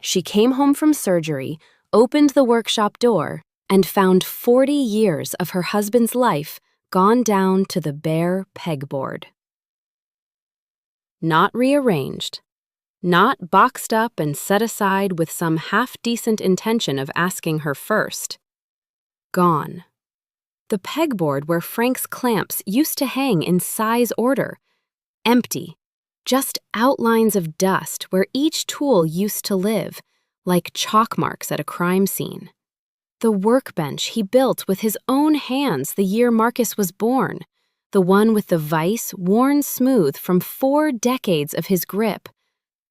She came home from surgery, opened the workshop door, and found 40 years of her husband's life gone down to the bare pegboard. Not rearranged, not boxed up and set aside with some half-decent intention of asking her first. Gone. The pegboard where Frank's clamps used to hang in size order. Empty. Just outlines of dust where each tool used to live, like chalk marks at a crime scene. The workbench he built with his own hands the year Marcus was born, the one with the vise worn smooth from 4 decades of his grip.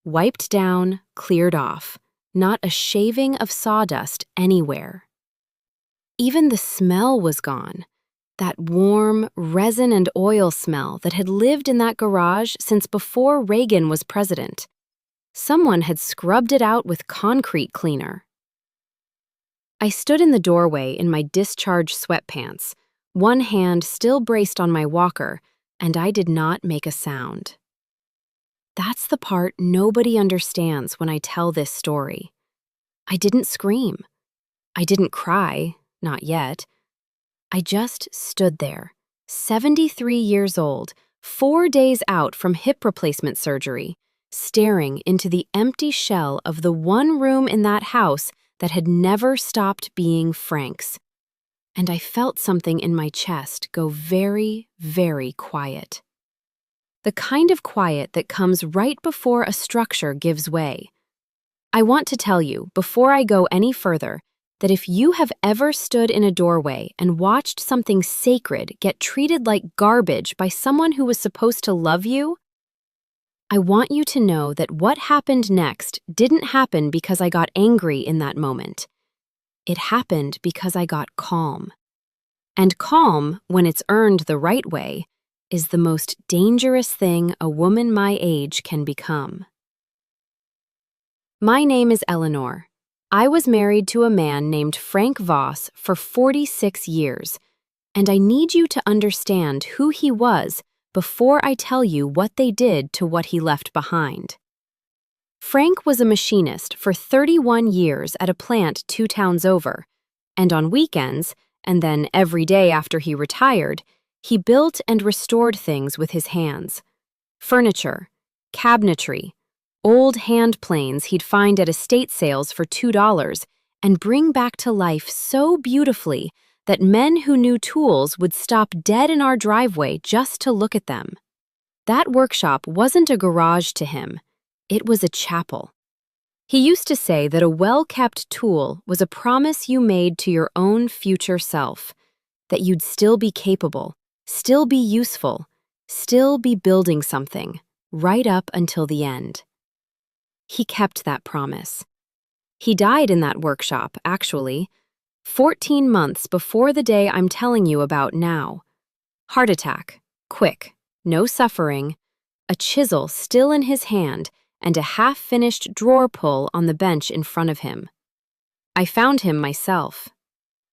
Wiped down, cleared off, not a shaving of sawdust anywhere. Even the smell was gone, that warm resin and oil smell that had lived in that garage since before Reagan was president. Someone had scrubbed it out with concrete cleaner. I stood in the doorway in my discharged sweatpants, one hand still braced on my walker, and I did not make a sound. That's the part nobody understands when I tell this story. I didn't scream. I didn't cry, not yet. I just stood there, 73 years old, 4 days out from hip replacement surgery, staring into the empty shell of the one room in that house that had never stopped being Frank's. And I felt something in my chest go very, very quiet. The kind of quiet that comes right before a structure gives way. I want to tell you, before I go any further, that if you have ever stood in a doorway and watched something sacred get treated like garbage by someone who was supposed to love you, I want you to know that what happened next didn't happen because I got angry in that moment. It happened because I got calm. And calm, when it's earned the right way, is the most dangerous thing a woman my age can become. My name is Eleanor. I was married to a man named Frank Voss for 46 years, and I need you to understand who he was before I tell you what they did to what he left behind. Frank was a machinist for 31 years at a plant 2 towns over, and on weekends, and then every day after he retired, he built and restored things with his hands. Furniture, cabinetry, old hand planes he'd find at estate sales for $2 and bring back to life so beautifully that men who knew tools would stop dead in our driveway just to look at them. That workshop wasn't a garage to him, it was a chapel. He used to say that a well-kept tool was a promise you made to your own future self, that you'd still be capable, still be useful, still be building something, right up until the end. He kept that promise. He died in that workshop, actually, 14 months before the day I'm telling you about now. Heart attack, quick, no suffering, a chisel still in his hand, and a half-finished drawer pull on the bench in front of him. I found him myself.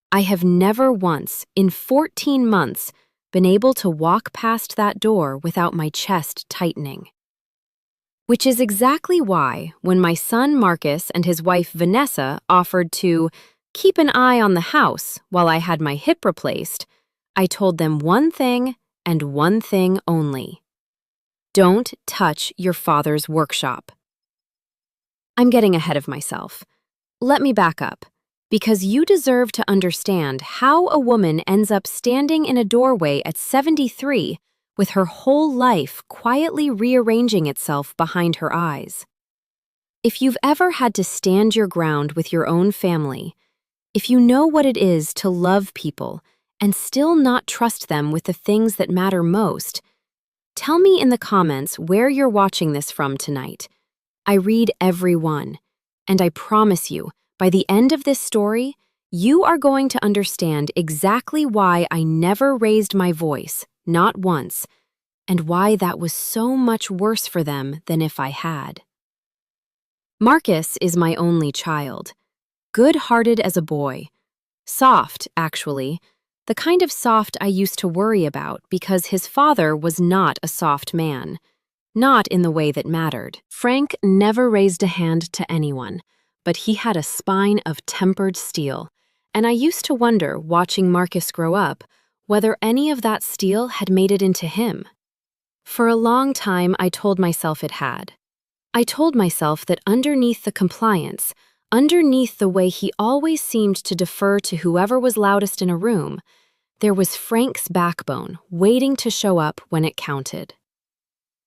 I have never once, in 14 months, been able to walk past that door without my chest tightening. Which is exactly why, when my son Marcus and his wife Vanessa offered to keep an eye on the house while I had my hip replaced, I told them one thing and one thing only. Don't touch your father's workshop. I'm getting ahead of myself. Let me back up, because you deserve to understand how a woman ends up standing in a doorway at 73 with her whole life quietly rearranging itself behind her eyes. If you've ever had to stand your ground with your own family, if you know what it is to love people and still not trust them with the things that matter most, tell me in the comments where you're watching this from tonight. I read every one, and I promise you, by the end of this story, you are going to understand exactly why I never raised my voice, not once, and why that was so much worse for them than if I had. Marcus is my only child, good-hearted as a boy, soft, actually, the kind of soft I used to worry about because his father was not a soft man, not in the way that mattered. Frank never raised a hand to anyone, but he had a spine of tempered steel, and I used to wonder, watching Marcus grow up, whether any of that steel had made it into him. For a long time, I told myself it had. I told myself that underneath the compliance, underneath the way he always seemed to defer to whoever was loudest in a room, there was Frank's backbone waiting to show up when it counted.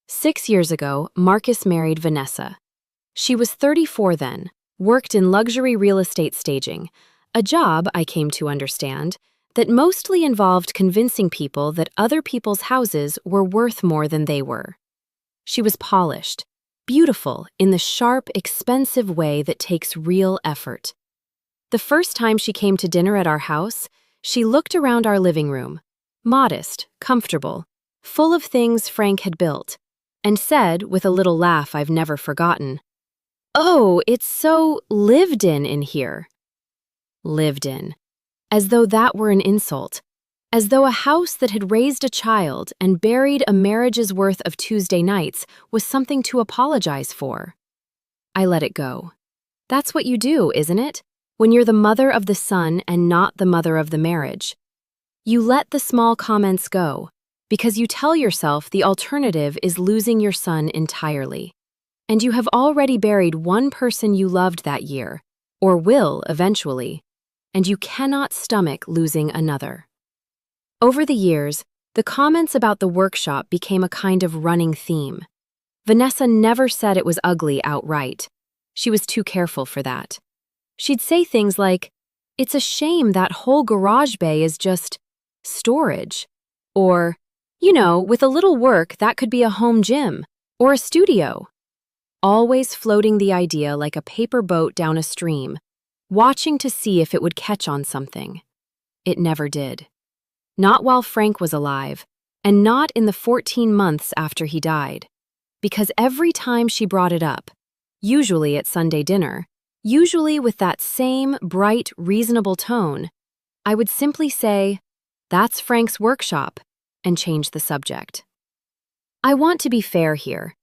6 years ago, Marcus married Vanessa. She was 34 then, worked in luxury real estate staging, a job, I came to understand, that mostly involved convincing people that other people's houses were worth more than they were. She was polished, beautiful in the sharp, expensive way that takes real effort. The first time she came to dinner at our house, she looked around our living room, modest, comfortable, full of things Frank had built, and said, with a little laugh I've never forgotten, "Oh, it's so lived in here." Lived in. As though that were an insult. As though a house that had raised a child and buried a marriage's worth of Tuesday nights was something to apologize for. I let it go. That's what you do, isn't it? When you're the mother of the son and not the mother of the marriage. You let the small comments go, because you tell yourself the alternative is losing your son entirely. And you have already buried one person you loved that year, or will eventually, and you cannot stomach losing another. Over the years, the comments about the workshop became a kind of running theme. Vanessa never said it was ugly outright. She was too careful for that. She'd say things like, "It's a shame that whole garage bay is just storage," or, "With a little work, that could be a home gym or a studio." Always floating the idea like a paper boat down a stream, watching to see if it would catch on something. It never did. Not while Frank was alive, and not in the 14 months after he died. Because every time she brought it up, usually at Sunday dinner, usually with that same bright, reasonable tone, I would simply say, "That's Frank's workshop," and change the subject. I want to be fair here.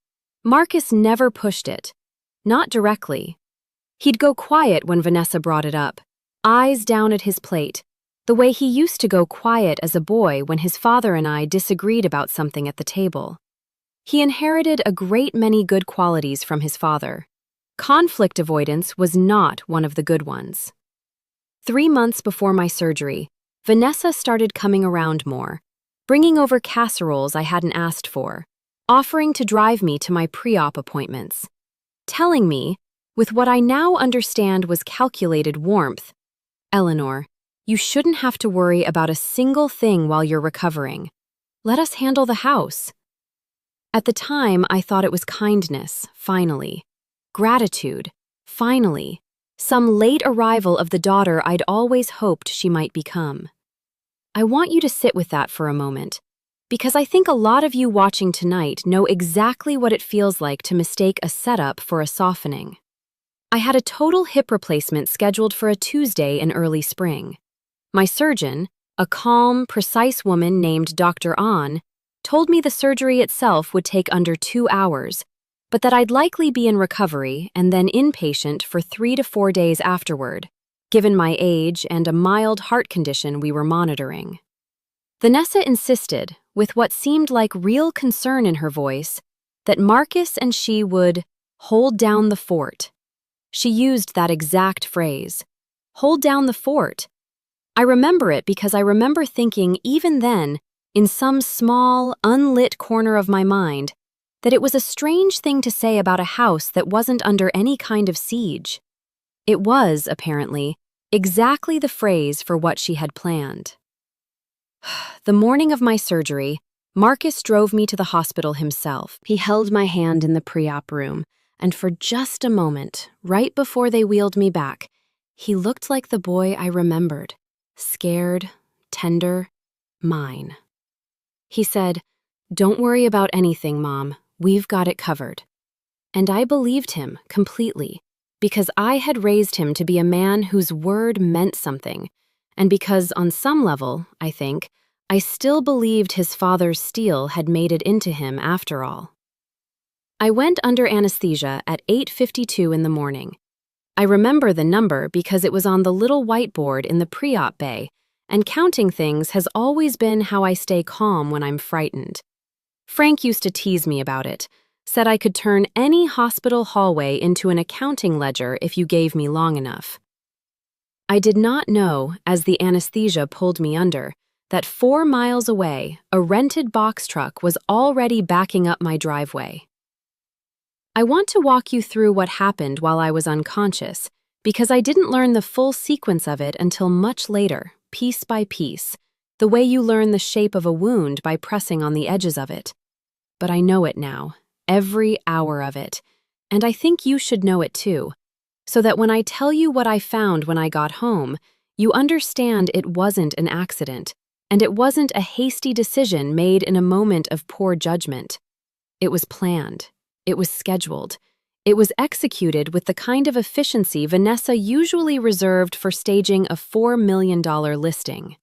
Marcus never pushed it. Not directly. He'd go quiet when Vanessa brought it up, eyes down at his plate, the way he used to go quiet as a boy when his father and I disagreed about something at the table. He inherited a great many good qualities from his father. Conflict avoidance was not one of the good ones. 3 months before my surgery, Vanessa started coming around more, bringing over casseroles I hadn't asked for, offering to drive me to my pre-op appointments, telling me, with what I now understand was calculated warmth, "Eleanor, you shouldn't have to worry about a single thing while you're recovering. Let us handle the house." At the time, I thought it was kindness, finally. Gratitude, finally. Some late arrival of the daughter I'd always hoped she might become. I want you to sit with that for a moment, because I think a lot of you watching tonight know exactly what it feels like to mistake a setup for a softening. I had a total hip replacement scheduled for a Tuesday in early spring. My surgeon, a calm, precise woman named Dr. An, told me the surgery itself would take under 2 hours, but that I'd likely be in recovery and then inpatient for 3 to 4 days afterward, given my age and a mild heart condition we were monitoring. Vanessa insisted, with what seemed like real concern in her voice, that Marcus and she would hold down the fort. She used that exact phrase, hold down the fort. I remember it because I remember thinking even then, in some small, unlit corner of my mind, that it was a strange thing to say about a house that wasn't under any kind of siege. It was, apparently, exactly the phrase for what she had planned. The morning of my surgery, Marcus drove me to the hospital himself. He held my hand in the pre-op room, and for just a moment, right before they wheeled me back, he looked like the boy I remembered. Scared, tender, mine. He said, "Don't worry about anything, Mom. We've got it covered." And I believed him completely, because I had raised him to be a man whose word meant something, and because on some level, I think, I still believed his father's steel had made it into him after all. I went under anesthesia at 8:52 in the morning. I remember the number because it was on the little whiteboard in the pre-op bay, and counting things has always been how I stay calm when I'm frightened. Frank used to tease me about it, said I could turn any hospital hallway into an accounting ledger if you gave me long enough. I did not know, as the anesthesia pulled me under, that 4 miles away, a rented box truck was already backing up my driveway. I want to walk you through what happened while I was unconscious, because I didn't learn the full sequence of it until much later, piece by piece, the way you learn the shape of a wound by pressing on the edges of it. But I know it now, every hour of it, and I think you should know it too, so that when I tell you what I found when I got home, you understand it wasn't an accident, and it wasn't a hasty decision made in a moment of poor judgment. It was planned. It was scheduled. It was executed with the kind of efficiency Vanessa usually reserved for staging a $4 million listing.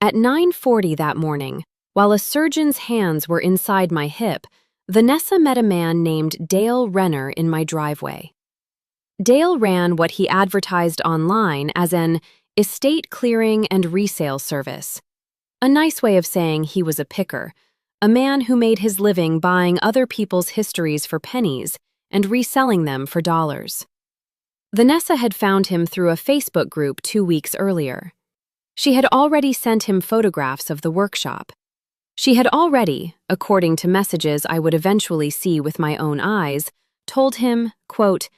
At 9:40 that morning, while a surgeon's hands were inside my hip, Vanessa met a man named Dale Renner in my driveway. Dale ran what he advertised online as an estate clearing and resale service. A nice way of saying he was a picker, a man who made his living buying other people's histories for pennies and reselling them for dollars. Vanessa had found him through a Facebook group 2 weeks earlier. She had already sent him photographs of the workshop. She had already, according to messages I would eventually see with my own eyes, told him, quote,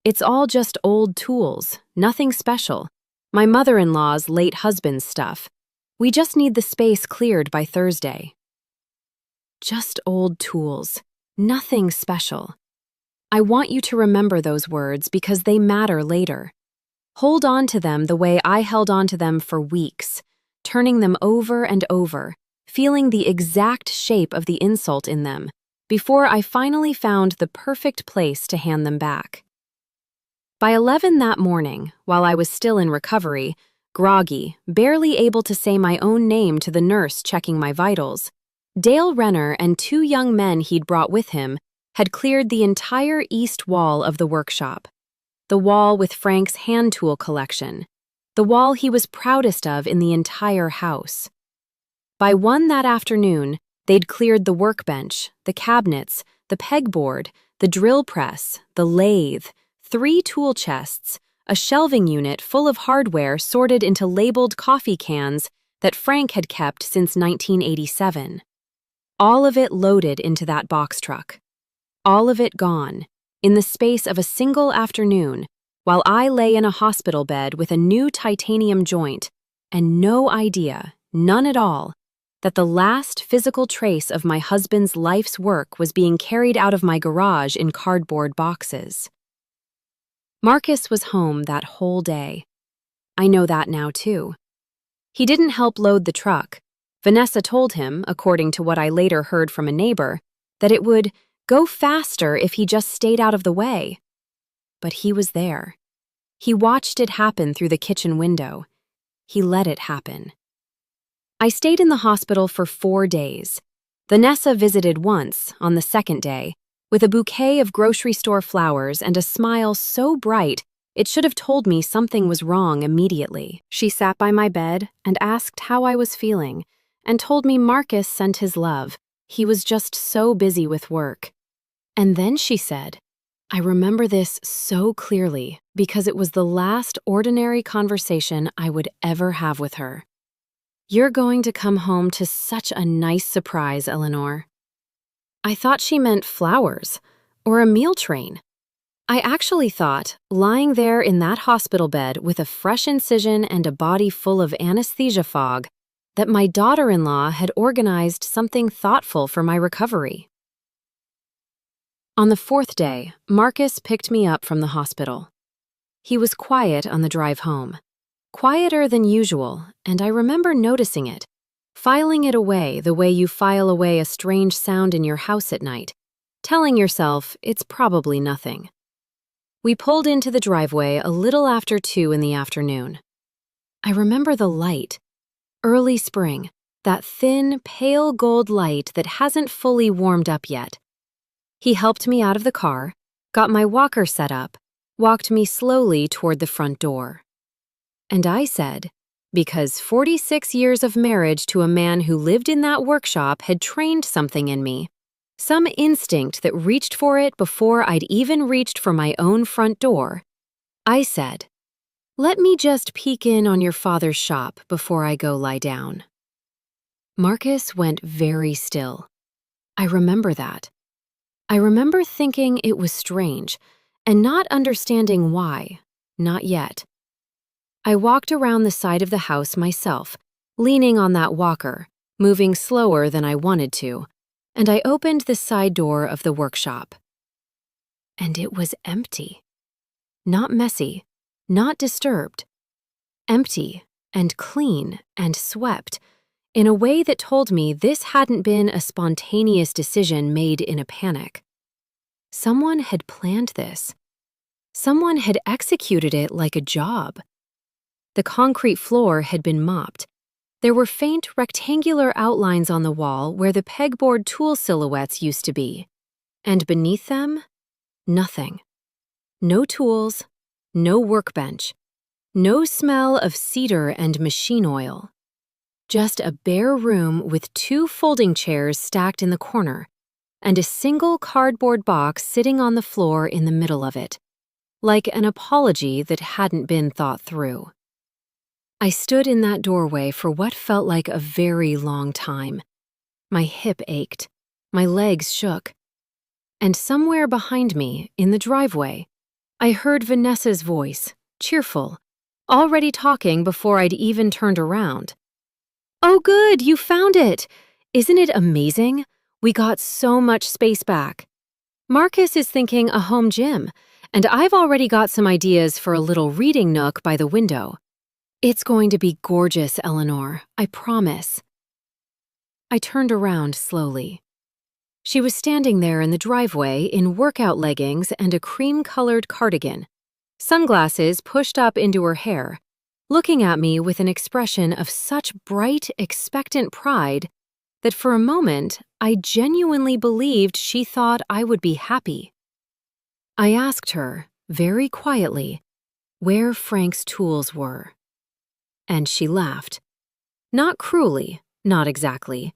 "It's all just old tools, nothing special. My mother-in-law's late husband's stuff. We just need the space cleared by Thursday." Just old tools, nothing special. I want you to remember those words because they matter later. Hold on to them the way I held on to them for weeks, turning them over and over, feeling the exact shape of the insult in them, before I finally found the perfect place to hand them back. By 11 that morning, while I was still in recovery, groggy, barely able to say my own name to the nurse checking my vitals, Dale Renner and 2 young men he'd brought with him had cleared the entire east wall of the workshop, the wall with Frank's hand tool collection, the wall he was proudest of in the entire house. By 1 that afternoon, they'd cleared the workbench, the cabinets, the pegboard, the drill press, the lathe, 3 tool chests, a shelving unit full of hardware sorted into labeled coffee cans that Frank had kept since 1987. All of it loaded into that box truck. All of it gone, in the space of a single afternoon, while I lay in a hospital bed with a new titanium joint and no idea, none at all, that the last physical trace of my husband's life's work was being carried out of my garage in cardboard boxes. Marcus was home that whole day. I know that now, too. He didn't help load the truck. Vanessa told him, according to what I later heard from a neighbor, that it would go faster if he just stayed out of the way. But he was there. He watched it happen through the kitchen window. He let it happen. I stayed in the hospital for 4 days. Vanessa visited once, on the 2nd day, with a bouquet of grocery store flowers and a smile so bright it should have told me something was wrong immediately. She sat by my bed and asked how I was feeling, and told me Marcus sent his love. He was just so busy with work. And then she said, I remember this so clearly because it was the last ordinary conversation I would ever have with her. "You're going to come home to such a nice surprise, Eleanor." I thought she meant flowers or a meal train. I actually thought, lying there in that hospital bed with a fresh incision and a body full of anesthesia fog, that my daughter-in-law had organized something thoughtful for my recovery. On the 4th day, Marcus picked me up from the hospital. He was quiet on the drive home. Quieter than usual, and I remember noticing it, filing it away the way you file away a strange sound in your house at night, telling yourself it's probably nothing. We pulled into the driveway a little after 2 in the afternoon. I remember the light. Early spring, that thin, pale gold light that hasn't fully warmed up yet. He helped me out of the car, got my walker set up, walked me slowly toward the front door. And I said, because 46 years of marriage to a man who lived in that workshop had trained something in me, some instinct that reached for it before I'd even reached for my own front door, I said, let me just peek in on your father's shop before I go lie down. Marcus went very still. I remember that. I remember thinking it was strange and not understanding why, not yet. I walked around the side of the house myself, leaning on that walker, moving slower than I wanted to, and I opened the side door of the workshop. And it was empty. Not messy, not disturbed. Empty and clean and swept in a way that told me this hadn't been a spontaneous decision made in a panic. Someone had planned this. Someone had executed it like a job. The concrete floor had been mopped. There were faint rectangular outlines on the wall where the pegboard tool silhouettes used to be. And beneath them, nothing. No tools, no workbench, no smell of cedar and machine oil. Just a bare room with 2 folding chairs stacked in the corner, and a single cardboard box sitting on the floor in the middle of it, like an apology that hadn't been thought through. I stood in that doorway for what felt like a very long time. My hip ached, my legs shook, and somewhere behind me, in the driveway, I heard Vanessa's voice, cheerful, already talking before I'd even turned around. "Oh good, you found it! Isn't it amazing? We got so much space back. Marcus is thinking a home gym, and I've already got some ideas for a little reading nook by the window. It's going to be gorgeous, Eleanor, I promise." I turned around slowly. She was standing there in the driveway in workout leggings and a cream-colored cardigan, sunglasses pushed up into her hair, looking at me with an expression of such bright, expectant pride that for a moment I genuinely believed she thought I would be happy. I asked her, very quietly, where Frank's tools were. And she laughed. Not cruelly, not exactly.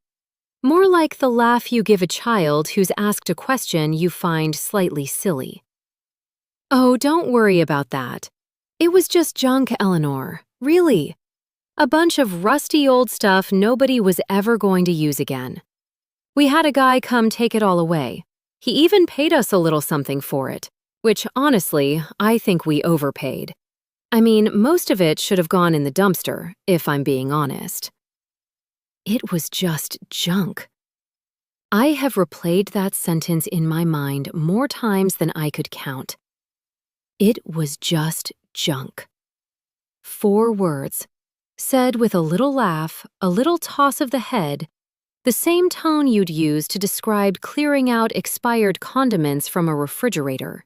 More like the laugh you give a child who's asked a question you find slightly silly. "Oh, don't worry about that. It was just junk, Eleanor, really. A bunch of rusty old stuff nobody was ever going to use again. We had a guy come take it all away. He even paid us a little something for it, which honestly, I think we overpaid. I mean, most of it should have gone in the dumpster, if I'm being honest." It was just junk. I have replayed that sentence in my mind more times than I could count. It was just junk. 4 words, said with a little laugh, a little toss of the head, the same tone you'd use to describe clearing out expired condiments from a refrigerator.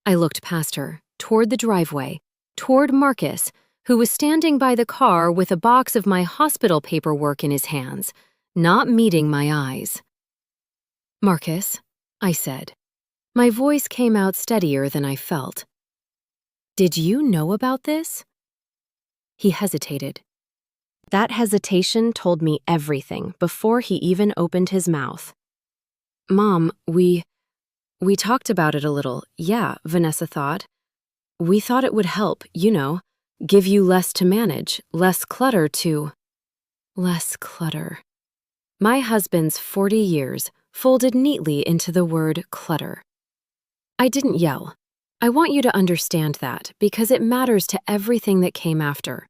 I looked past her, toward the driveway, toward Marcus, who was standing by the car with a box of my hospital paperwork in his hands, not meeting my eyes. "Marcus," I said. My voice came out steadier than I felt. "Did you know about this?" He hesitated. That hesitation told me everything before he even opened his mouth. "Mom, we talked about it a little, yeah," Vanessa thought. "We thought it would help, give you less to manage, less clutter to—" Less clutter. My husband's 40 years folded neatly into the word clutter. I didn't yell. I want you to understand that because it matters to everything that came after.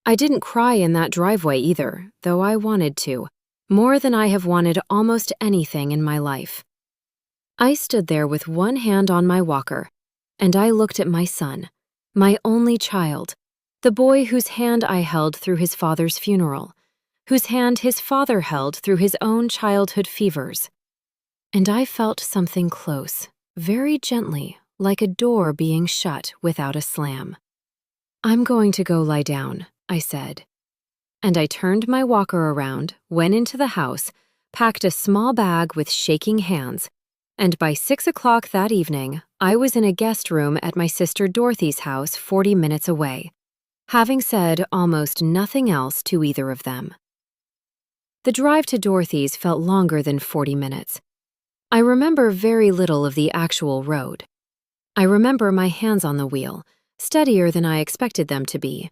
I didn't cry in that driveway either, though I wanted to, more than I have wanted almost anything in my life. I stood there with one hand on my walker, and I looked at my son, my only child, the boy whose hand I held through his father's funeral, whose hand his father held through his own childhood fevers. And I felt something close, very gently, like a door being shut without a slam. "I'm going to go lie down," I said. And I turned my walker around, went into the house, packed a small bag with shaking hands, And by 6 o'clock that evening, I was in a guest room at my sister Dorothy's house 40 minutes away, having said almost nothing else to either of them. The drive to Dorothy's felt longer than 40 minutes. I remember very little of the actual road. I remember my hands on the wheel, steadier than I expected them to be.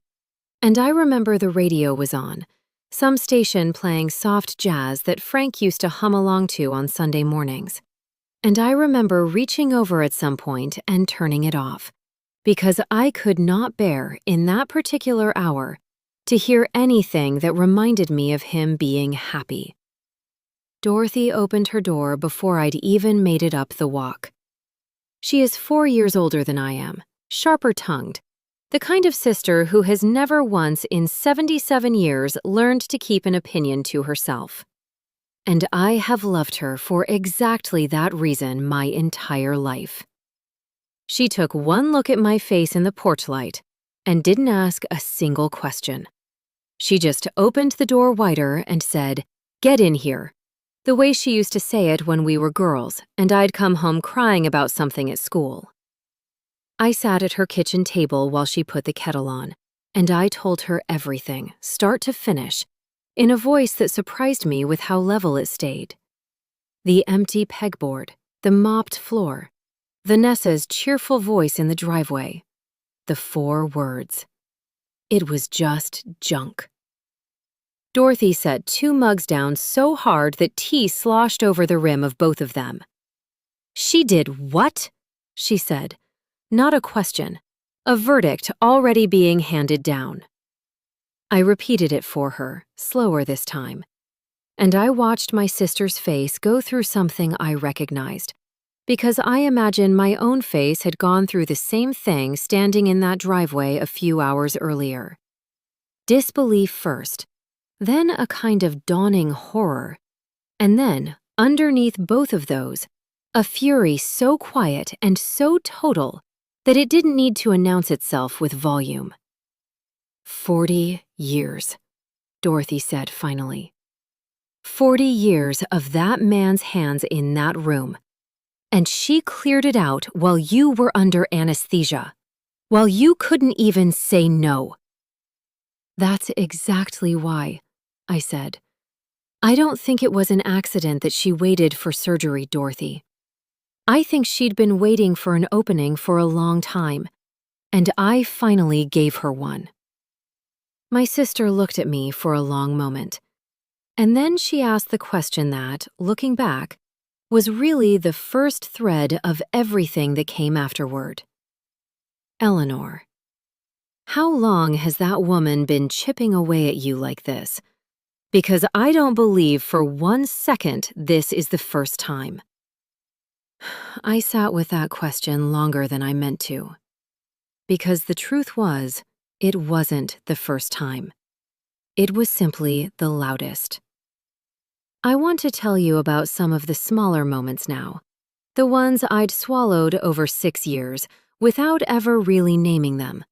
And I remember the radio was on, some station playing soft jazz that Frank used to hum along to on Sunday mornings. And I remember reaching over at some point and turning it off, because I could not bear, in that particular hour, to hear anything that reminded me of him being happy. Dorothy opened her door before I'd even made it up the walk. She is 4 years older than I am, sharper-tongued, the kind of sister who has never once in 77 years learned to keep an opinion to herself. And I have loved her for exactly that reason my entire life. She took one look at my face in the porch light and didn't ask a single question. She just opened the door wider and said, "Get in here," the way she used to say it when we were girls and I'd come home crying about something at school. I sat at her kitchen table while she put the kettle on, and I told her everything, start to finish, in a voice that surprised me with how level it stayed. The empty pegboard, the mopped floor, Vanessa's cheerful voice in the driveway, the 4 words. It was just junk. Dorothy set 2 mugs down so hard that tea sloshed over the rim of both of them. "She did what?" she said. Not a question, a verdict already being handed down. I repeated it for her, slower this time, and I watched my sister's face go through something I recognized, because I imagine my own face had gone through the same thing standing in that driveway a few hours earlier. Disbelief first, then a kind of dawning horror, and then, underneath both of those, a fury so quiet and so total that it didn't need to announce itself with volume. 40 years, Dorothy said finally. 40 years of that man's hands in that room. And she cleared it out while you were under anesthesia, while you couldn't even say no. That's exactly why, I said. I don't think it was an accident that she waited for surgery, Dorothy. I think she'd been waiting for an opening for a long time, and I finally gave her one. My sister looked at me for a long moment, and then she asked the question that, looking back, was really the first thread of everything that came afterward. Eleanor, how long has that woman been chipping away at you like this? Because I don't believe for 1 second this is the first time. I sat with that question longer than I meant to, because the truth was, it wasn't the first time. It was simply the loudest. I want to tell you about some of the smaller moments now, the ones I'd swallowed over 6 years without ever really naming them,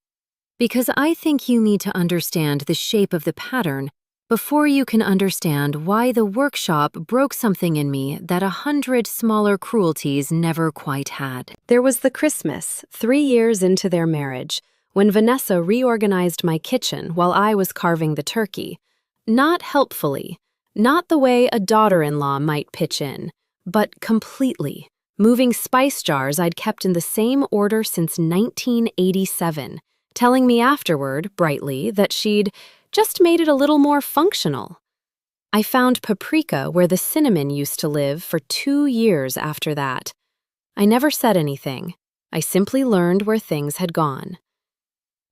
because I think you need to understand the shape of the pattern before you can understand why the workshop broke something in me that 100 smaller cruelties never quite had. There was the Christmas, 3 years into their marriage, when Vanessa reorganized my kitchen while I was carving the turkey. Not helpfully, not the way a daughter-in-law might pitch in, but completely, moving spice jars I'd kept in the same order since 1987, telling me afterward, brightly, that she'd just made it a little more functional. I found paprika where the cinnamon used to live for 2 years after that. I never said anything. I simply learned where things had gone.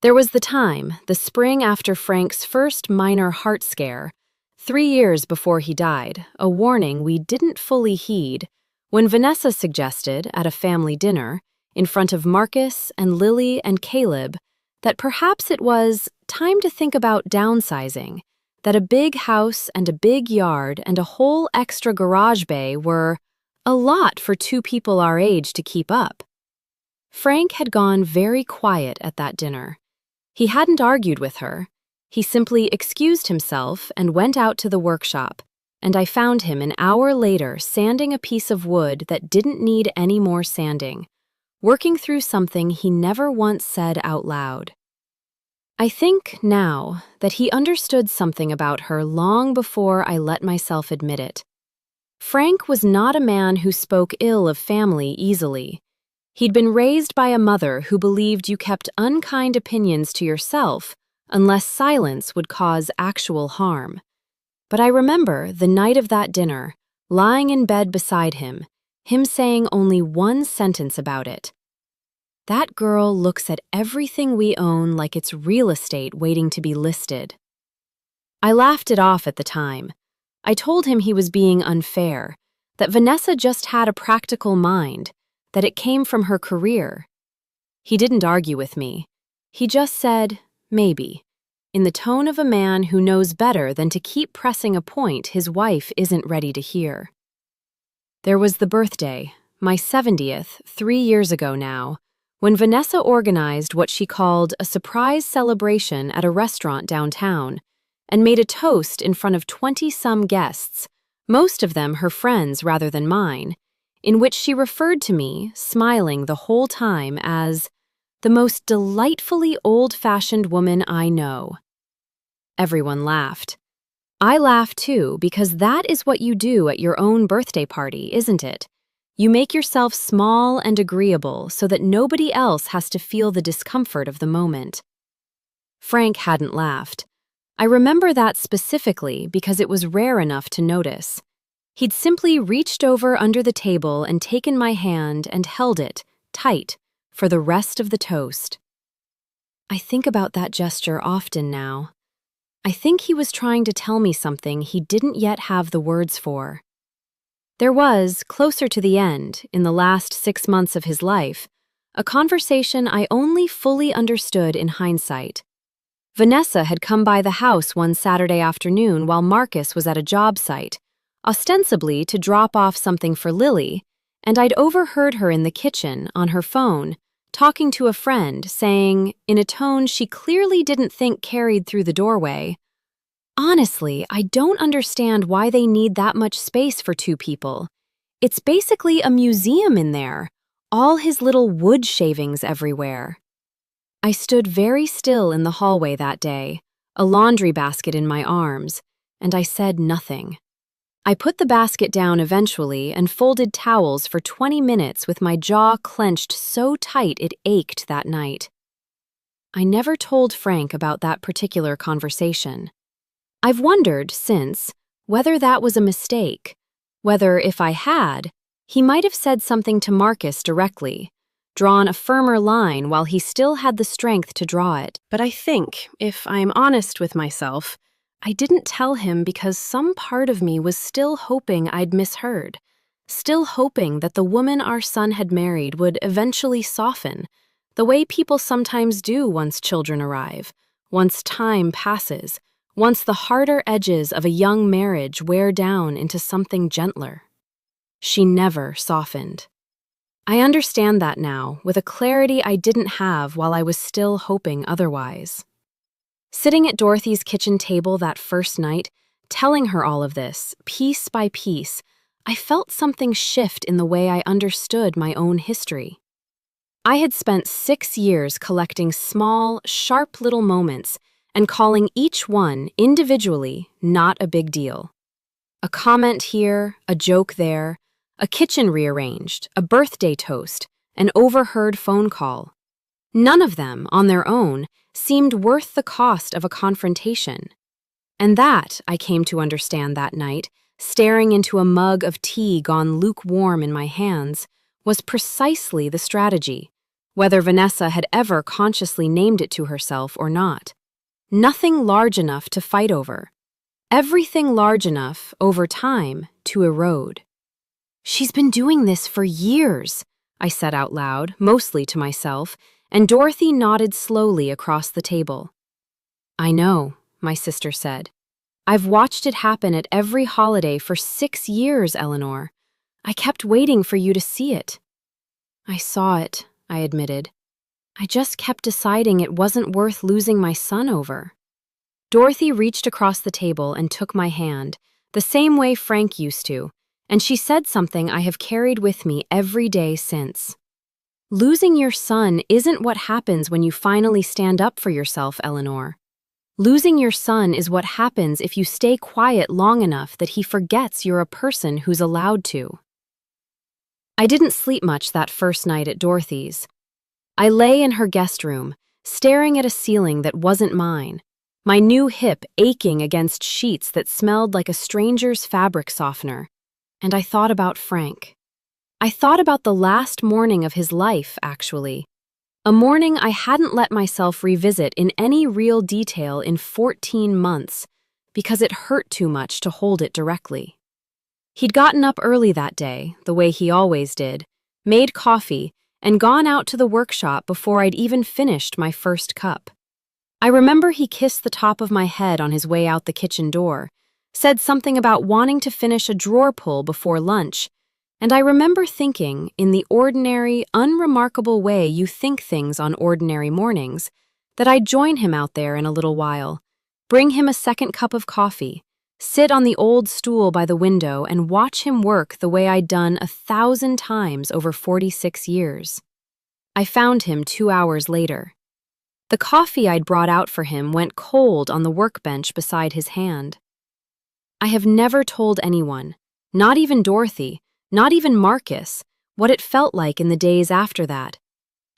There was the time, the spring after Frank's first minor heart scare, 3 years before he died, a warning we didn't fully heed, when Vanessa suggested, at a family dinner, in front of Marcus and Lily and Caleb, that perhaps it was time to think about downsizing, that a big house and a big yard and a whole extra garage bay were a lot for 2 people our age to keep up. Frank had gone very quiet at that dinner. He hadn't argued with her. He simply excused himself and went out to the workshop, and I found him an hour later sanding a piece of wood that didn't need any more sanding, working through something he never once said out loud. I think now that he understood something about her long before I let myself admit it. Frank was not a man who spoke ill of family easily. He'd been raised by a mother who believed you kept unkind opinions to yourself unless silence would cause actual harm. But I remember the night of that dinner, lying in bed beside him saying only one sentence about it. "That girl looks at everything we own like it's real estate waiting to be listed." I laughed it off at the time. I told him he was being unfair, that Vanessa just had a practical mind, that it came from her career. He didn't argue with me. He just said, maybe, in the tone of a man who knows better than to keep pressing a point his wife isn't ready to hear. There was the birthday, my 70th, 3 years ago now, when Vanessa organized what she called a surprise celebration at a restaurant downtown and made a toast in front of 20-some guests, most of them her friends rather than mine, in which she referred to me, smiling the whole time, as the most delightfully old-fashioned woman I know. Everyone laughed. I laughed too, because that is what you do at your own birthday party, isn't it? You make yourself small and agreeable so that nobody else has to feel the discomfort of the moment. Frank hadn't laughed. I remember that specifically because it was rare enough to notice. He'd simply reached over under the table and taken my hand and held it, tight, for the rest of the toast. I think about that gesture often now. I think he was trying to tell me something he didn't yet have the words for. There was, closer to the end, in the last 6 months of his life, a conversation I only fully understood in hindsight. Vanessa had come by the house one Saturday afternoon while Marcus was at a job site, ostensibly to drop off something for Lily, and I'd overheard her in the kitchen, on her phone, talking to a friend, saying, in a tone she clearly didn't think carried through the doorway, "Honestly, I don't understand why they need that much space for 2 people. It's basically a museum in there, all his little wood shavings everywhere." I stood very still in the hallway that day, a laundry basket in my arms, and I said nothing. I put the basket down eventually and folded towels for 20 minutes with my jaw clenched so tight it ached that night. I never told Frank about that particular conversation. I've wondered since whether that was a mistake, whether if I had, he might have said something to Marcus directly, drawn a firmer line while he still had the strength to draw it. But I think, if I'm honest with myself, I didn't tell him because some part of me was still hoping I'd misheard, still hoping that the woman our son had married would eventually soften, the way people sometimes do once children arrive, once time passes, once the harder edges of a young marriage wear down into something gentler. She never softened. I understand that now, with a clarity I didn't have while I was still hoping otherwise. Sitting at Dorothy's kitchen table that first night, telling her all of this, piece by piece, I felt something shift in the way I understood my own history. I had spent 6 years collecting small, sharp little moments and calling each one, individually, not a big deal. A comment here, a joke there, a kitchen rearranged, a birthday toast, an overheard phone call. None of them, on their own, seemed worth the cost of a confrontation. And that, I came to understand that night, staring into a mug of tea gone lukewarm in my hands, was precisely the strategy, whether Vanessa had ever consciously named it to herself or not. Nothing large enough to fight over. Everything large enough, over time, to erode. "She's been doing this for years," I said out loud, mostly to myself, and Dorothy nodded slowly across the table. "I know," my sister said. "I've watched it happen at every holiday for 6 years, Eleanor. I kept waiting for you to see it." "I saw it," I admitted. "I just kept deciding it wasn't worth losing my son over." Dorothy reached across the table and took my hand, the same way Frank used to, and she said something I have carried with me every day since. Losing your son isn't what happens when you finally stand up for yourself, Eleanor. Losing your son is what happens if you stay quiet long enough that he forgets you're a person who's allowed to. I didn't sleep much that first night at Dorothy's. I lay in her guest room, staring at a ceiling that wasn't mine, my new hip aching against sheets that smelled like a stranger's fabric softener, and I thought about Frank. I thought about the last morning of his life, actually. A morning I hadn't let myself revisit in any real detail in 14 months because it hurt too much to hold it directly. He'd gotten up early that day, the way he always did, made coffee, and gone out to the workshop before I'd even finished my first cup. I remember he kissed the top of my head on his way out the kitchen door, said something about wanting to finish a drawer pull before lunch, and I remember thinking, in the ordinary, unremarkable way you think things on ordinary mornings, that I'd join him out there in a little while, bring him a second cup of coffee, sit on the old stool by the window and watch him work the way I'd done 1,000 times over 46 years. I found him 2 hours later. The coffee I'd brought out for him went cold on the workbench beside his hand. I have never told anyone, not even Dorothy, not even Marcus, what it felt like in the days after that.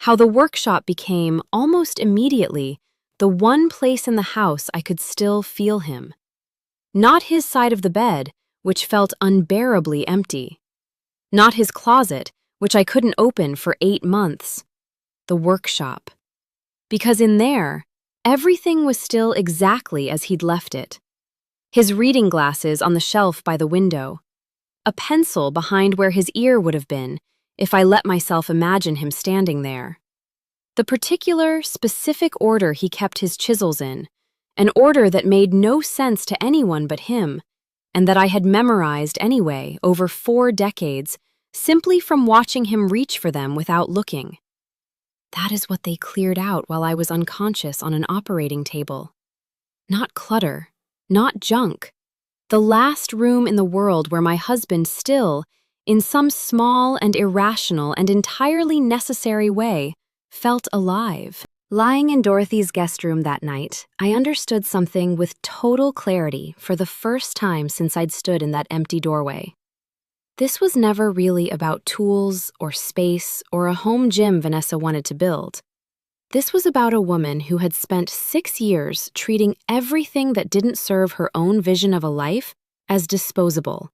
How the workshop became, almost immediately, the one place in the house I could still feel him. Not his side of the bed, which felt unbearably empty. Not his closet, which I couldn't open for 8 months. The workshop. Because in there, everything was still exactly as he'd left it. His reading glasses on the shelf by the window. A pencil behind where his ear would have been, if I let myself imagine him standing there. The particular, specific order he kept his chisels in, an order that made no sense to anyone but him, and that I had memorized anyway over 4 decades, simply from watching him reach for them without looking. That is what they cleared out while I was unconscious on an operating table. Not clutter, not junk. The last room in the world where my husband still, in some small and irrational and entirely necessary way, felt alive. Lying in Dorothy's guest room that night, I understood something with total clarity for the first time since I'd stood in that empty doorway. This was never really about tools or space or a home gym Vanessa wanted to build. This was about a woman who had spent 6 years treating everything that didn't serve her own vision of a life as disposable,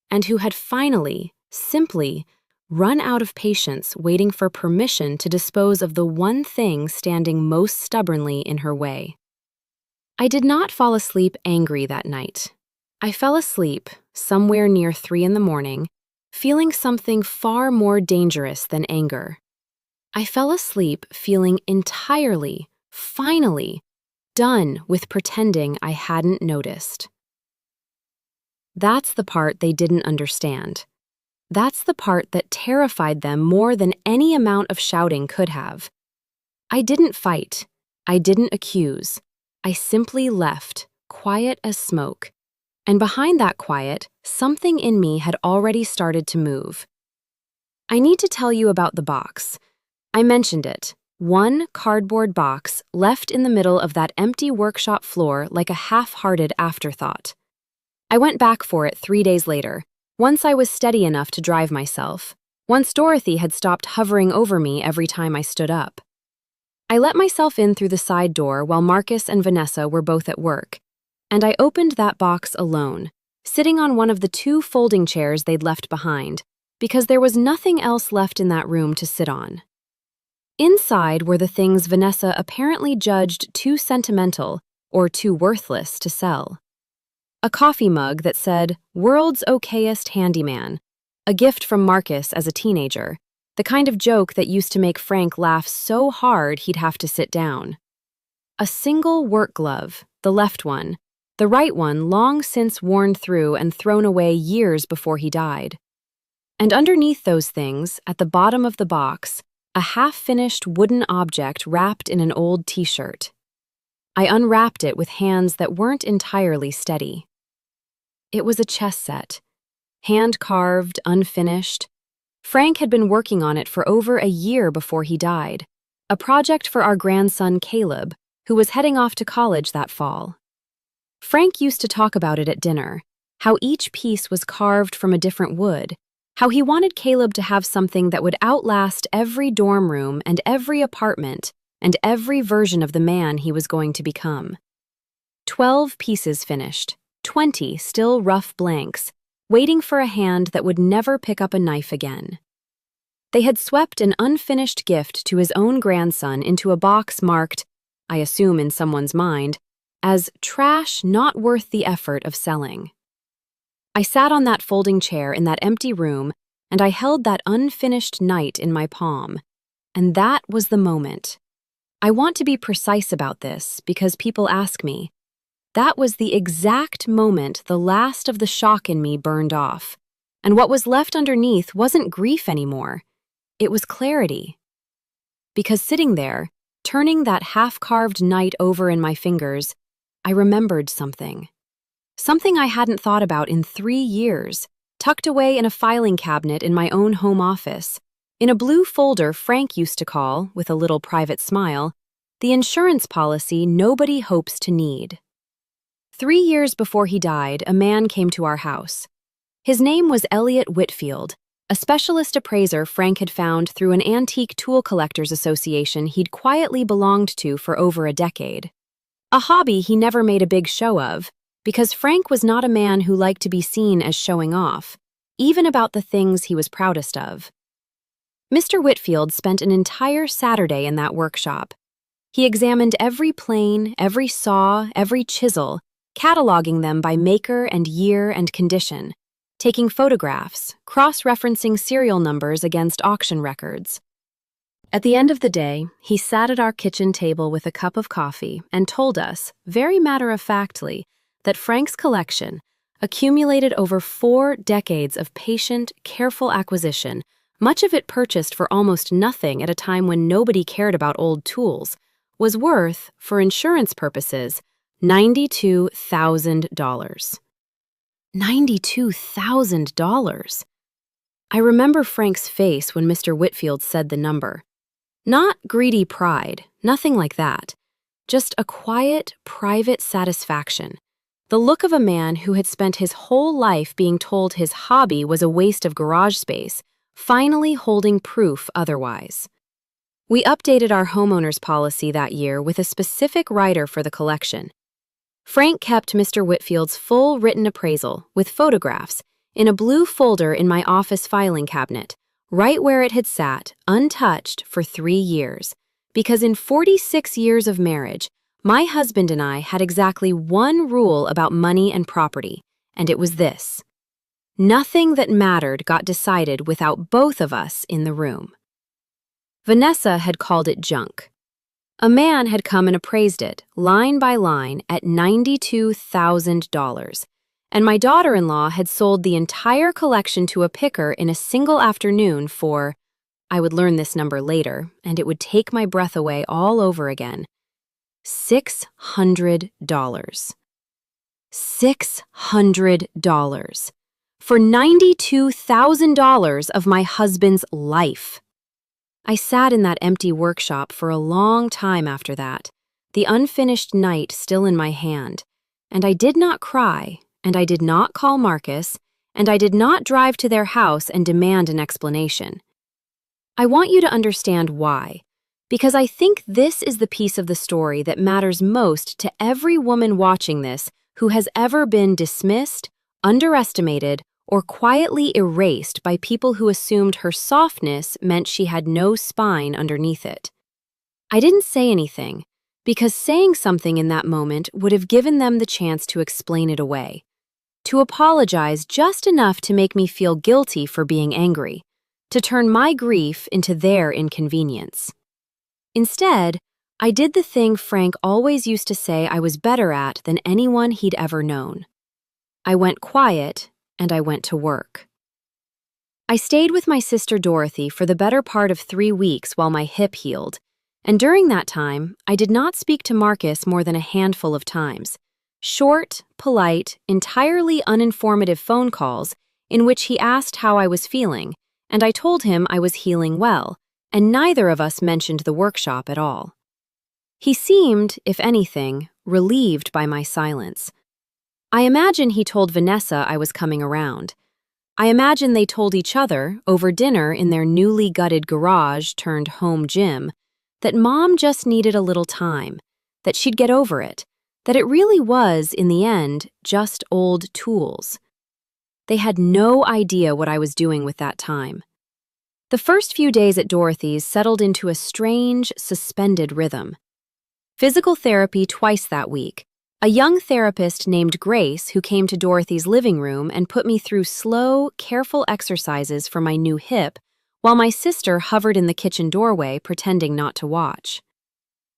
and who had finally, simply, run out of patience waiting for permission to dispose of the one thing standing most stubbornly in her way. I did not fall asleep angry that night. I fell asleep, somewhere near 3 in the morning, feeling something far more dangerous than anger. I fell asleep feeling entirely, finally, done with pretending I hadn't noticed. That's the part they didn't understand. That's the part that terrified them more than any amount of shouting could have. I didn't fight. I didn't accuse. I simply left, quiet as smoke. And behind that quiet, something in me had already started to move. I need to tell you about the box. I mentioned it, one cardboard box left in the middle of that empty workshop floor like a half-hearted afterthought. I went back for it 3 days later, once I was steady enough to drive myself, once Dorothy had stopped hovering over me every time I stood up. I let myself in through the side door while Marcus and Vanessa were both at work, and I opened that box alone, sitting on one of the 2 folding chairs they'd left behind, because there was nothing else left in that room to sit on. Inside were the things Vanessa apparently judged too sentimental or too worthless to sell. A coffee mug that said, "World's Okayest Handyman," a gift from Marcus as a teenager, the kind of joke that used to make Frank laugh so hard he'd have to sit down. A single work glove, the left one, the right one long since worn through and thrown away years before he died. And underneath those things, at the bottom of the box, a half-finished wooden object wrapped in an old t-shirt. I unwrapped it with hands that weren't entirely steady. It was a chess set, hand-carved, unfinished. Frank had been working on it for over a year before he died, a project for our grandson Caleb, who was heading off to college that fall. Frank used to talk about it at dinner, how each piece was carved from a different wood, how he wanted Caleb to have something that would outlast every dorm room and every apartment and every version of the man he was going to become. 12 pieces finished, 20 still rough blanks, waiting for a hand that would never pick up a knife again. They had swept an unfinished gift to his own grandson into a box marked, I assume in someone's mind, as trash not worth the effort of selling. I sat on that folding chair in that empty room, and I held that unfinished knight in my palm. And that was the moment. I want to be precise about this because people ask me. That was the exact moment the last of the shock in me burned off. And what was left underneath wasn't grief anymore. It was clarity. Because sitting there, turning that half-carved knight over in my fingers, I remembered something. Something I hadn't thought about in 3 years, tucked away in a filing cabinet in my own home office, in a blue folder Frank used to call, with a little private smile, the insurance policy nobody hopes to need. 3 years before he died, a man came to our house. His name was Elliot Whitfield, a specialist appraiser Frank had found through an antique tool collectors association he'd quietly belonged to for over a decade. A hobby he never made a big show of, because Frank was not a man who liked to be seen as showing off, even about the things he was proudest of. Mr. Whitfield spent an entire Saturday in that workshop. He examined every plane, every saw, every chisel, cataloging them by maker and year and condition, taking photographs, cross-referencing serial numbers against auction records. At the end of the day, he sat at our kitchen table with a cup of coffee and told us, very matter-of-factly, that Frank's collection, accumulated over 4 decades of patient, careful acquisition, much of it purchased for almost nothing at a time when nobody cared about old tools, was worth, for insurance purposes, $92,000. $92,000. I remember Frank's face when Mr. Whitfield said the number. Not greedy pride, nothing like that. Just a quiet, private satisfaction. The look of a man who had spent his whole life being told his hobby was a waste of garage space, finally holding proof otherwise. We updated our homeowner's policy that year with a specific rider for the collection. Frank kept Mr. Whitfield's full written appraisal, with photographs, in a blue folder in my office filing cabinet, right where it had sat, untouched, for 3 years, because in 46 years of marriage, my husband and I had exactly one rule about money and property, and it was this. Nothing that mattered got decided without both of us in the room. Vanessa had called it junk. A man had come and appraised it, line by line, at $92,000, and my daughter-in-law had sold the entire collection to a picker in a single afternoon for, I would learn this number later, and it would take my breath away all over again, $600. $600. For $92,000 of my husband's life. I sat in that empty workshop for a long time after that, the unfinished knight still in my hand, and I did not cry, and I did not call Marcus, and I did not drive to their house and demand an explanation. I want you to understand why, because I think this is the piece of the story that matters most to every woman watching this who has ever been dismissed, underestimated, or quietly erased by people who assumed her softness meant she had no spine underneath it. I didn't say anything, because saying something in that moment would have given them the chance to explain it away, to apologize just enough to make me feel guilty for being angry, to turn my grief into their inconvenience. Instead, I did the thing Frank always used to say I was better at than anyone he'd ever known. I went quiet, and I went to work. I stayed with my sister Dorothy for the better part of 3 weeks while my hip healed, and during that time, I did not speak to Marcus more than a handful of times, Short, polite, entirely uninformative phone calls in which he asked how I was feeling, and I told him I was healing well, and neither of us mentioned the workshop at all. He seemed, if anything, relieved by my silence. I imagine he told Vanessa I was coming around. I imagine they told each other, over dinner in their newly gutted garage-turned-home gym, that Mom just needed a little time, that she'd get over it, that it really was, in the end, just old tools. They had no idea what I was doing with that time. The first few days at Dorothy's settled into a strange, suspended rhythm. Physical therapy twice that week. A young therapist named Grace who came to Dorothy's living room and put me through slow, careful exercises for my new hip, while my sister hovered in the kitchen doorway pretending not to watch.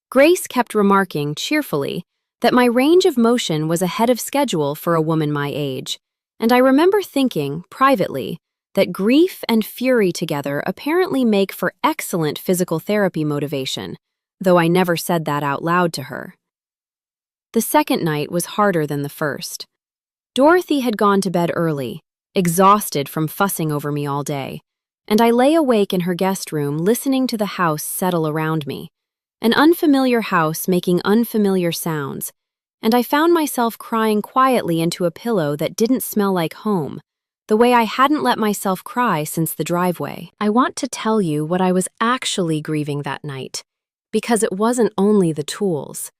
Grace kept remarking, cheerfully, that my range of motion was ahead of schedule for a woman my age, and I remember thinking, privately, that grief and fury together apparently make for excellent physical therapy motivation, though I never said that out loud to her. The second night was harder than the first. Dorothy had gone to bed early, exhausted from fussing over me all day, and I lay awake in her guest room listening to the house settle around me, an unfamiliar house making unfamiliar sounds, and I found myself crying quietly into a pillow that didn't smell like home, the way I hadn't let myself cry since the driveway. I want to tell you what I was actually grieving that night, because it wasn't only the tools.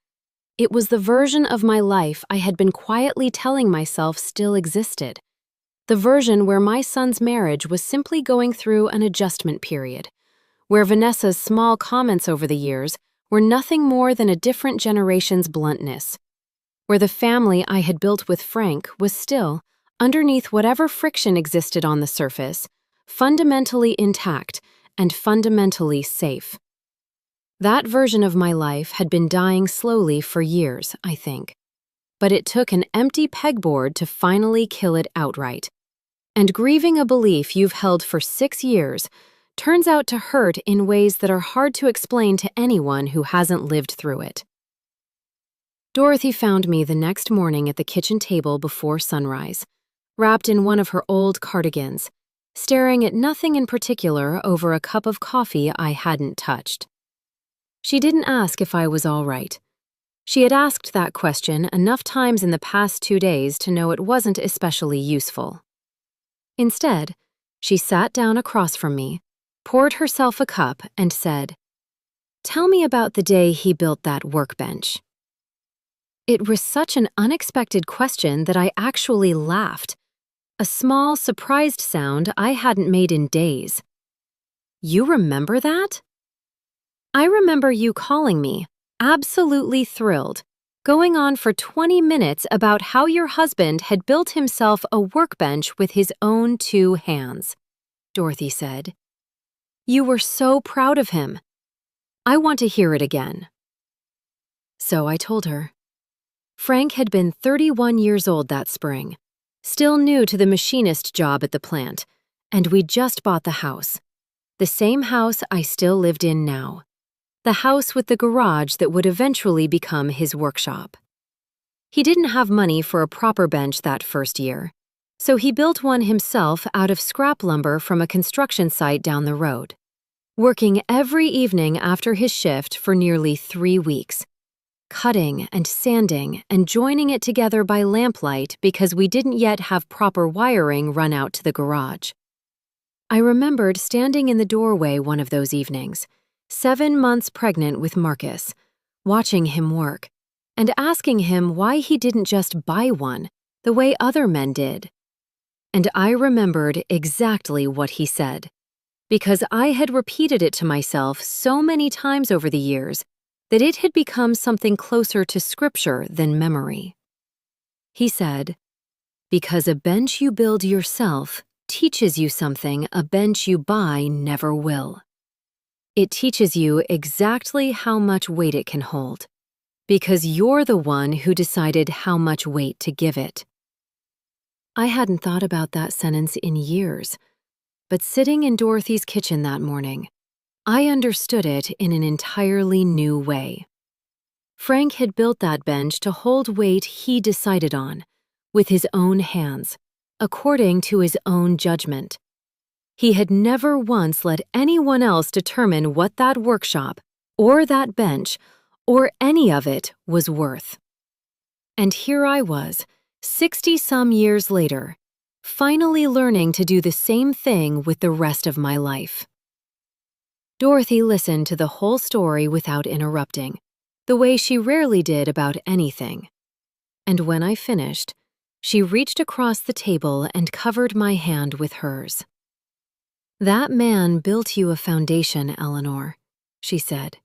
It was the version of my life I had been quietly telling myself still existed. The version where my son's marriage was simply going through an adjustment period, where Vanessa's small comments over the years were nothing more than a different generation's bluntness, where the family I had built with Frank was still, underneath whatever friction existed on the surface, fundamentally intact and fundamentally safe. That version of my life had been dying slowly for years, I think. But it took an empty pegboard to finally kill it outright. And grieving a belief you've held for 6 years turns out to hurt in ways that are hard to explain to anyone who hasn't lived through it. Dorothy found me the next morning at the kitchen table before sunrise, wrapped in one of her old cardigans, staring at nothing in particular over a cup of coffee I hadn't touched. She didn't ask if I was all right. She had asked that question enough times in the past 2 days to know it wasn't especially useful. Instead, she sat down across from me, poured herself a cup, and said, "Tell me about the day he built that workbench." It was such an unexpected question that I actually laughed, a small, surprised sound I hadn't made in days. "You remember that?" "I remember you calling me, absolutely thrilled, going on for 20 minutes about how your husband had built himself a workbench with his own 2 hands," Dorothy said. "You were so proud of him. I want to hear it again." So I told her. Frank had been 31 years old that spring, still new to the machinist job at the plant, and we'd just bought the house. The same house I still lived in now. The house with the garage that would eventually become his workshop. He didn't have money for a proper bench that first year, so he built one himself out of scrap lumber from a construction site down the road, working every evening after his shift for nearly 3 weeks, cutting and sanding and joining it together by lamplight because we didn't yet have proper wiring run out to the garage. I remembered standing in the doorway one of those evenings, 7 months pregnant with Marcus, watching him work, and asking him why he didn't just buy one, the way other men did. And I remembered exactly what he said, because I had repeated it to myself so many times over the years that it had become something closer to scripture than memory. He said, "Because a bench you build yourself teaches you something a bench you buy never will. It teaches you exactly how much weight it can hold, because you're the one who decided how much weight to give it." I hadn't thought about that sentence in years, but sitting in Dorothy's kitchen that morning, I understood it in an entirely new way. Frank had built that bench to hold weight he decided on, with his own hands, according to his own judgment. He had never once let anyone else determine what that workshop, or that bench, or any of it was worth. And here I was, 60-some years later, finally learning to do the same thing with the rest of my life. Dorothy listened to the whole story without interrupting, the way she rarely did about anything. And when I finished, she reached across the table and covered my hand with hers. "That man built you a foundation, Eleanor," she said.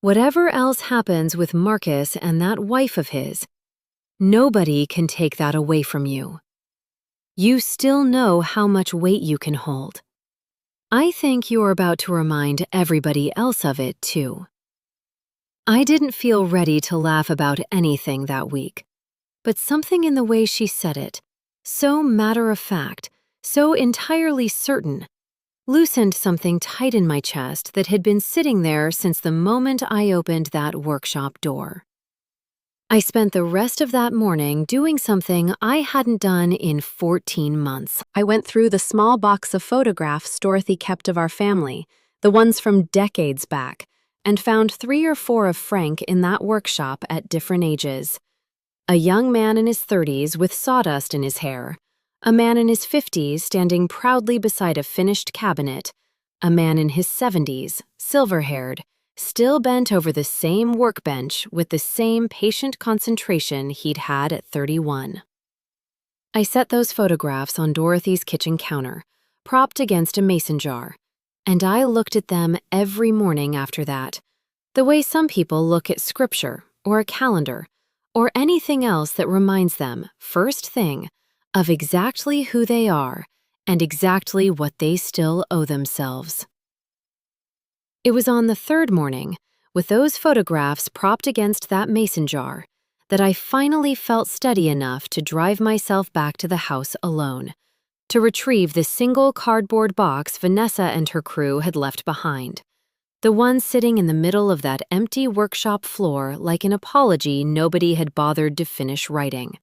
"Whatever else happens with Marcus and that wife of his, nobody can take that away from you. You still know how much weight you can hold. I think you're about to remind everybody else of it, too." I didn't feel ready to laugh about anything that week, but something in the way she said it, so matter-of-fact, so entirely certain, loosened something tight in my chest that had been sitting there since the moment I opened that workshop door. I spent the rest of that morning doing something I hadn't done in 14 months. I went through the small box of photographs Dorothy kept of our family, the ones from decades back, and found 3 or 4 of Frank in that workshop at different ages. A young man in his 30s with sawdust in his hair, a man in his 50s standing proudly beside a finished cabinet, a man in his 70s, silver-haired, still bent over the same workbench with the same patient concentration he'd had at 31. I set those photographs on Dorothy's kitchen counter, propped against a mason jar, and I looked at them every morning after that, the way some people look at scripture or a calendar or anything else that reminds them, first thing, of exactly who they are and exactly what they still owe themselves. It was on the 3rd morning, with those photographs propped against that mason jar, that I finally felt steady enough to drive myself back to the house alone, to retrieve the single cardboard box Vanessa and her crew had left behind, the one sitting in the middle of that empty workshop floor like an apology nobody had bothered to finish writing.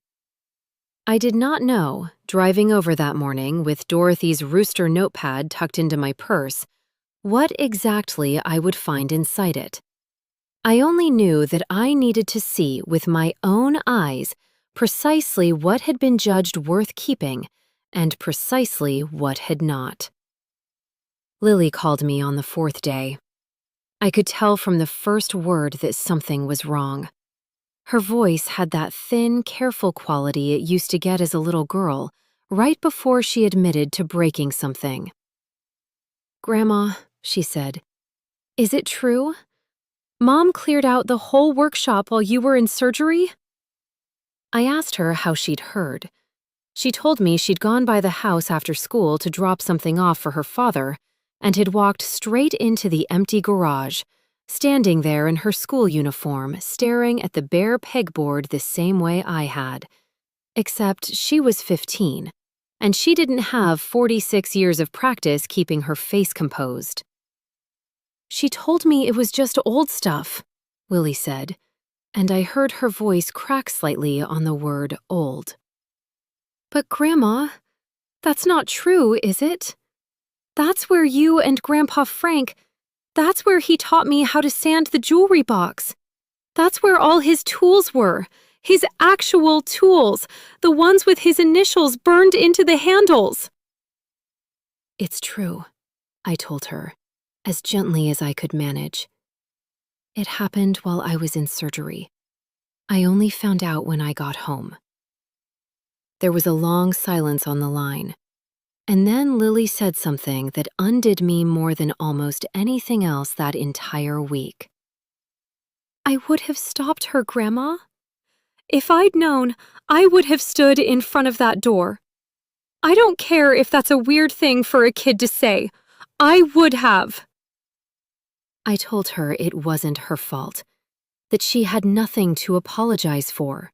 I did not know, driving over that morning with Dorothy's rooster notepad tucked into my purse, what exactly I would find inside it. I only knew that I needed to see with my own eyes precisely what had been judged worth keeping and precisely what had not. Lily called me on the 4th day. I could tell from the first word that something was wrong. Her voice had that thin, careful quality it used to get as a little girl, right before she admitted to breaking something. "Grandma," she said, "is it true? Mom cleared out the whole workshop while you were in surgery?" I asked her how she'd heard. She told me she'd gone by the house after school to drop something off for her father and had walked straight into the empty garage, standing there in her school uniform, staring at the bare pegboard the same way I had. Except she was 15, and she didn't have 46 years of practice keeping her face composed. "She told me it was just old stuff," Lily said, and I heard her voice crack slightly on the word old. "But Grandma, that's not true, is it? That's where you and Grandpa Frank, that's where he taught me how to sand the jewelry box. That's where all his tools were, his actual tools, the ones with his initials burned into the handles." "It's true," I told her, as gently as I could manage. "It happened while I was in surgery. I only found out when I got home." There was a long silence on the line, and then Lily said something that undid me more than almost anything else that entire week. "I would have stopped her, Grandma. If I'd known, I would have stood in front of that door. I don't care if that's a weird thing for a kid to say. I would have." I told her it wasn't her fault, that she had nothing to apologize for,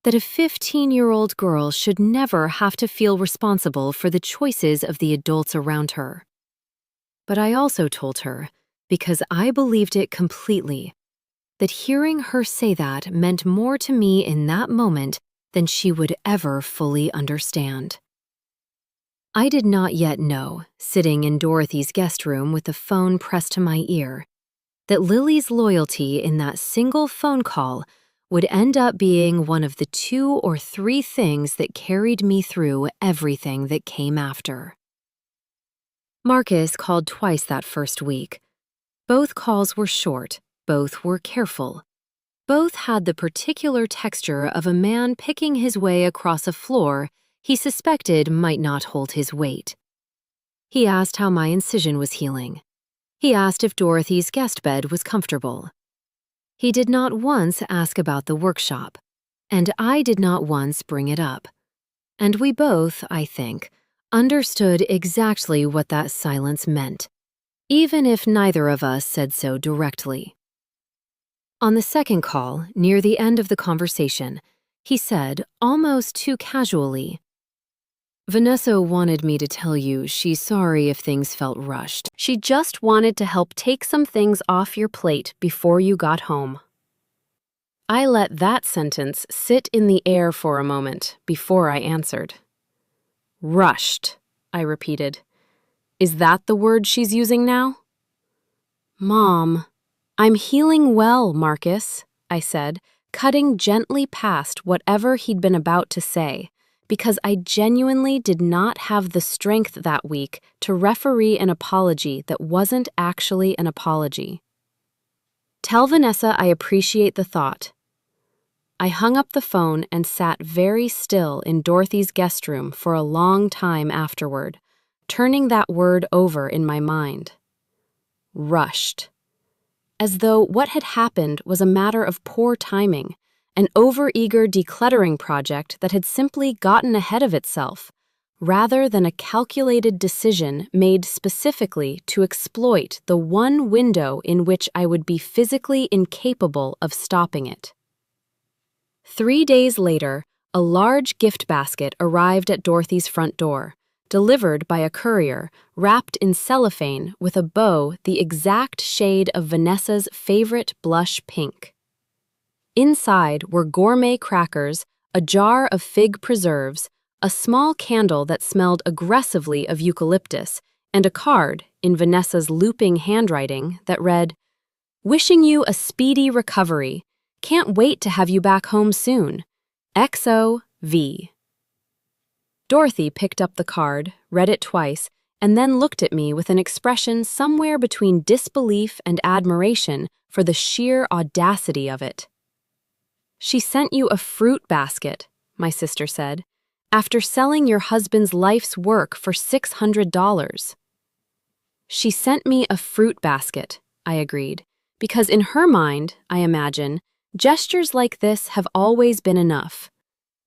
that a 15-year-old girl should never have to feel responsible for the choices of the adults around her. But I also told her, because I believed it completely, that hearing her say that meant more to me in that moment than she would ever fully understand. I did not yet know, sitting in Dorothy's guest room with the phone pressed to my ear, that Lily's loyalty in that single phone call would end up being one of the 2 or 3 things that carried me through everything that came after. Marcus called twice that first week. Both calls were short, both were careful. Both had the particular texture of a man picking his way across a floor he suspected might not hold his weight. He asked how my incision was healing. He asked if Dorothy's guest bed was comfortable. He did not once ask about the workshop, and I did not once bring it up. And we both, I think, understood exactly what that silence meant, even if neither of us said so directly. On the second call, near the end of the conversation, he said, almost too casually, "Vanessa wanted me to tell you she's sorry if things felt rushed. She just wanted to help take some things off your plate before you got home." I let that sentence sit in the air for a moment before I answered. "Rushed," I repeated. "Is that the word she's using now?" "Mom, I'm healing well, Marcus," I said, cutting gently past whatever he'd been about to say, because I genuinely did not have the strength that week to referee an apology that wasn't actually an apology. "Tell Vanessa I appreciate the thought." I hung up the phone and sat very still in Dorothy's guest room for a long time afterward, turning that word over in my mind. Rushed. As though what had happened was a matter of poor timing, an overeager decluttering project that had simply gotten ahead of itself, rather than a calculated decision made specifically to exploit the one window in which I would be physically incapable of stopping it. 3 days later, a large gift basket arrived at Dorothy's front door, delivered by a courier, wrapped in cellophane with a bow the exact shade of Vanessa's favorite blush pink. Inside were gourmet crackers, a jar of fig preserves, a small candle that smelled aggressively of eucalyptus, and a card, in Vanessa's looping handwriting, that read, "Wishing you a speedy recovery. Can't wait to have you back home soon. XOV." Dorothy picked up the card, read it twice, and then looked at me with an expression somewhere between disbelief and admiration for the sheer audacity of it. "She sent you a fruit basket," my sister said, "after selling your husband's life's work for $600. "She sent me a fruit basket," I agreed, because in her mind, I imagine, gestures like this have always been enough.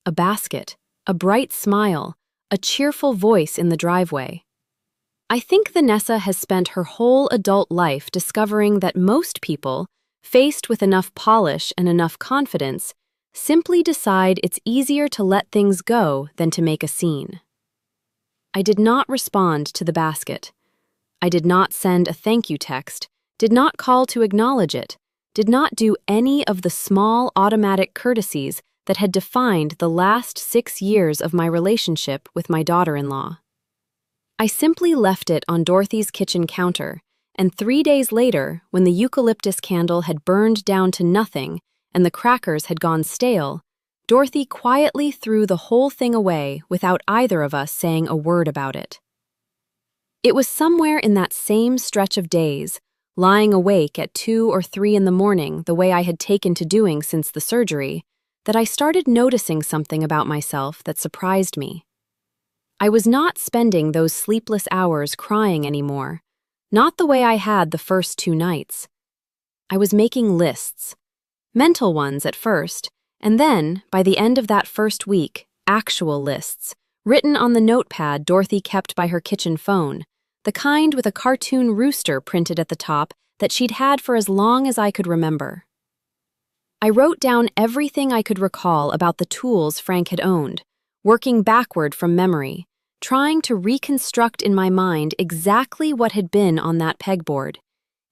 A basket, a bright smile, a cheerful voice in the driveway. I think Vanessa has spent her whole adult life discovering that most people, faced with enough polish and enough confidence, simply decide it's easier to let things go than to make a scene. I did not respond to the basket. I did not send a thank you text, did not call to acknowledge it, did not do any of the small automatic courtesies that had defined the last 6 years of my relationship with my daughter-in-law. I simply left it on Dorothy's kitchen counter, and 3 days later, when the eucalyptus candle had burned down to nothing and the crackers had gone stale, Dorothy quietly threw the whole thing away without either of us saying a word about it. It was somewhere in that same stretch of days, lying awake at 2 or 3 in the morning the way I had taken to doing since the surgery, that I started noticing something about myself that surprised me. I was not spending those sleepless hours crying anymore, not the way I had the first 2 nights. I was making lists, mental ones at first, and then, by the end of that first week, actual lists, written on the notepad Dorothy kept by her kitchen phone, the kind with a cartoon rooster printed at the top that she'd had for as long as I could remember. I wrote down everything I could recall about the tools Frank had owned, working backward from memory, trying to reconstruct in my mind exactly what had been on that pegboard,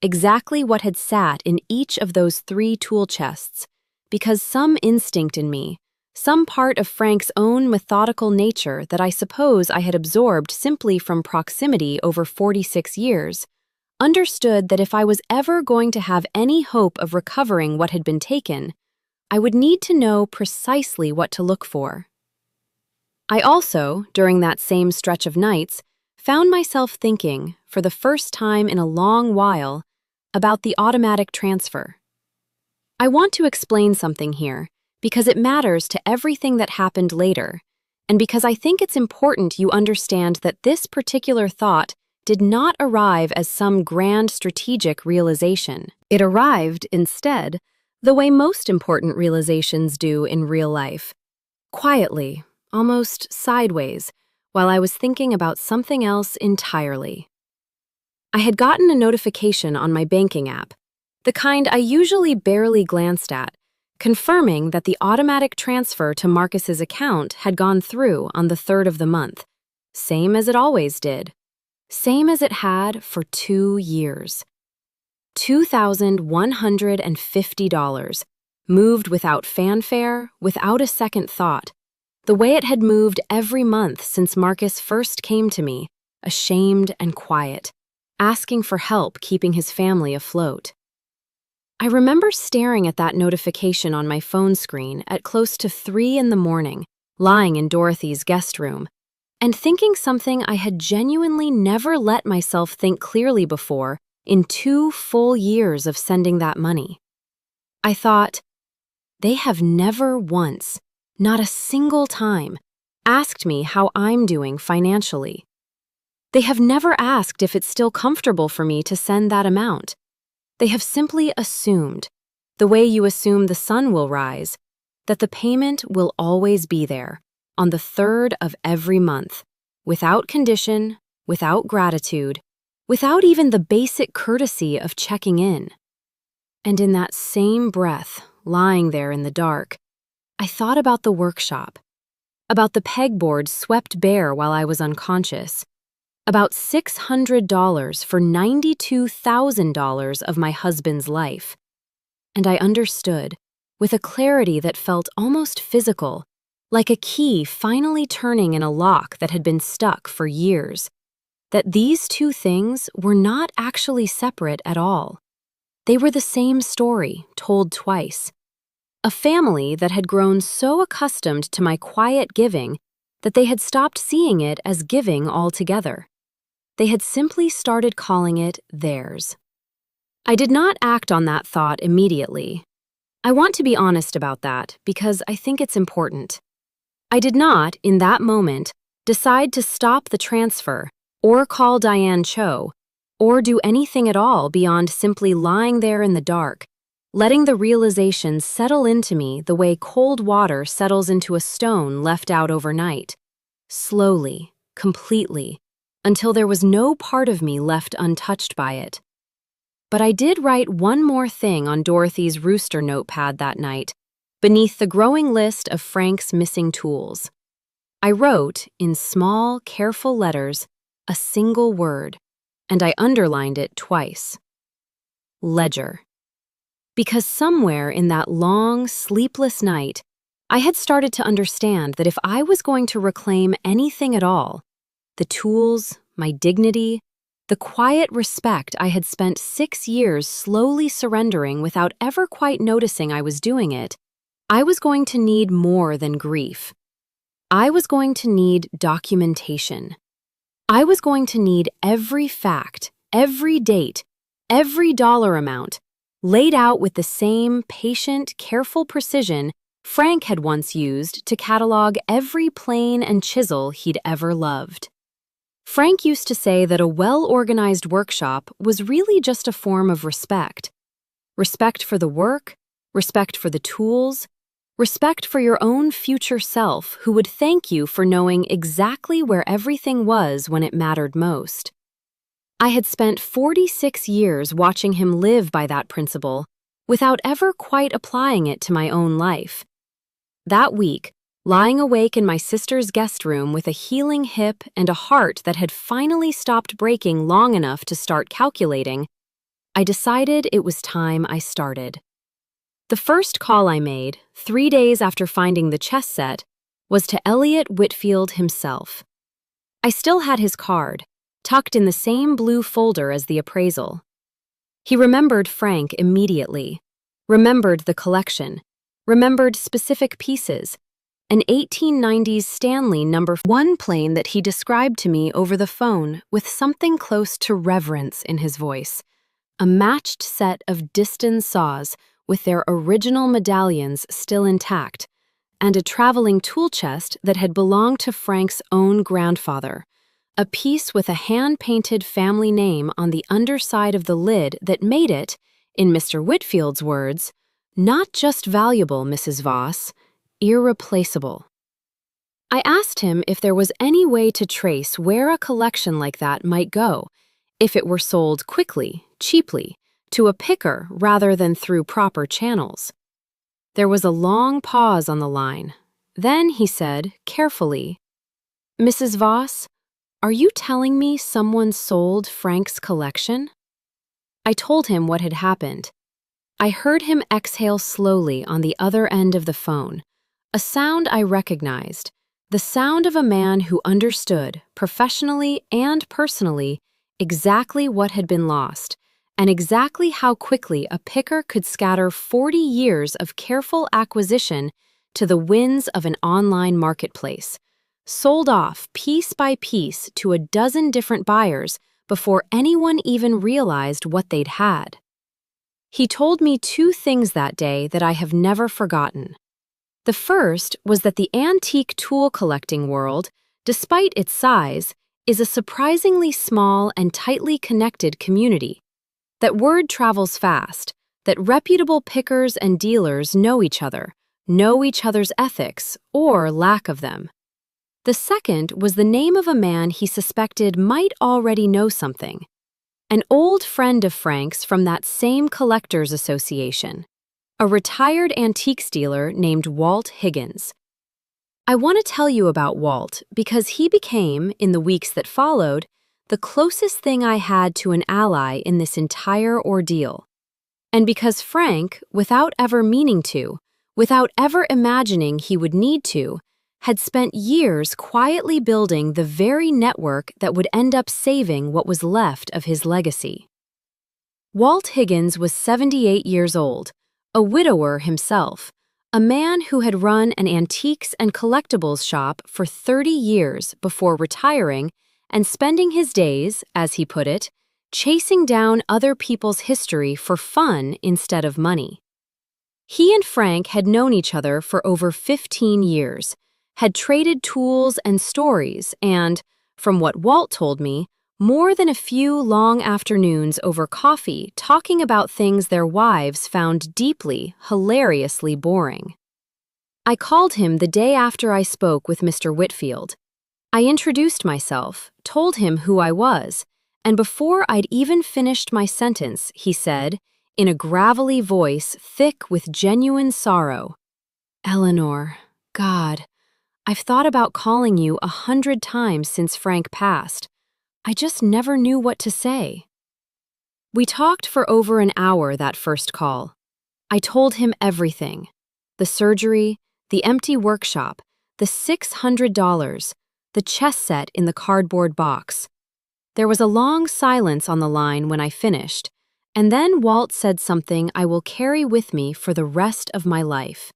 exactly what had sat in each of those 3 tool chests, because some instinct in me, some part of Frank's own methodical nature that I suppose I had absorbed simply from proximity over 46 years, understood that if I was ever going to have any hope of recovering what had been taken, I would need to know precisely what to look for. I also, during that same stretch of nights, found myself thinking, for the first time in a long while, about the automatic transfer. I want to explain something here, because it matters to everything that happened later, and because I think it's important you understand that this particular thought did not arrive as some grand strategic realization. It arrived, instead, the way most important realizations do in real life, quietly, almost sideways, while I was thinking about something else entirely. I had gotten a notification on my banking app, the kind I usually barely glanced at, confirming that the automatic transfer to Marcus's account had gone through on the 3rd of the month, same as it always did, same as it had for 2 years. $2,150, moved without fanfare, without a second thought, the way it had moved every month since Marcus first came to me, ashamed and quiet, asking for help keeping his family afloat. I remember staring at that notification on my phone screen at close to 3 in the morning, lying in Dorothy's guest room, and thinking something I had genuinely never let myself think clearly before in 2 full years of sending that money. I thought, they have never once, not a single time, asked me how I'm doing financially. They have never asked if it's still comfortable for me to send that amount. They have simply assumed, the way you assume the sun will rise, that the payment will always be there, on the 3rd of every month, without condition, without gratitude, without even the basic courtesy of checking in. And in that same breath, lying there in the dark, I thought about the workshop, about the pegboard swept bare while I was unconscious, about $600 for $92,000 of my husband's life. And I understood, with a clarity that felt almost physical, like a key finally turning in a lock that had been stuck for years, that these 2 things were not actually separate at all. They were the same story, told twice. A family that had grown so accustomed to my quiet giving that they had stopped seeing it as giving altogether. They had simply started calling it theirs. I did not act on that thought immediately. I want to be honest about that because I think it's important. I did not, in that moment, decide to stop the transfer or call Diane Cho or do anything at all beyond simply lying there in the dark, letting the realization settle into me the way cold water settles into a stone left out overnight, slowly, completely, until there was no part of me left untouched by it. But I did write one more thing on Dorothy's rooster notepad that night, beneath the growing list of Frank's missing tools. I wrote, in small, careful letters, a single word, and I underlined it twice. Ledger. Because somewhere in that long, sleepless night, I had started to understand that if I was going to reclaim anything at all, the tools, my dignity, the quiet respect I had spent 6 years slowly surrendering without ever quite noticing I was doing it, I was going to need more than grief. I was going to need documentation. I was going to need every fact, every date, every dollar amount, laid out with the same patient, careful precision Frank had once used to catalog every plane and chisel he'd ever loved. Frank used to say that a well-organized workshop was really just a form of respect. Respect for the work, respect for the tools, respect for your own future self who would thank you for knowing exactly where everything was when it mattered most. I had spent 46 years watching him live by that principle without ever quite applying it to my own life. That week, lying awake in my sister's guest room with a healing hip and a heart that had finally stopped breaking long enough to start calculating, I decided it was time I started. The first call I made, 3 days after finding the chess set, was to Elliot Whitfield himself. I still had his card, tucked in the same blue folder as the appraisal. He remembered Frank immediately, remembered the collection, remembered specific pieces, an 1890s Stanley #1 plane that he described to me over the phone with something close to reverence in his voice, a matched set of Diston saws with their original medallions still intact, and a traveling tool chest that had belonged to Frank's own grandfather, a piece with a hand-painted family name on the underside of the lid that made it, in Mr. Whitfield's words, not just valuable, Mrs. Voss, irreplaceable. I asked him if there was any way to trace where a collection like that might go, if it were sold quickly, cheaply, to a picker rather than through proper channels. There was a long pause on the line. Then he said, carefully, Mrs. Voss, are you telling me someone sold Frank's collection? I told him what had happened. I heard him exhale slowly on the other end of the phone, a sound I recognized, the sound of a man who understood, professionally and personally, exactly what had been lost, and exactly how quickly a picker could scatter 40 years of careful acquisition to the winds of an online marketplace, sold off piece by piece to a dozen different buyers before anyone even realized what they'd had. He told me 2 things that day that I have never forgotten. The first was that the antique tool collecting world, despite its size, is a surprisingly small and tightly connected community, that word travels fast, that reputable pickers and dealers know each other's ethics or lack of them. The second was the name of a man he suspected might already know something, an old friend of Frank's from that same collectors association, a retired antiques dealer named Walt Higgins. I want to tell you about Walt because he became, in the weeks that followed, the closest thing I had to an ally in this entire ordeal. And because Frank, without ever meaning to, without ever imagining he would need to, had spent years quietly building the very network that would end up saving what was left of his legacy. Walt Higgins was 78 years old, a widower himself, a man who had run an antiques and collectibles shop for 30 years before retiring and spending his days, as he put it, chasing down other people's history for fun instead of money. He and Frank had known each other for over 15 years, had traded tools and stories and, from what Walt told me, more than a few long afternoons over coffee talking about things their wives found deeply, hilariously boring. I called him the day after I spoke with Mr. Whitfield. I introduced myself, told him who I was, and before I'd even finished my sentence, he said, in a gravelly voice thick with genuine sorrow, Eleanor, God, I've thought about calling you 100 times since Frank passed. I just never knew what to say. We talked for over an hour that first call. I told him everything. The surgery, the empty workshop, the $600, the chess set in the cardboard box. There was a long silence on the line when I finished, and then Walt said something I will carry with me for the rest of my life.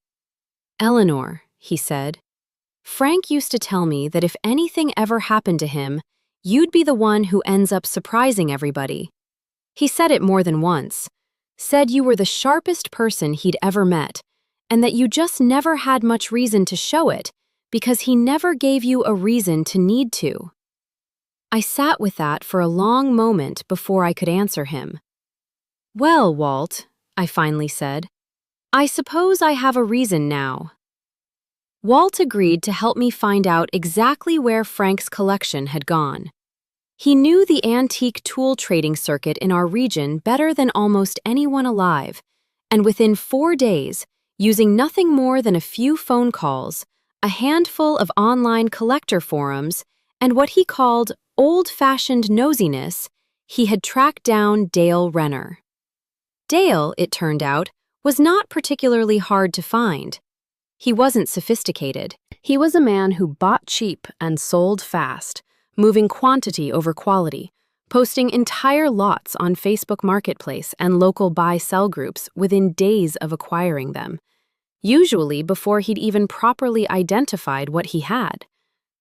Eleanor, he said, Frank used to tell me that if anything ever happened to him, you'd be the one who ends up surprising everybody. He said it more than once, said you were the sharpest person he'd ever met, and that you just never had much reason to show it because he never gave you a reason to need to. I sat with that for a long moment before I could answer him. Well, Walt, I finally said, I suppose I have a reason now. Walt agreed to help me find out exactly where Frank's collection had gone. He knew the antique tool trading circuit in our region better than almost anyone alive, and within 4 days, using nothing more than a few phone calls, a handful of online collector forums, and what he called old-fashioned nosiness, he had tracked down Dale Renner. Dale, it turned out, was not particularly hard to find. He wasn't sophisticated. He was a man who bought cheap and sold fast, moving quantity over quality, posting entire lots on Facebook Marketplace and local buy-sell groups within days of acquiring them, usually before he'd even properly identified what he had,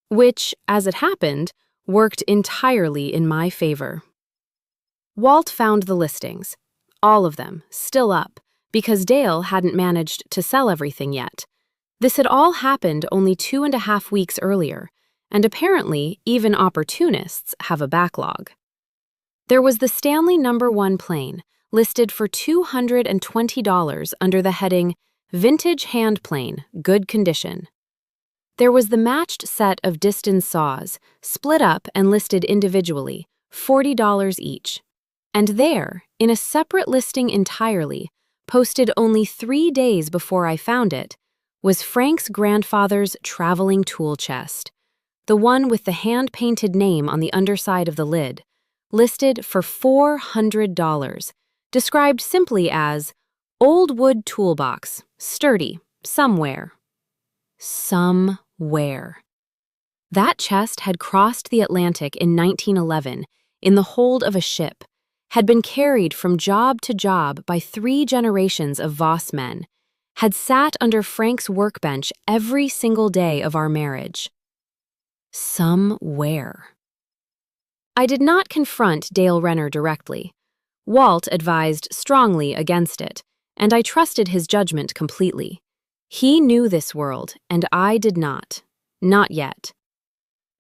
which, as it happened, worked entirely in my favor. Walt found the listings, all of them, still up, because Dale hadn't managed to sell everything yet. This had all happened only 2.5 weeks earlier, and apparently even opportunists have a backlog. There was the Stanley No. 1 plane, listed for $220 under the heading Vintage Hand Plane, Good Condition. There was the matched set of Diston saws, split up and listed individually, $40 each. And there, in a separate listing entirely, posted only 3 days before I found it, was Frank's grandfather's traveling tool chest, the one with the hand-painted name on the underside of the lid, listed for $400, described simply as old wood toolbox, sturdy, somewhere. Somewhere. That chest had crossed the Atlantic in 1911 in the hold of a ship, had been carried from job to job by 3 generations of Voss men, had sat under Frank's workbench every single day of our marriage. Somewhere. I did not confront Dale Renner directly. Walt advised strongly against it, and I trusted his judgment completely. He knew this world, and I did not. Not yet.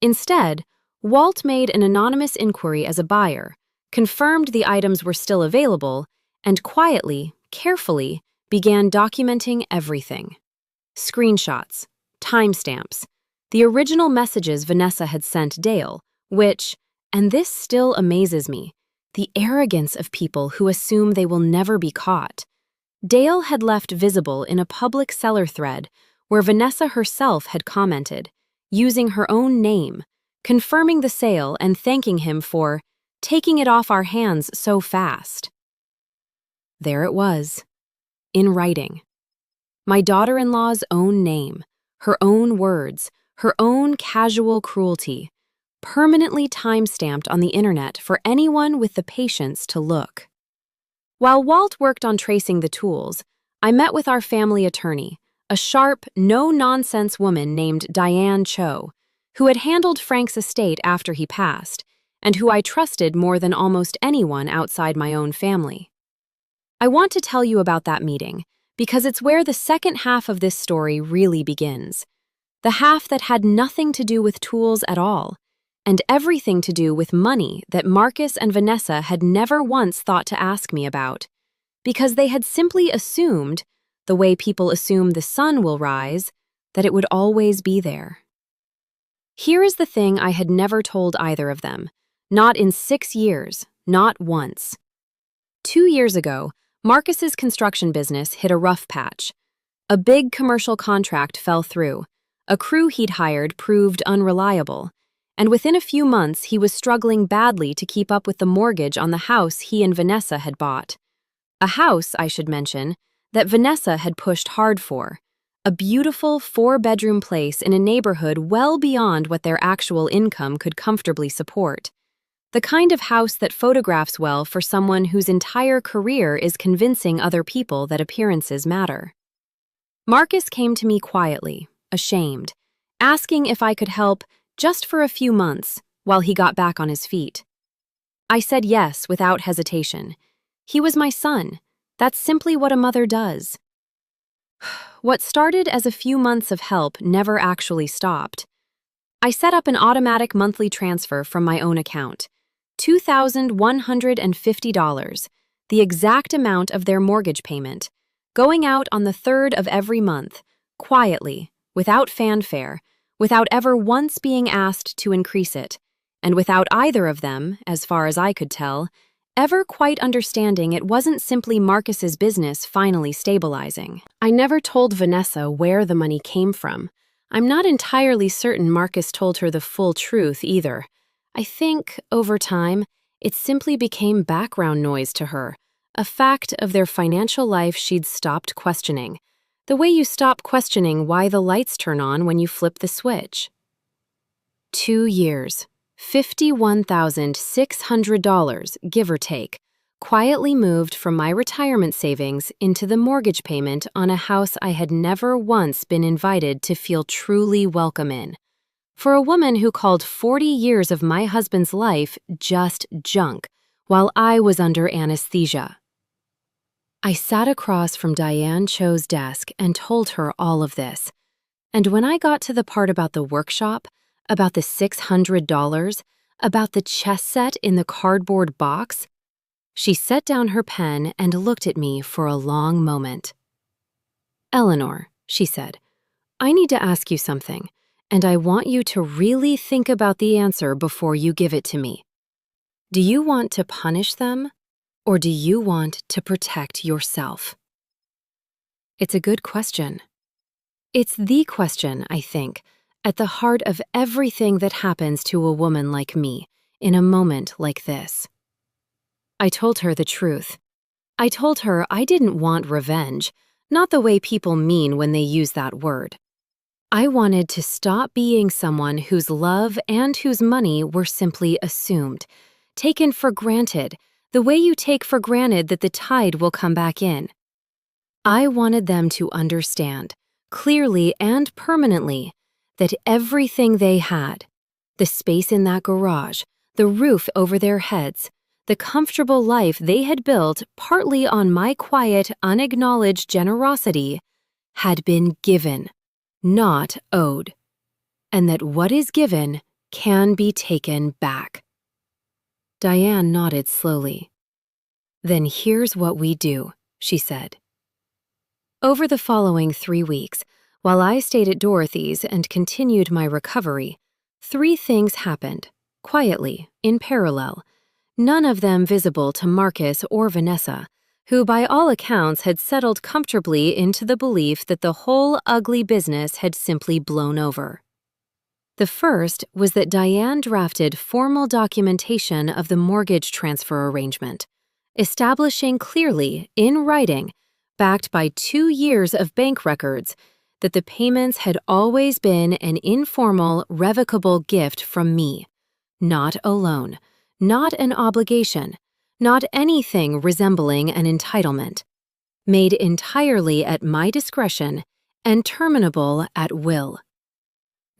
Instead, Walt made an anonymous inquiry as a buyer, confirmed the items were still available, and quietly, carefully, began documenting everything. Screenshots, timestamps, the original messages Vanessa had sent Dale, which, and this still amazes me, the arrogance of people who assume they will never be caught. Dale had left visible in a public seller thread where Vanessa herself had commented, using her own name, confirming the sale and thanking him for taking it off our hands so fast. There it was. In writing. My daughter-in-law's own name, her own words, her own casual cruelty, permanently time-stamped on the internet for anyone with the patience to look. While Walt worked on tracing the tools, I met with our family attorney, a sharp, no-nonsense woman named Diane Cho, who had handled Frank's estate after he passed, and who I trusted more than almost anyone outside my own family. I want to tell you about that meeting, because it's where the second half of this story really begins. The half that had nothing to do with tools at all, and everything to do with money that Marcus and Vanessa had never once thought to ask me about, because they had simply assumed, the way people assume the sun will rise, that it would always be there. Here is the thing I had never told either of them, not in 6 years, not once. 2 years ago, Marcus's construction business hit a rough patch. A big commercial contract fell through, a crew he'd hired proved unreliable, and within a few months he was struggling badly to keep up with the mortgage on the house he and Vanessa had bought. A house, I should mention, that Vanessa had pushed hard for, a beautiful 4-bedroom place in a neighborhood well beyond what their actual income could comfortably support. The kind of house that photographs well for someone whose entire career is convincing other people that appearances matter. Marcus came to me quietly, ashamed, asking if I could help just for a few months while he got back on his feet. I said yes without hesitation. He was my son. That's simply what a mother does. What started as a few months of help never actually stopped. I set up an automatic monthly transfer from my own account. $2,150, the exact amount of their mortgage payment, going out on the 3rd of every month, quietly, without fanfare, without ever once being asked to increase it, and without either of them, as far as I could tell, ever quite understanding it wasn't simply Marcus's business finally stabilizing. I never told Vanessa where the money came from. I'm not entirely certain Marcus told her the full truth either. I think, over time, it simply became background noise to her, a fact of their financial life she'd stopped questioning, the way you stop questioning why the lights turn on when you flip the switch. 2 years, $51,600, give or take, quietly moved from my retirement savings into the mortgage payment on a house I had never once been invited to feel truly welcome in. For a woman who called 40 years of my husband's life just junk, while I was under anesthesia. I sat across from Diane Cho's desk and told her all of this. And when I got to the part about the workshop, about the $600, about the chess set in the cardboard box, she set down her pen and looked at me for a long moment. "Eleanor," she said, "I need to ask you something, and I want you to really think about the answer before you give it to me. Do you want to punish them, or do you want to protect yourself?" It's a good question. It's the question, I think, at the heart of everything that happens to a woman like me in a moment like this. I told her the truth. I told her I didn't want revenge, not the way people mean when they use that word. I wanted to stop being someone whose love and whose money were simply assumed, taken for granted, the way you take for granted that the tide will come back in. I wanted them to understand, clearly and permanently, that everything they had, the space in that garage, the roof over their heads, the comfortable life they had built partly on my quiet, unacknowledged generosity, had been given, not owed, and that what is given can be taken back. Diane nodded slowly. "Then here's what we do," she said. Over the following 3 weeks, while I stayed at Dorothy's and continued my recovery, 3 things happened, quietly, in parallel, none of them visible to Marcus or Vanessa, who by all accounts had settled comfortably into the belief that the whole ugly business had simply blown over. The first was that Diane drafted formal documentation of the mortgage transfer arrangement, establishing clearly, in writing, backed by 2 years of bank records, that the payments had always been an informal, revocable gift from me, not a loan, not an obligation, not anything resembling an entitlement, made entirely at my discretion and terminable at will.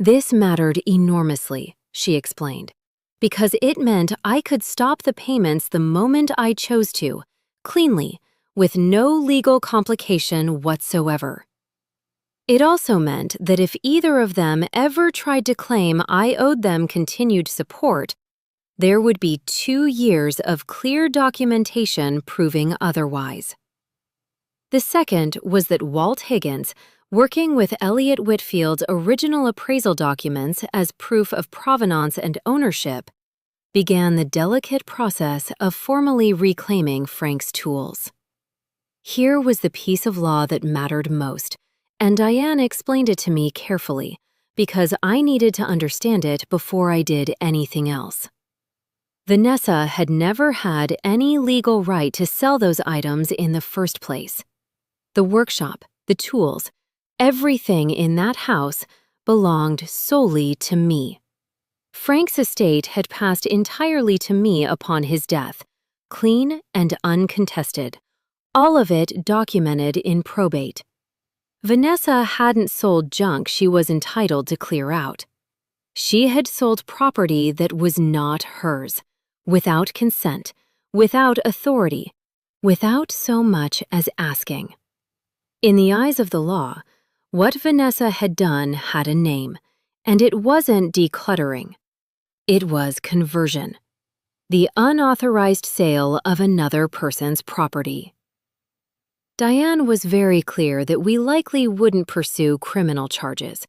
This mattered enormously, she explained, because it meant I could stop the payments the moment I chose to, cleanly, with no legal complication whatsoever. It also meant that if either of them ever tried to claim I owed them continued support, there would be 2 years of clear documentation proving otherwise. The second was that Walt Higgins, working with Elliot Whitfield's original appraisal documents as proof of provenance and ownership, began the delicate process of formally reclaiming Frank's tools. Here was the piece of law that mattered most, and Diane explained it to me carefully, because I needed to understand it before I did anything else. Vanessa had never had any legal right to sell those items in the first place. The workshop, the tools, everything in that house belonged solely to me. Frank's estate had passed entirely to me upon his death, clean and uncontested, all of it documented in probate. Vanessa hadn't sold junk she was entitled to clear out. She had sold property that was not hers, without consent, without authority, without so much as asking. In the eyes of the law, what Vanessa had done had a name, and it wasn't decluttering. It was conversion, the unauthorized sale of another person's property. Diane was very clear that we likely wouldn't pursue criminal charges.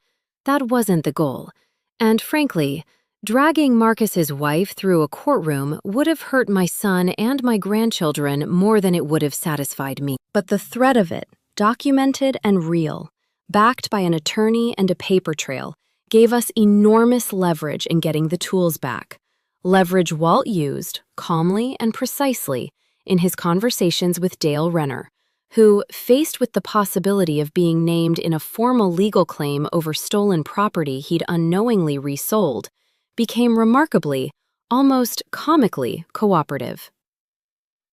That wasn't the goal, and frankly, dragging Marcus's wife through a courtroom would have hurt my son and my grandchildren more than it would have satisfied me. But the threat of it, documented and real, backed by an attorney and a paper trail, gave us enormous leverage in getting the tools back. Leverage Walt used, calmly and precisely, in his conversations with Dale Renner, who, faced with the possibility of being named in a formal legal claim over stolen property he'd unknowingly resold, became remarkably, almost comically, cooperative.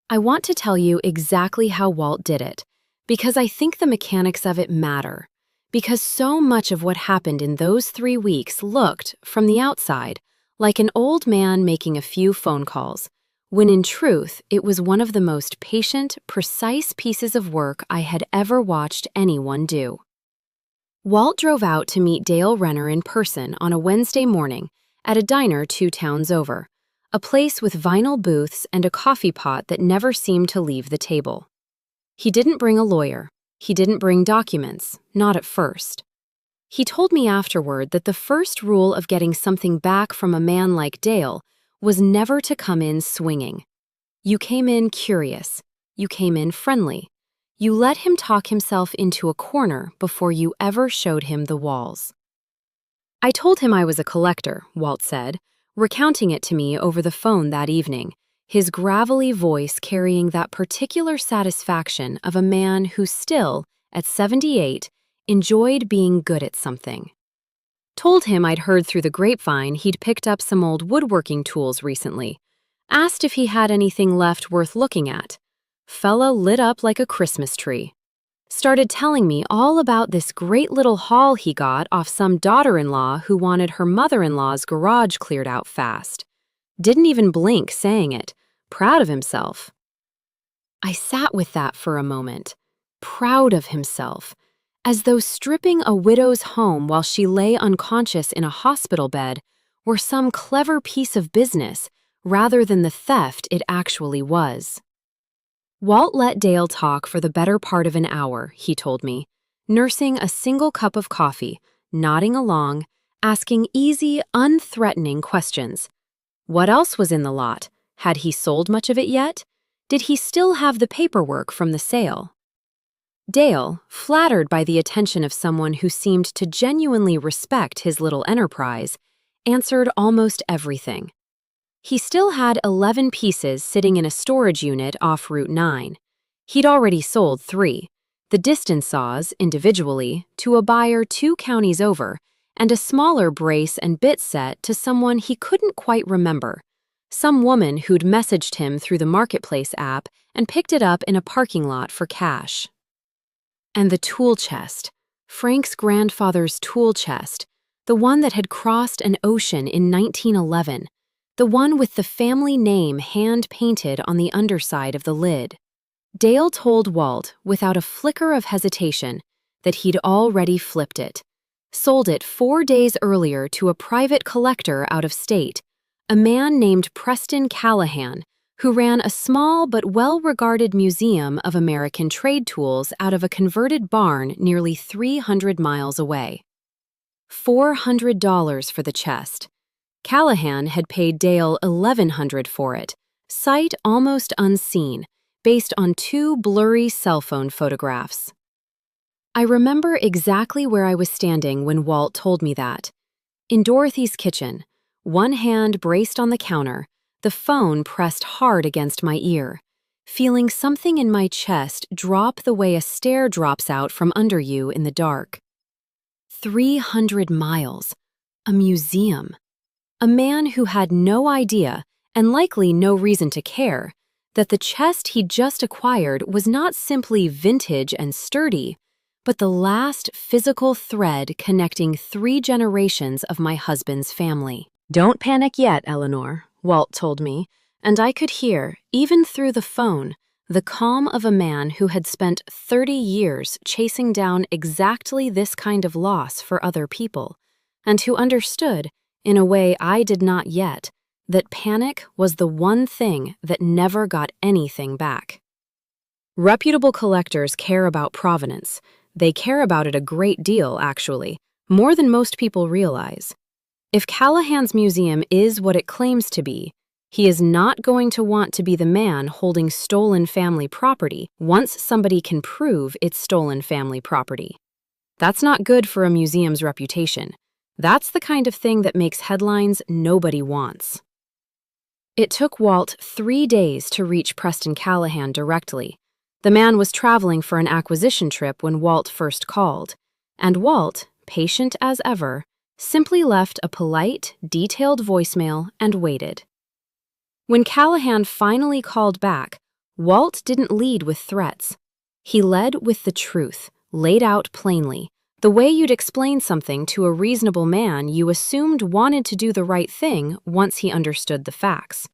I want to tell you exactly how Walt did it, because I think the mechanics of it matter, because so much of what happened in those 3 weeks looked, from the outside, like an old man making a few phone calls, when in truth it was one of the most patient, precise pieces of work I had ever watched anyone do. Walt drove out to meet Dale Renner in person on a Wednesday morning at a diner 2 towns over, a place with vinyl booths and a coffee pot that never seemed to leave the table. He didn't bring a lawyer. He didn't bring documents, not at first. He told me afterward that the first rule of getting something back from a man like Dale was never to come in swinging. You came in curious. You came in friendly. You let him talk himself into a corner before you ever showed him the walls. I told him I was a collector, Walt said, recounting it to me over the phone that evening, his gravelly voice carrying that particular satisfaction of a man who still, at 78, enjoyed being good at something. Told him I'd heard through the grapevine he'd picked up some old woodworking tools recently. Asked if he had anything left worth looking at. Fella lit up like a Christmas tree. Started telling me all about this great little haul he got off some daughter-in-law who wanted her mother-in-law's garage cleared out fast. Didn't even blink saying it, proud of himself. I sat with that for a moment, proud of himself, as though stripping a widow's home while she lay unconscious in a hospital bed were some clever piece of business rather than the theft it actually was. Walt let Dale talk for the better part of an hour, he told me, nursing a single cup of coffee, nodding along, asking easy, unthreatening questions. What else was in the lot? Had he sold much of it yet? Did he still have the paperwork from the sale? Dale, flattered by the attention of someone who seemed to genuinely respect his little enterprise, answered almost everything. He still had 11 pieces sitting in a storage unit off Route 9. He'd already sold 3, the distance saws, individually, to a buyer 2 counties over, and a smaller brace and bit set to someone he couldn't quite remember, some woman who'd messaged him through the Marketplace app and picked it up in a parking lot for cash. And the tool chest, Frank's grandfather's tool chest, the one that had crossed an ocean in 1911, the one with the family name hand-painted on the underside of the lid. Dale told Walt, without a flicker of hesitation, that he'd already flipped it, sold it 4 days earlier to a private collector out of state, a man named Preston Callahan, who ran a small but well-regarded museum of American trade tools out of a converted barn nearly 300 miles away. $400 for the chest. Callahan had paid Dale $1,100 for it, sight almost unseen, based on 2 blurry cell phone photographs. I remember exactly where I was standing when Walt told me that. In Dorothy's kitchen, one hand braced on the counter, the phone pressed hard against my ear, feeling something in my chest drop the way a stair drops out from under you in the dark. 300 miles. A museum. A man who had no idea, and likely no reason to care, that the chest he'd just acquired was not simply vintage and sturdy, but the last physical thread connecting 3 generations of my husband's family. "Don't panic yet, Eleanor," Walt told me, and I could hear, even through the phone, the calm of a man who had spent 30 years chasing down exactly this kind of loss for other people, and who understood, in a way I did not yet, that panic was the one thing that never got anything back. Reputable collectors care about provenance. They care about it a great deal, actually, more than most people realize. If Callahan's museum is what it claims to be, he is not going to want to be the man holding stolen family property once somebody can prove it's stolen family property. That's not good for a museum's reputation. That's the kind of thing that makes headlines nobody wants. It took Walt 3 days to reach Preston Callahan directly. The man was traveling for an acquisition trip when Walt first called, and Walt, patient as ever, simply left a polite, detailed voicemail and waited. When Callahan finally called back, Walt didn't lead with threats. He led with the truth, laid out plainly, the way you'd explain something to a reasonable man you assumed wanted to do the right thing once he understood the facts.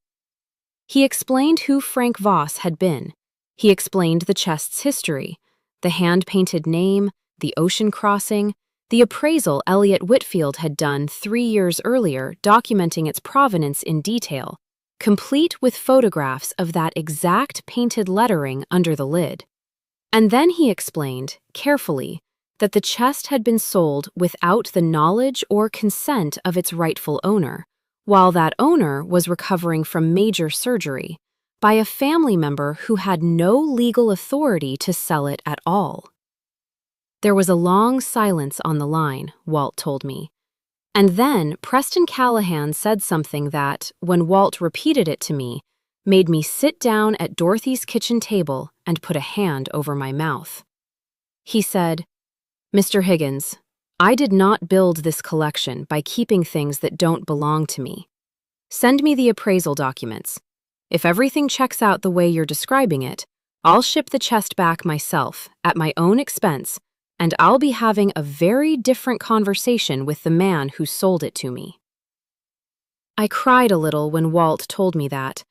He explained who Frank Voss had been. He explained the chest's history, the hand-painted name, the ocean crossing, the appraisal Elliot Whitfield had done 3 years earlier documenting its provenance in detail, complete with photographs of that exact painted lettering under the lid. And then he explained, carefully, that the chest had been sold without the knowledge or consent of its rightful owner, while that owner was recovering from major surgery, by a family member who had no legal authority to sell it at all. There was a long silence on the line, Walt told me. And then Preston Callahan said something that, when Walt repeated it to me, made me sit down at Dorothy's kitchen table and put a hand over my mouth. He said, "Mr. Higgins, I did not build this collection by keeping things that don't belong to me. Send me the appraisal documents. If everything checks out the way you're describing it, I'll ship the chest back myself, at my own expense, and I'll be having a very different conversation with the man who sold it to me." I cried a little when Walt told me that,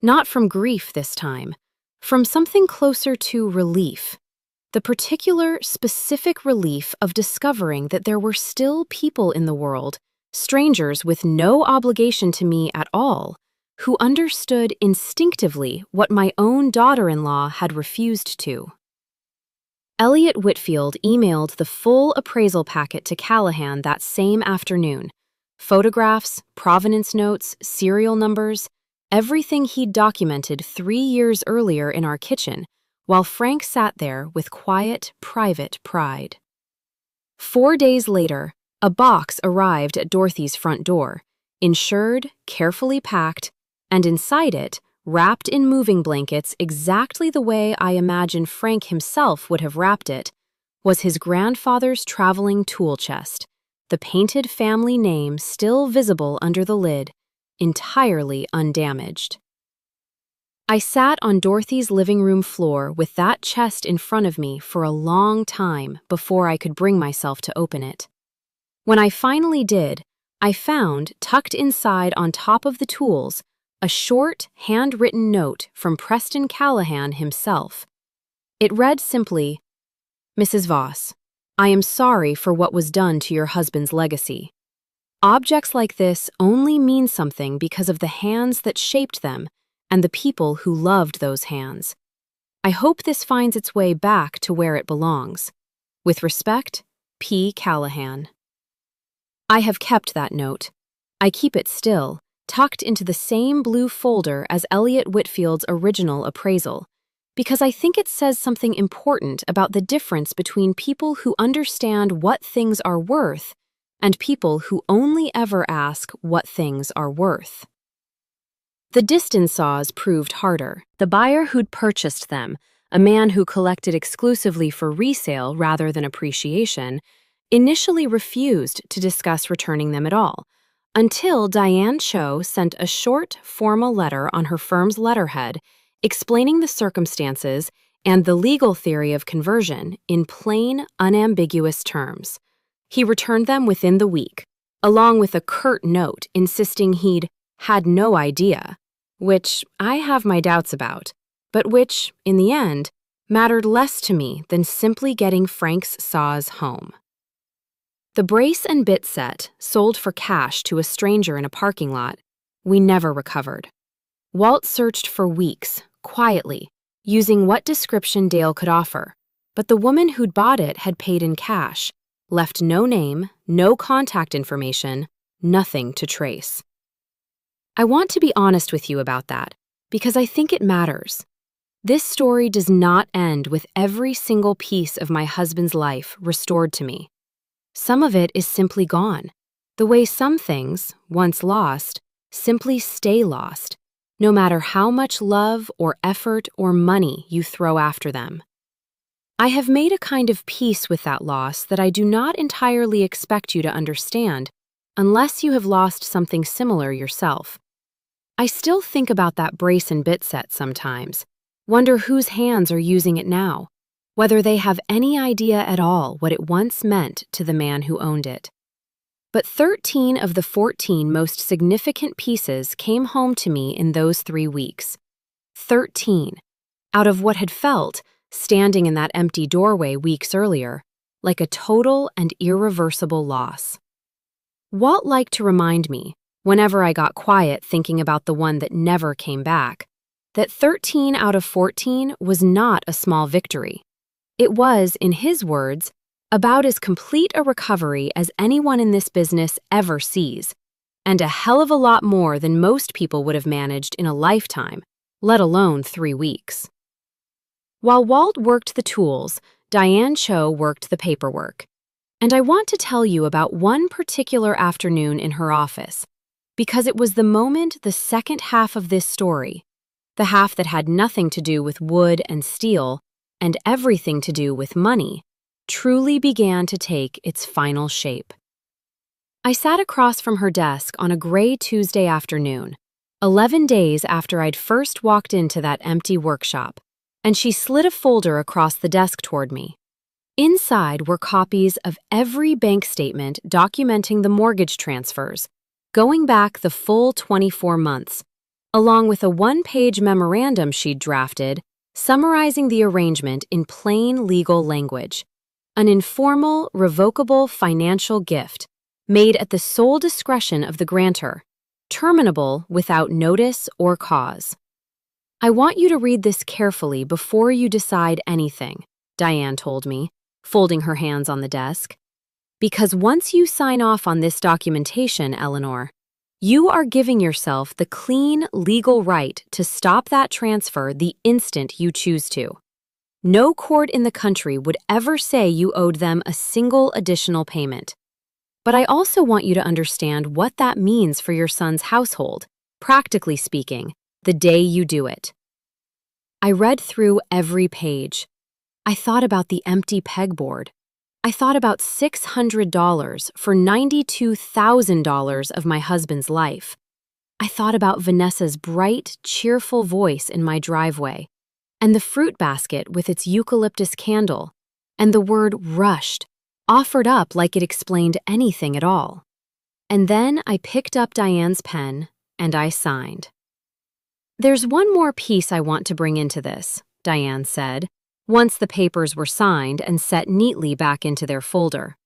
not from grief this time, from something closer to relief. The particular, specific relief of discovering that there were still people in the world, strangers with no obligation to me at all, who understood instinctively what my own daughter-in-law had refused to. Elliot Whitfield emailed the full appraisal packet to Callahan that same afternoon. Photographs, provenance notes, serial numbers, everything he'd documented 3 years earlier in our kitchen, while Frank sat there with quiet, private pride. 4 days later, a box arrived at Dorothy's front door, insured, carefully packed, and inside it, wrapped in moving blankets exactly the way I imagine Frank himself would have wrapped it, was his grandfather's traveling tool chest, the painted family name still visible under the lid, entirely undamaged. I sat on Dorothy's living room floor with that chest in front of me for a long time before I could bring myself to open it. When I finally did, I found, tucked inside on top of the tools, a short, handwritten note from Preston Callahan himself. It read simply, "Mrs. Voss, I am sorry for what was done to your husband's legacy. Objects like this only mean something because of the hands that shaped them and the people who loved those hands. I hope this finds its way back to where it belongs. With respect, P. Callahan." I have kept that note. I keep it still, tucked into the same blue folder as Elliot Whitfield's original appraisal, because I think it says something important about the difference between people who understand what things are worth and people who only ever ask what things are worth. The distance saws proved harder. The buyer who'd purchased them, a man who collected exclusively for resale rather than appreciation, initially refused to discuss returning them at all, until Diane Cho sent a short, formal letter on her firm's letterhead explaining the circumstances and the legal theory of conversion in plain, unambiguous terms. He returned them within the week, along with a curt note insisting he'd had no idea, which I have my doubts about, but which, in the end, mattered less to me than simply getting Frank's saws home. The brace and bit set, sold for cash to a stranger in a parking lot, we never recovered. Walt searched for weeks, quietly, using what description Dale could offer, but the woman who'd bought it had paid in cash, left no name, no contact information, nothing to trace. I want to be honest with you about that, because I think it matters. This story does not end with every single piece of my husband's life restored to me. Some of it is simply gone, the way some things, once lost, simply stay lost, no matter how much love or effort or money you throw after them. I have made a kind of peace with that loss that I do not entirely expect you to understand unless you have lost something similar yourself. I still think about that brace and bit set sometimes, wonder whose hands are using it now, whether they have any idea at all what it once meant to the man who owned it. But 13 of the 14 most significant pieces came home to me in those 3 weeks. 13, out of what had felt, standing in that empty doorway weeks earlier, like a total and irreversible loss. Walt liked to remind me, whenever I got quiet thinking about the one that never came back, that 13 out of 14 was not a small victory. It was, in his words, about as complete a recovery as anyone in this business ever sees, and a hell of a lot more than most people would have managed in a lifetime, let alone 3 weeks. While Walt worked the tools, Diane Cho worked the paperwork. And I want to tell you about one particular afternoon in her office, because it was the moment the second half of this story, the half that had nothing to do with wood and steel and everything to do with money, truly began to take its final shape. I sat across from her desk on a gray Tuesday afternoon, 11 days after I'd first walked into that empty workshop, and she slid a folder across the desk toward me. Inside were copies of every bank statement documenting the mortgage transfers, going back the full 24 months, along with a one-page memorandum she'd drafted summarizing the arrangement in plain legal language, an informal, revocable financial gift made at the sole discretion of the grantor, terminable without notice or cause. I want you to read this carefully before you decide anything, Diane told me, folding her hands on the desk. Because once you sign off on this documentation, Eleanor, you are giving yourself the clean, legal right to stop that transfer the instant you choose to. No court in the country would ever say you owed them a single additional payment. But I also want you to understand what that means for your son's household, practically speaking, the day you do it. I read through every page. I thought about the empty pegboard. I thought about $600 for $92,000 of my husband's life. I thought about Vanessa's bright, cheerful voice in my driveway, and the fruit basket with its eucalyptus candle, and the word rushed, offered up like it explained anything at all. And then I picked up Diane's pen, and I signed. "There's one more piece I want to bring into this," Diane said, once the papers were signed and set neatly back into their folder.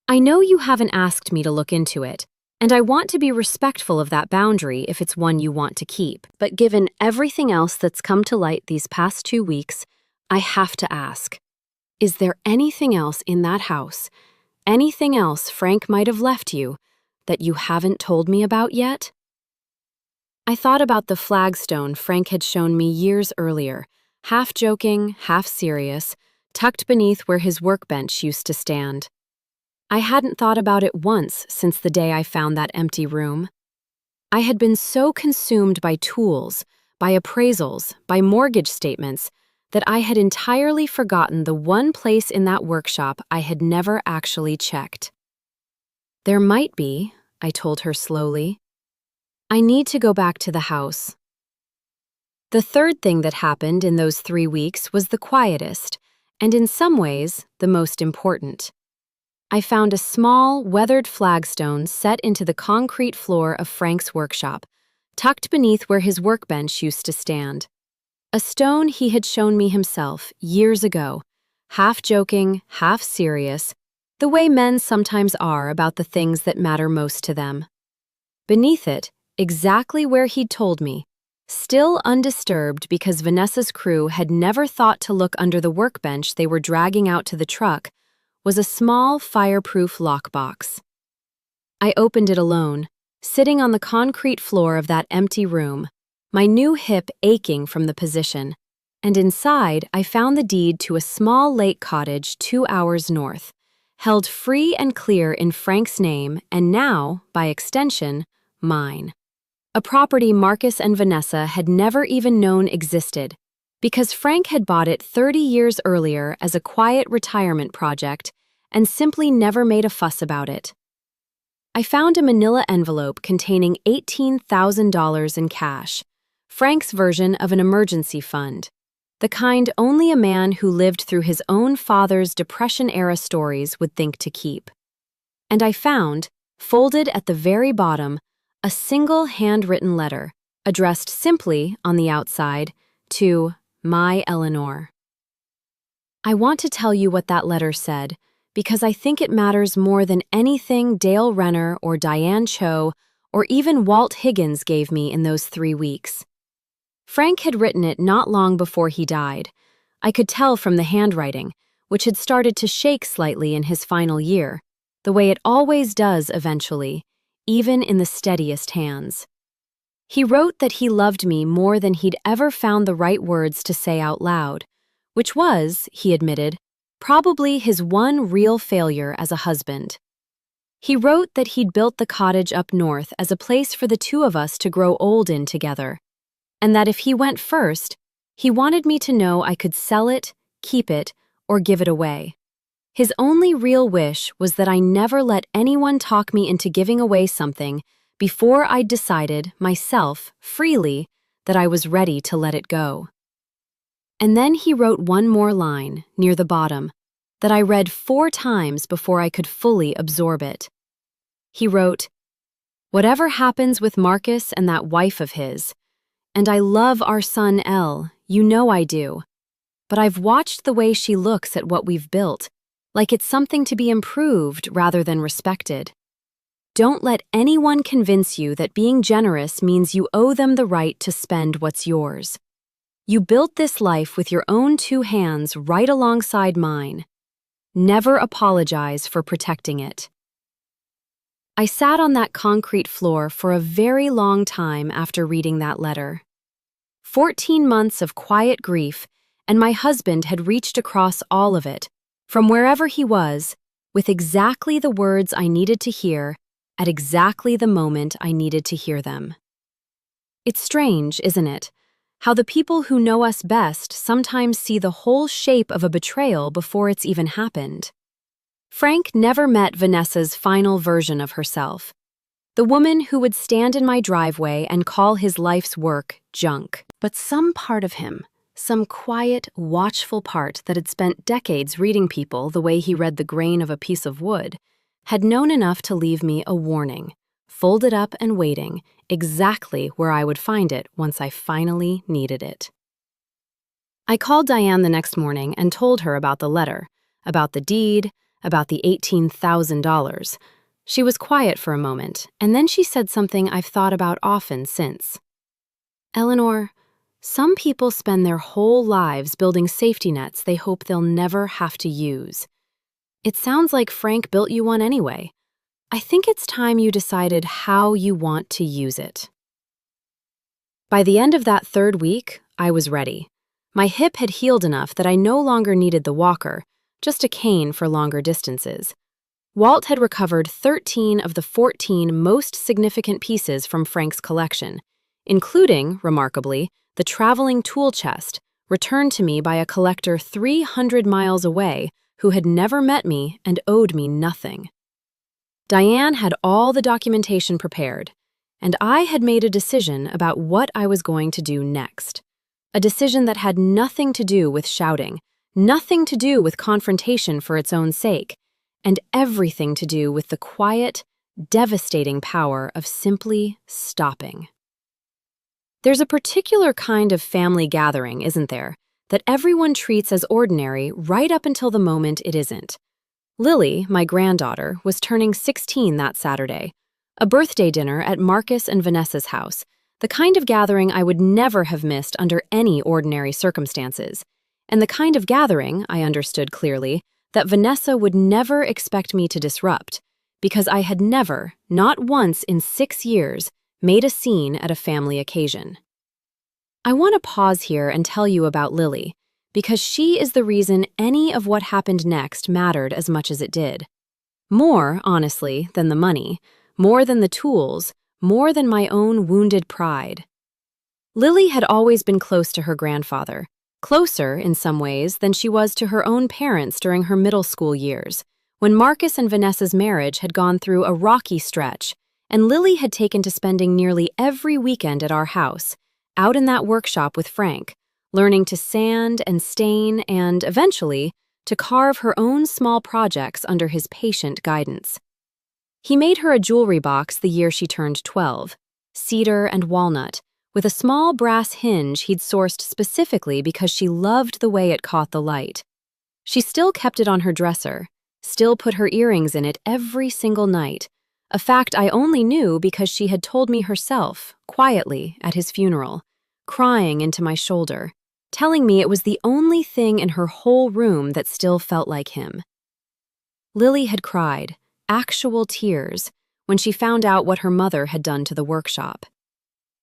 "I know you haven't asked me to look into it, and I want to be respectful of that boundary if it's one you want to keep. But given everything else that's come to light these past 2 weeks, I have to ask, is there anything else in that house, anything else Frank might have left you, that you haven't told me about yet?" I thought about the flagstone Frank had shown me years earlier, half joking, half serious, tucked beneath where his workbench used to stand. I hadn't thought about it once since the day I found that empty room. I had been so consumed by tools, by appraisals, by mortgage statements, that I had entirely forgotten the one place in that workshop I had never actually checked. "There might be," I told her slowly. "I need to go back to the house." The third thing that happened in those 3 weeks was the quietest, and in some ways, the most important. I found a small, weathered flagstone set into the concrete floor of Frank's workshop, tucked beneath where his workbench used to stand. A stone he had shown me himself years ago, half joking, half serious, the way men sometimes are about the things that matter most to them. Beneath it, exactly where he'd told me, still undisturbed because Vanessa's crew had never thought to look under the workbench they were dragging out to the truck, was a small fireproof lockbox. I opened it alone, sitting on the concrete floor of that empty room, my new hip aching from the position, and inside I found the deed to a small lake cottage 2 hours north, held free and clear in Frank's name and now, by extension, mine. a property Marcus and Vanessa had never even known existed, because Frank had bought it 30 years earlier as a quiet retirement project and simply never made a fuss about it. I found a manila envelope containing $18,000 in cash, Frank's version of an emergency fund, the kind only a man who lived through his own father's Depression-era stories would think to keep. And I found, folded at the very bottom, a single handwritten letter, addressed simply, on the outside, to my Eleanor. I want to tell you what that letter said, because I think it matters more than anything Dale Renner or Diane Cho or even Walt Higgins gave me in those 3 weeks. Frank had written it not long before he died. I could tell from the handwriting, which had started to shake slightly in his final year, the way it always does eventually, even in the steadiest hands. He wrote that he loved me more than he'd ever found the right words to say out loud, which was, he admitted, probably his one real failure as a husband. He wrote that he'd built the cottage up north as a place for the two of us to grow old in together, and that if he went first, he wanted me to know I could sell it, keep it, or give it away. His only real wish was that I never let anyone talk me into giving away something before I'd decided, myself, freely, that I was ready to let it go. And then he wrote one more line, near the bottom, that I read 4 times before I could fully absorb it. He wrote, "Whatever happens with Marcus and that wife of his, and I love our son Elle, you know I do, but I've watched the way she looks at what we've built, like it's something to be improved rather than respected. Don't let anyone convince you that being generous means you owe them the right to spend what's yours. You built this life with your own 2 hands right alongside mine. Never apologize for protecting it." I sat on that concrete floor for a very long time after reading that letter. 14 months of quiet grief, and my husband had reached across all of it, from wherever he was, with exactly the words I needed to hear, at exactly the moment I needed to hear them. It's strange, isn't it, how the people who know us best sometimes see the whole shape of a betrayal before it's even happened. Frank never met Vanessa's final version of herself, the woman who would stand in my driveway and call his life's work junk. But some part of him, some quiet, watchful part that had spent decades reading people the way he read the grain of a piece of wood, had known enough to leave me a warning, folded up and waiting, exactly where I would find it once I finally needed it. I called Diane the next morning and told her about the letter, about the deed, about the $18,000. She was quiet for a moment, and then she said something I've thought about often since. "Eleanor, some people spend their whole lives building safety nets they hope they'll never have to use. It sounds like Frank built you one anyway. I think it's time you decided how you want to use it." By the end of that 3rd week, I was ready. My hip had healed enough that I no longer needed the walker, just a cane for longer distances. Walt had recovered 13 of the 14 most significant pieces from Frank's collection, including, remarkably, the traveling tool chest, returned to me by a collector 300 miles away who had never met me and owed me nothing. Diane had all the documentation prepared, and I had made a decision about what I was going to do next. A decision that had nothing to do with shouting, nothing to do with confrontation for its own sake, and everything to do with the quiet, devastating power of simply stopping. There's a particular kind of family gathering, isn't there, that everyone treats as ordinary right up until the moment it isn't. Lily, my granddaughter, was turning 16 that Saturday, a birthday dinner at Marcus and Vanessa's house, the kind of gathering I would never have missed under any ordinary circumstances, and the kind of gathering, I understood clearly, that Vanessa would never expect me to disrupt, because I had never, not once in 6 years, made a scene at a family occasion. I want to pause here and tell you about Lily, because she is the reason any of what happened next mattered as much as it did. More, honestly, than the money, more than the tools, more than my own wounded pride. Lily had always been close to her grandfather, closer, in some ways, than she was to her own parents during her middle school years, when Marcus and Vanessa's marriage had gone through a rocky stretch, and Lily had taken to spending nearly every weekend at our house, out in that workshop with Frank, learning to sand and stain and, eventually, to carve her own small projects under his patient guidance. He made her a jewelry box the year she turned 12, cedar and walnut, with a small brass hinge he'd sourced specifically because she loved the way it caught the light. She still kept it on her dresser, still put her earrings in it every single night, a fact I only knew because she had told me herself, quietly, at his funeral, crying into my shoulder, telling me it was the only thing in her whole room that still felt like him. Lily had cried, actual tears, when she found out what her mother had done to the workshop.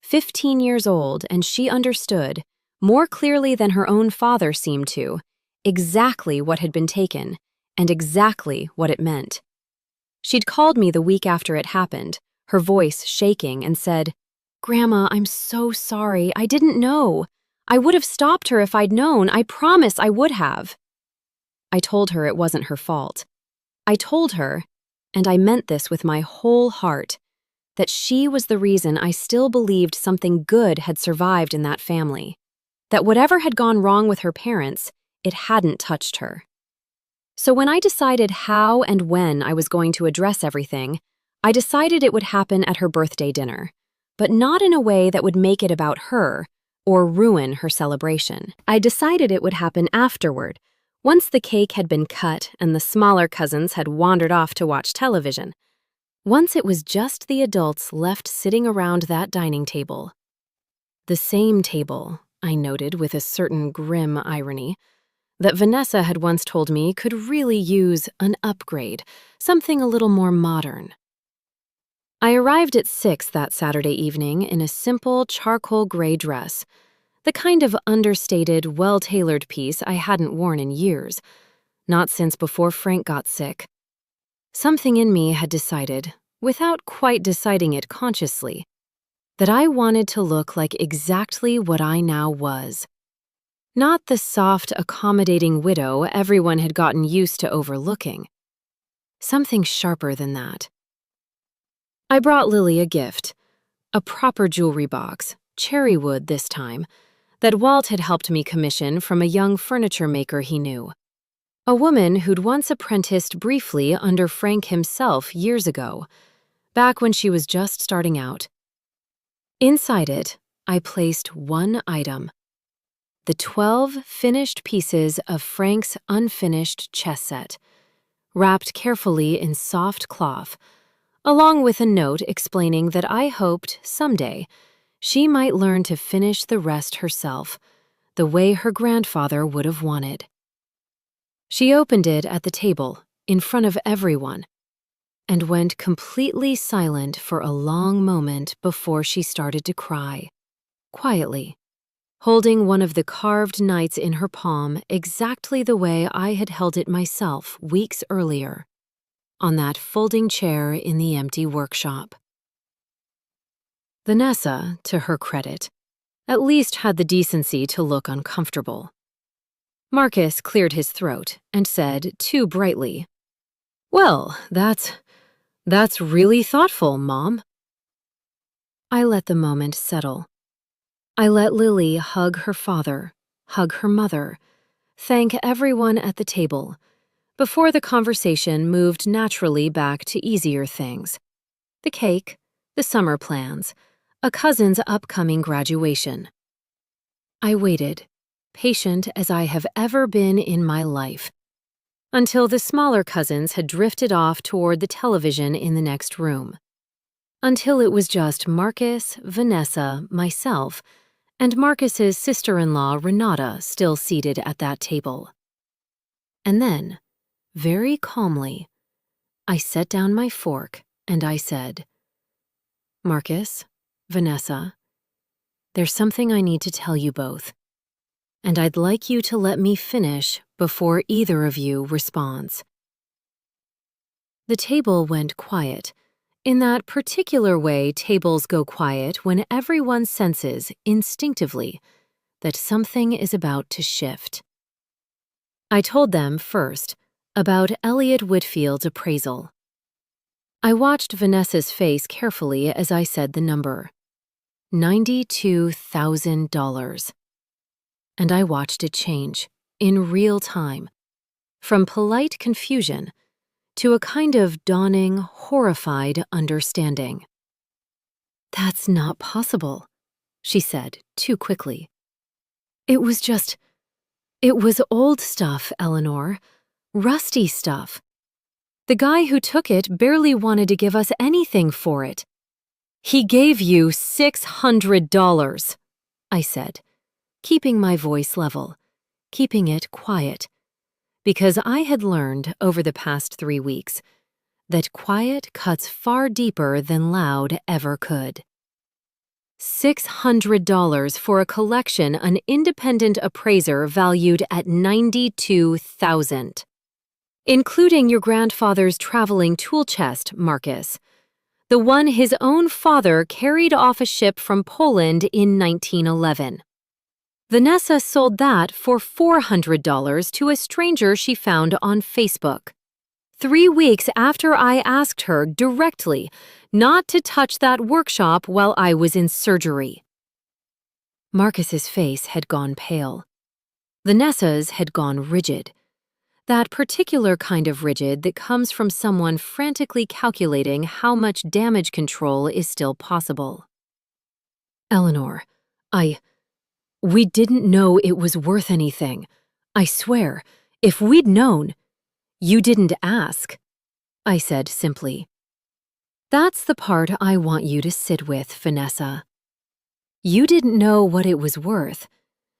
15 years old, and she understood, more clearly than her own father seemed to, exactly what had been taken, and exactly what it meant. She'd called me the week after it happened, her voice shaking, and said, "Grandma, I'm so sorry. I didn't know. I would have stopped her if I'd known. I promise I would have." I told her it wasn't her fault. I told her, and I meant this with my whole heart, that she was the reason I still believed something good had survived in that family, that whatever had gone wrong with her parents, it hadn't touched her. So when I decided how and when I was going to address everything, I decided it would happen at her birthday dinner, but not in a way that would make it about her or ruin her celebration. I decided it would happen afterward, once the cake had been cut and the smaller cousins had wandered off to watch television. Once it was just the adults left sitting around that dining table. The same table, I noted with a certain grim irony, that Vanessa had once told me could really use an upgrade, something a little more modern. I arrived at 6 that Saturday evening in a simple charcoal gray dress, the kind of understated, well-tailored piece I hadn't worn in years, not since before Frank got sick. Something in me had decided, without quite deciding it consciously, that I wanted to look like exactly what I now was. Not the soft, accommodating widow everyone had gotten used to overlooking. Something sharper than that. I brought Lily a gift, a proper jewelry box, cherry wood this time, that Walt had helped me commission from a young furniture maker he knew. A woman who'd once apprenticed briefly under Frank himself years ago, back when she was just starting out. Inside it, I placed one item: the 12 finished pieces of Frank's unfinished chess set, wrapped carefully in soft cloth, along with a note explaining that I hoped, someday, she might learn to finish the rest herself, the way her grandfather would have wanted. She opened it at the table, in front of everyone, and went completely silent for a long moment before she started to cry, quietly, holding one of the carved knights in her palm exactly the way I had held it myself weeks earlier, on that folding chair in the empty workshop. Vanessa, to her credit, at least had the decency to look uncomfortable. Marcus cleared his throat and said, too brightly, "Well, that's really thoughtful, Mom." I let the moment settle. I let Lily hug her father, hug her mother, thank everyone at the table, before the conversation moved naturally back to easier things: the cake, the summer plans, a cousin's upcoming graduation. I waited, patient as I have ever been in my life, until the smaller cousins had drifted off toward the television in the next room, until it was just Marcus, Vanessa, myself, and Marcus's sister-in-law Renata still seated at that table. And then, very calmly, I set down my fork and I said, "Marcus, Vanessa, there's something I need to tell you both, and I'd like you to let me finish before either of you responds." The table went quiet, In that particular way tables go quiet when everyone senses, instinctively, that something is about to shift. I told them, first, about Elliot Whitfield's appraisal. I watched Vanessa's face carefully as I said the number. $92,000. And I watched it change, in real time, from polite confusion to a kind of dawning, horrified understanding. "That's not possible," she said, too quickly. It was old stuff, Eleanor. Rusty stuff. The guy who took it barely wanted to give us anything for it. "He gave you $600, I said, keeping my voice level, keeping it quiet, because I had learned over the past 3 weeks that quiet cuts far deeper than loud ever could. $600 for a collection an independent appraiser valued at $92,000. Including your grandfather's traveling tool chest, Marcus. The one his own father carried off a ship from Poland in 1911. Vanessa sold that for $400 to a stranger she found on Facebook. 3 weeks after I asked her directly not to touch that workshop while I was in surgery." Marcus's face had gone pale. Vanessa's had gone rigid. That particular kind of rigid that comes from someone frantically calculating how much damage control is still possible. "Eleanor, we didn't know it was worth anything. I swear, if we'd known—" "You didn't ask," I said simply. "That's the part I want you to sit with, Vanessa. You didn't know what it was worth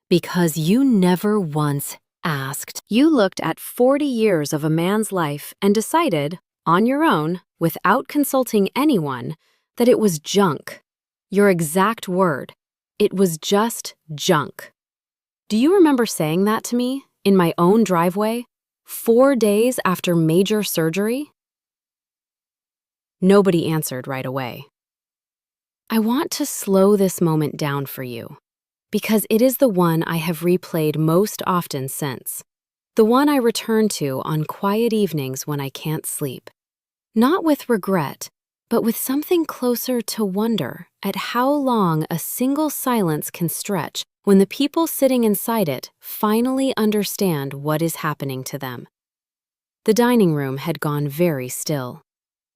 because you never once asked. You looked at 40 years of a man's life and decided, on your own, without consulting anyone, that it was junk. Your exact word. It was just junk. Do you remember saying that to me, in my own driveway, 4 days after major surgery?" Nobody answered right away. I want to slow this moment down for you, because it is the one I have replayed most often since, the one I return to on quiet evenings when I can't sleep. Not with regret, but with something closer to wonder at how long a single silence can stretch when the people sitting inside it finally understand what is happening to them. The dining room had gone very still.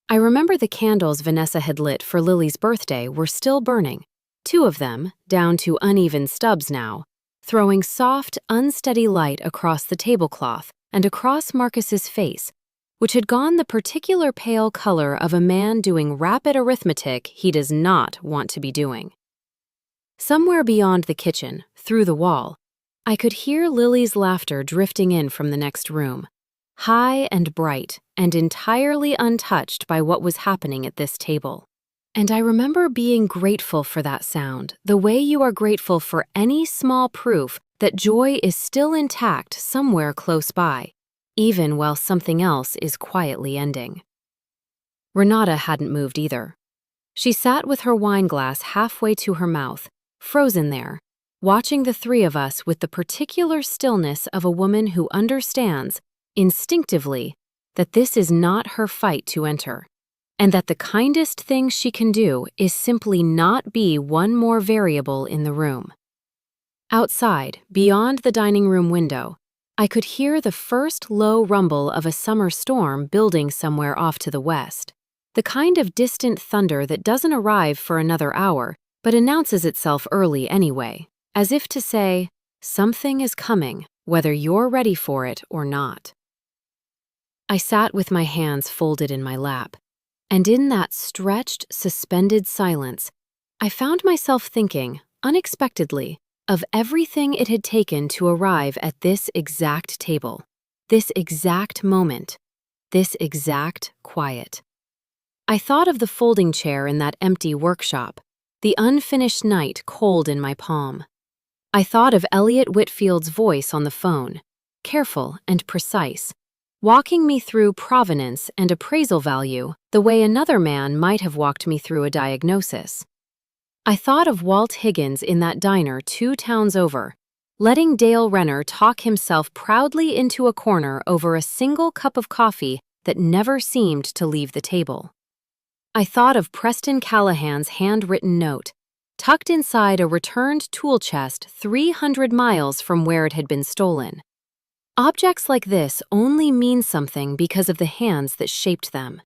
I remember the candles Vanessa had lit for Lily's birthday were still burning, 2 of them, down to uneven stubs now, throwing soft, unsteady light across the tablecloth and across Marcus's face, which had gone the particular pale color of a man doing rapid arithmetic he does not want to be doing. Somewhere beyond the kitchen, through the wall, I could hear Lily's laughter drifting in from the next room, high and bright and entirely untouched by what was happening at this table. And I remember being grateful for that sound, the way you are grateful for any small proof that joy is still intact somewhere close by, even while something else is quietly ending. Renata hadn't moved either. She sat with her wine glass halfway to her mouth, frozen there, watching the 3 of us with the particular stillness of a woman who understands, instinctively, that this is not her fight to enter, and that the kindest thing she can do is simply not be one more variable in the room. Outside, beyond the dining room window, I could hear the first low rumble of a summer storm building somewhere off to the west, the kind of distant thunder that doesn't arrive for another hour, but announces itself early anyway, as if to say, something is coming, whether you're ready for it or not. I sat with my hands folded in my lap, and in that stretched, suspended silence, I found myself thinking, unexpectedly, of everything it had taken to arrive at this exact table, this exact moment, this exact quiet. I thought of the folding chair in that empty workshop, the unfinished night cold in my palm. I thought of Elliot Whitfield's voice on the phone, careful and precise, walking me through provenance and appraisal value the way another man might have walked me through a diagnosis. I thought of Walt Higgins in that diner 2 towns over, letting Dale Renner talk himself proudly into a corner over a single cup of coffee that never seemed to leave the table. I thought of Preston Callahan's handwritten note, tucked inside a returned tool chest 300 miles from where it had been stolen. Objects like this only mean something because of the hands that shaped them.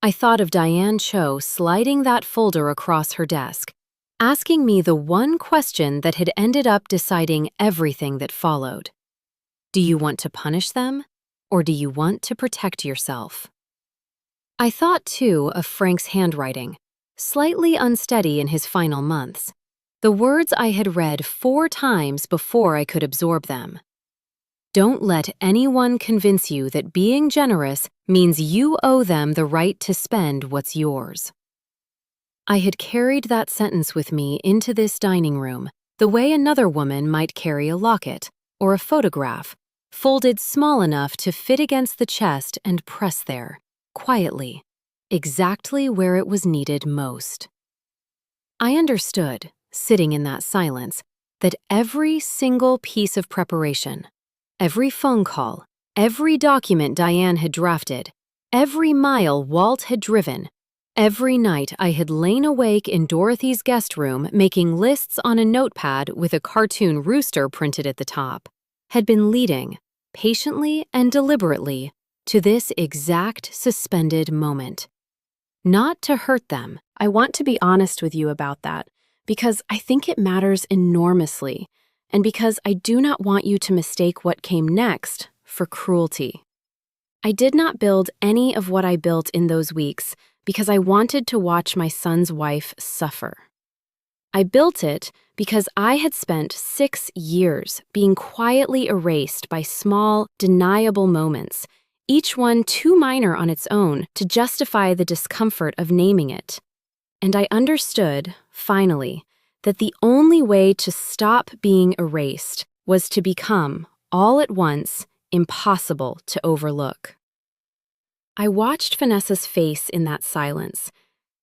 I thought of Diane Cho sliding that folder across her desk, asking me the one question that had ended up deciding everything that followed. Do you want to punish them, or do you want to protect yourself? I thought, too, of Frank's handwriting, slightly unsteady in his final months, the words I had read 4 times before I could absorb them. Don't let anyone convince you that being generous means you owe them the right to spend what's yours. I had carried that sentence with me into this dining room, the way another woman might carry a locket or a photograph, folded small enough to fit against the chest and press there, quietly, exactly where it was needed most. I understood, sitting in that silence, that every single piece of preparation, every phone call, every document Diane had drafted, every mile Walt had driven, every night I had lain awake in Dorothy's guest room making lists on a notepad with a cartoon rooster printed at the top, had been leading, patiently and deliberately, to this exact suspended moment. Not to hurt them. I want to be honest with you about that, because I think it matters enormously, and because I do not want you to mistake what came next for cruelty. I did not build any of what I built in those weeks because I wanted to watch my son's wife suffer. I built it because I had spent 6 years being quietly erased by small, deniable moments, each one too minor on its own to justify the discomfort of naming it. And I understood, finally, that the only way to stop being erased was to become, all at once, impossible to overlook. I watched Vanessa's face in that silence,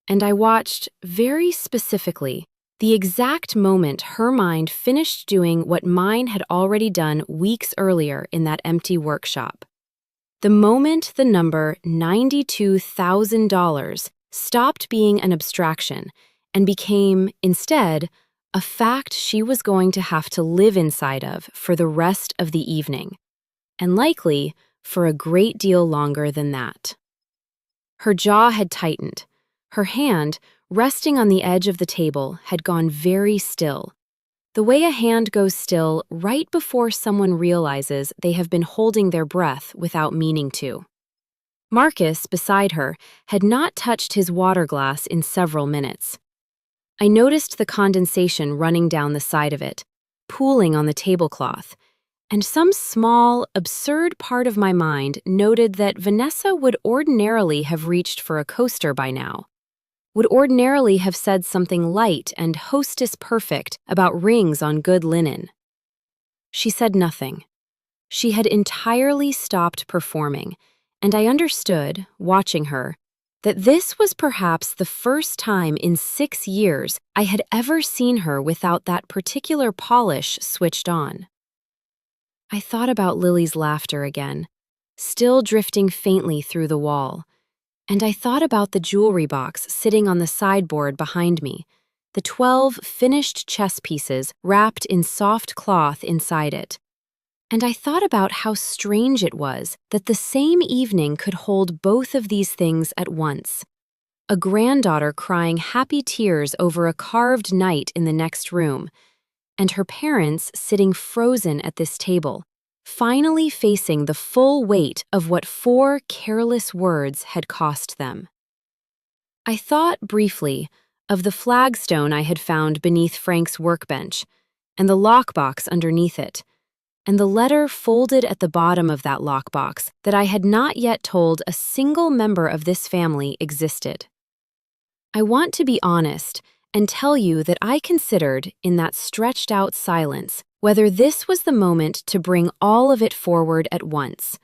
and I watched, very specifically, the exact moment her mind finished doing what mine had already done weeks earlier in that empty workshop. The moment the number $92,000 stopped being an abstraction and became, instead, a fact she was going to have to live inside of for the rest of the evening, and likely for a great deal longer than that. Her jaw had tightened. Her hand, resting on the edge of the table, had gone very still, the way a hand goes still right before someone realizes they have been holding their breath without meaning to. Marcus, beside her, had not touched his water glass in several minutes. I noticed the condensation running down the side of it, pooling on the tablecloth, and some small, absurd part of my mind noted that Vanessa would ordinarily have reached for a coaster by now, would ordinarily have said something light and hostess-perfect about rings on good linen. She said nothing. She had entirely stopped performing, and I understood, watching her, that this was perhaps the first time in 6 years I had ever seen her without that particular polish switched on. I thought about Lily's laughter again, still drifting faintly through the wall, and I thought about the jewelry box sitting on the sideboard behind me, the 12 finished chess pieces wrapped in soft cloth inside it. And I thought about how strange it was that the same evening could hold both of these things at once. A granddaughter crying happy tears over a carved knight in the next room, and her parents sitting frozen at this table, finally facing the full weight of what 4 careless words had cost them. I thought briefly of the flagstone I had found beneath Frank's workbench, and the lockbox underneath it, and the letter folded at the bottom of that lockbox that I had not yet told a single member of this family existed. I want to be honest and tell you that I considered, in that stretched-out silence, whether this was the moment to bring all of it forward at once,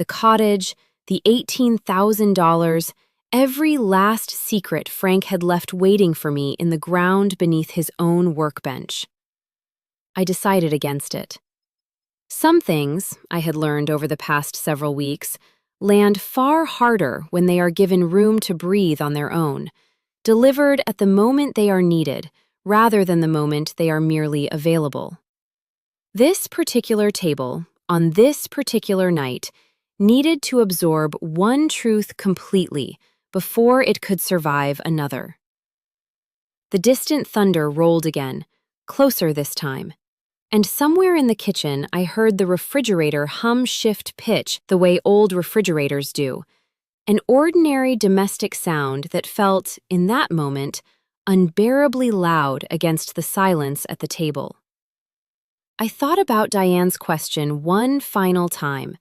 the cottage, the $18,000, every last secret Frank had left waiting for me in the ground beneath his own workbench. I decided against it. Some things, I had learned over the past several weeks, land far harder when they are given room to breathe on their own, delivered at the moment they are needed, rather than the moment they are merely available. This particular table, on this particular night, needed to absorb one truth completely before it could survive another. The distant thunder rolled again, closer this time, and somewhere in the kitchen I heard the refrigerator hum shift pitch the way old refrigerators do, an ordinary domestic sound that felt, in that moment, unbearably loud against the silence at the table. I thought about Diane's question one final time,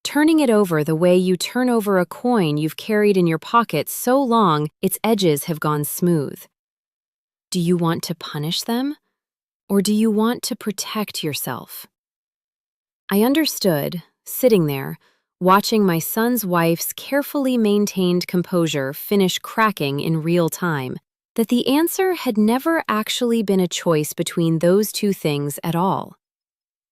turning it over the way you turn over a coin you've carried in your pocket so long its edges have gone smooth. Do you want to punish them? Or do you want to protect yourself? I understood, sitting there, watching my son's wife's carefully maintained composure finish cracking in real time, that the answer had never actually been a choice between those two things at all.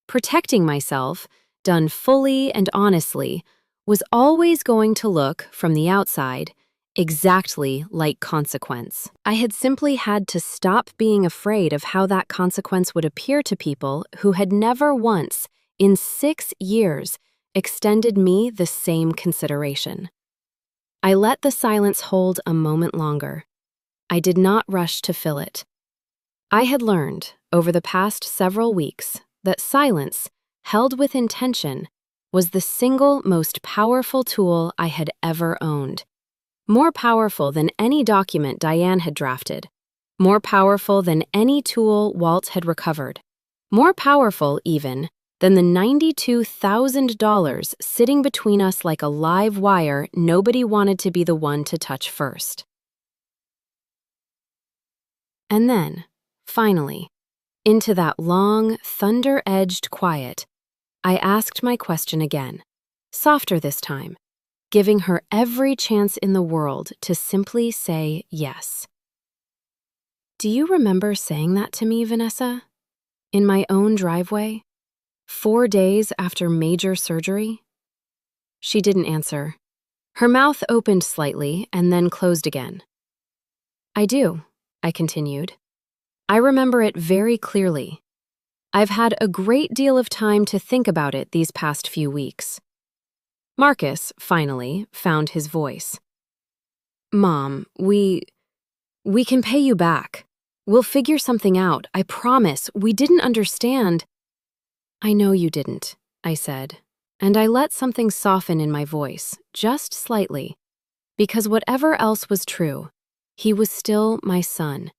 Protecting myself, done fully and honestly, was always going to look, from the outside, exactly like consequence. I had simply had to stop being afraid of how that consequence would appear to people who had never once, in 6 years, extended me the same consideration. I let the silence hold a moment longer. I did not rush to fill it. I had learned, over the past several weeks, that silence, held with intention, was the single most powerful tool I had ever owned. More powerful than any document Diane had drafted. More powerful than any tool Walt had recovered. More powerful, even, than the $92,000 sitting between us like a live wire nobody wanted to be the one to touch first. And then, finally, into that long, thunder-edged quiet, I asked my question again, softer this time, giving her every chance in the world to simply say yes. Do you remember saying that to me, Vanessa? In my own driveway? 4 days after major surgery? She didn't answer. Her mouth opened slightly and then closed again. I do, I continued. I remember it very clearly. I've had a great deal of time to think about it these past few weeks. Marcus, finally, found his voice. Mom, we can pay you back. We'll figure something out, I promise. We didn't understand. I know you didn't, I said, and I let something soften in my voice, just slightly, because whatever else was true, he was still my son,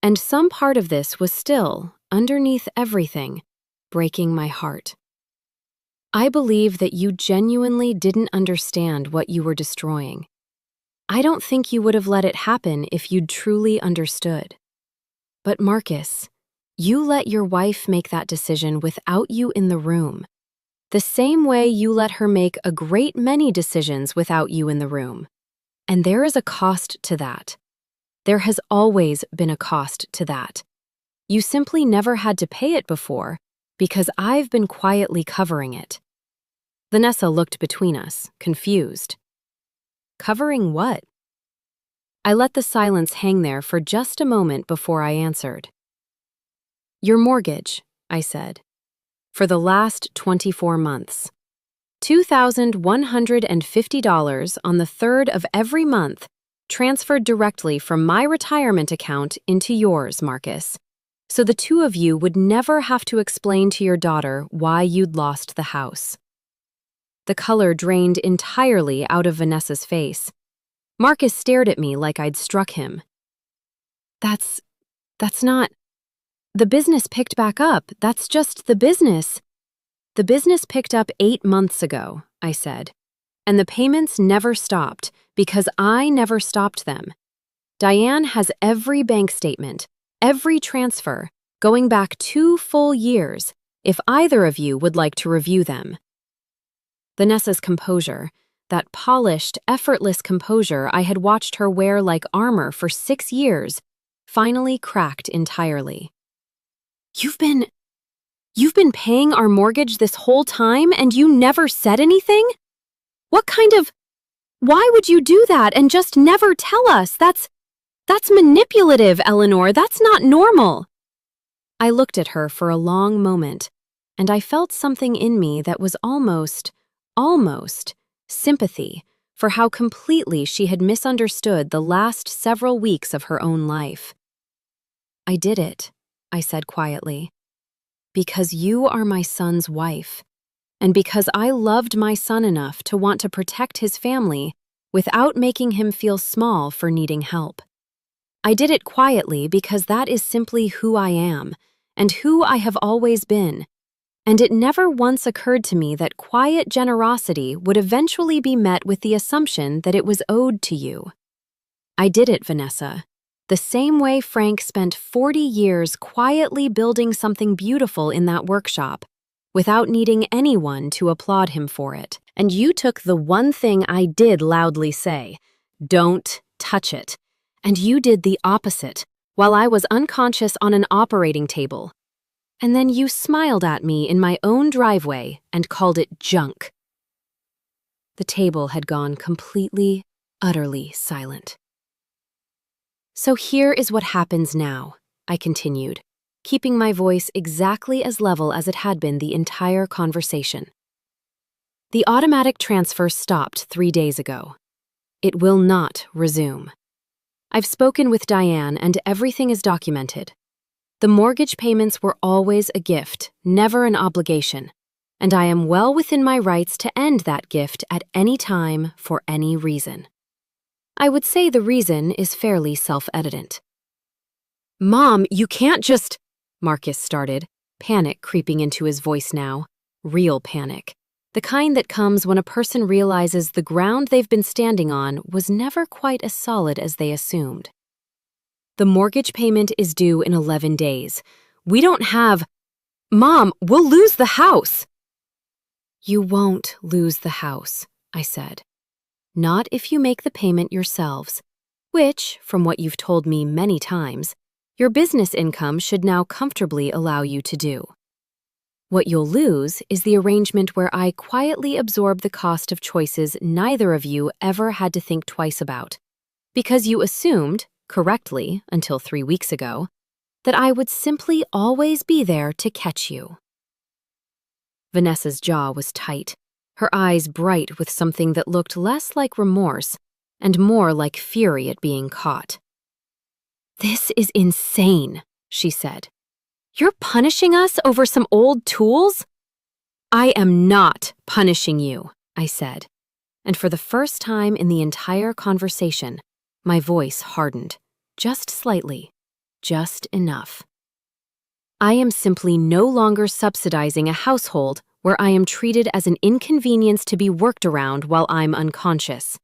and some part of this was still, underneath everything, breaking my heart. I believe that you genuinely didn't understand what you were destroying. I don't think you would have let it happen if you'd truly understood. But Marcus, you let your wife make that decision without you in the room, the same way you let her make a great many decisions without you in the room. And there is a cost to that. There has always been a cost to that. You simply never had to pay it before because I've been quietly covering it. Vanessa looked between us, confused. Covering what? I let the silence hang there for just a moment before I answered. Your mortgage, I said. For the last 24 months. $2,150 on the 3rd of every month, transferred directly from my retirement account into yours, Marcus, so the two of you would never have to explain to your daughter why you'd lost the house. The color drained entirely out of Vanessa's face. Marcus stared at me like I'd struck him. That's not... The business picked back up. That's just the business. The business picked up 8 months ago, I said, and the payments never stopped because I never stopped them. Diane has every bank statement, every transfer, going back 2 full years, if either of you would like to review them. Vanessa's composure, that polished, effortless composure I had watched her wear like armor for 6 years, finally cracked entirely. You've been paying our mortgage this whole time and you never said anything? Why would you do that and just never tell us? That's manipulative, Eleanor. That's not normal. I looked at her for a long moment, and I felt something in me that was almost sympathy for how completely she had misunderstood the last several weeks of her own life. I did it, I said quietly, because you are my son's wife, and because I loved my son enough to want to protect his family without making him feel small for needing help. I did it quietly because that is simply who I am and who I have always been, and it never once occurred to me that quiet generosity would eventually be met with the assumption that it was owed to you. I did it, Vanessa, the same way Frank spent 40 years quietly building something beautiful in that workshop, without needing anyone to applaud him for it. And you took the one thing I did loudly say, "Don't touch it," and you did the opposite, while I was unconscious on an operating table. And then you smiled at me in my own driveway and called it junk. The table had gone completely, utterly silent. So here is what happens now, I continued, keeping my voice exactly as level as it had been the entire conversation. The automatic transfer stopped 3 days ago. It will not resume. I've spoken with Diane and everything is documented. The mortgage payments were always a gift, never an obligation, and I am well within my rights to end that gift at any time for any reason. I would say the reason is fairly self-evident. Mom, you can't just... Marcus started, panic creeping into his voice now. Real panic. The kind that comes when a person realizes the ground they've been standing on was never quite as solid as they assumed. The mortgage payment is due in 11 days. We don't have... Mom, we'll lose the house! You won't lose the house, I said. Not if you make the payment yourselves, which, from what you've told me many times, your business income should now comfortably allow you to do. What you'll lose is the arrangement where I quietly absorb the cost of choices neither of you ever had to think twice about, because you assumed, correctly until 3 weeks ago, that I would simply always be there to catch you. Vanessa's jaw was tight, her eyes bright with something that looked less like remorse and more like fury at being caught. This is insane, she said. You're punishing us over some old tools? I am not punishing you, I said, and for the first time in the entire conversation, my voice hardened, just slightly, just enough. I am simply no longer subsidizing a household where I am treated as an inconvenience to be worked around while I'm unconscious.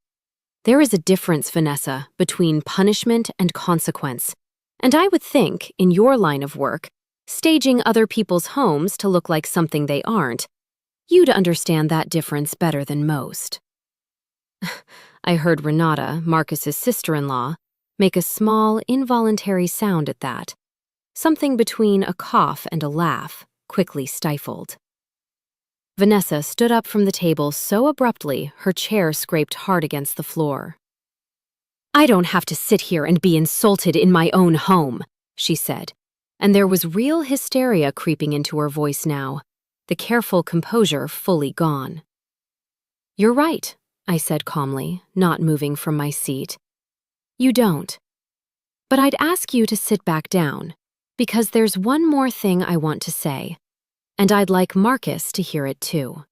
There is a difference, Vanessa, between punishment and consequence, and I would think, in your line of work, staging other people's homes to look like something they aren't, you'd understand that difference better than most. I heard Renata, Marcus's sister-in-law, make a small, involuntary sound at that, something between a cough and a laugh, quickly stifled. Vanessa stood up from the table so abruptly her chair scraped hard against the floor. I don't have to sit here and be insulted in my own home, she said, and there was real hysteria creeping into her voice now, the careful composure fully gone. You're right, I said calmly, not moving from my seat. You don't. But I'd ask you to sit back down, because there's one more thing I want to say, and I'd like Marcus to hear it too.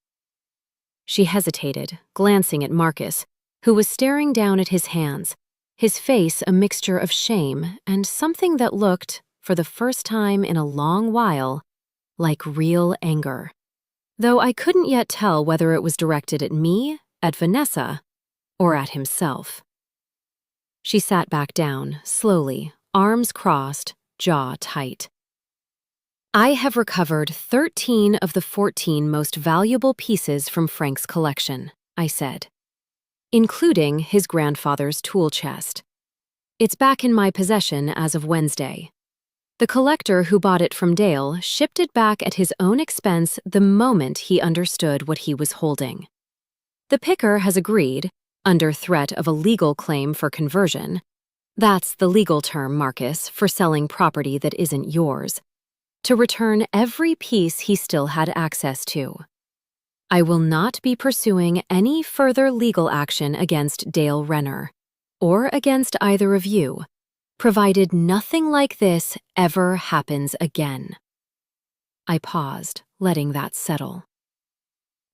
She hesitated, glancing at Marcus, who was staring down at his hands, his face a mixture of shame and something that looked, for the first time in a long while, like real anger, though I couldn't yet tell whether it was directed at me, at Vanessa, or at himself. She sat back down, slowly, arms crossed, jaw tight. I have recovered 13 of the 14 most valuable pieces from Frank's collection, I said, including his grandfather's tool chest. It's back in my possession as of Wednesday. The collector who bought it from Dale shipped it back at his own expense the moment he understood what he was holding. The picker has agreed, under threat of a legal claim for conversion. That's the legal term, Marcus, for selling property that isn't yours, to return every piece he still had access to. I will not be pursuing any further legal action against Dale Renner, or against either of you, provided nothing like this ever happens again. I paused, letting that settle.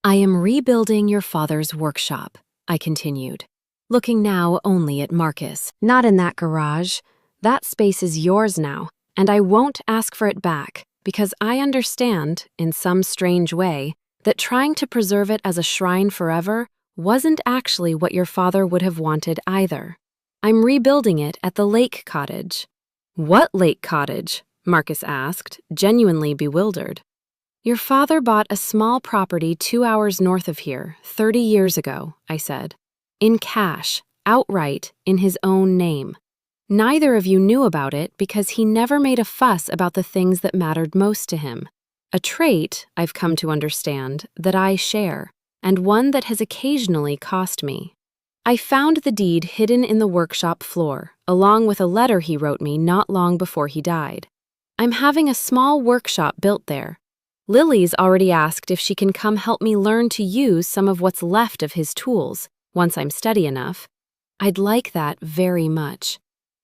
I am rebuilding your father's workshop, I continued, looking now only at Marcus. Not in that garage. That space is yours now, and I won't ask for it back, because I understand, in some strange way, that trying to preserve it as a shrine forever wasn't actually what your father would have wanted either. I'm rebuilding it at the lake cottage. What lake cottage? Marcus asked, genuinely bewildered. Your father bought a small property 2 hours north of here 30 years ago, I said. In cash, outright, in his own name. Neither of you knew about it because he never made a fuss about the things that mattered most to him. A trait, I've come to understand, that I share, and one that has occasionally cost me. I found the deed hidden in the workshop floor, along with a letter he wrote me not long before he died. I'm having a small workshop built there. Lily's already asked if she can come help me learn to use some of what's left of his tools, once I'm steady enough. I'd like that very much.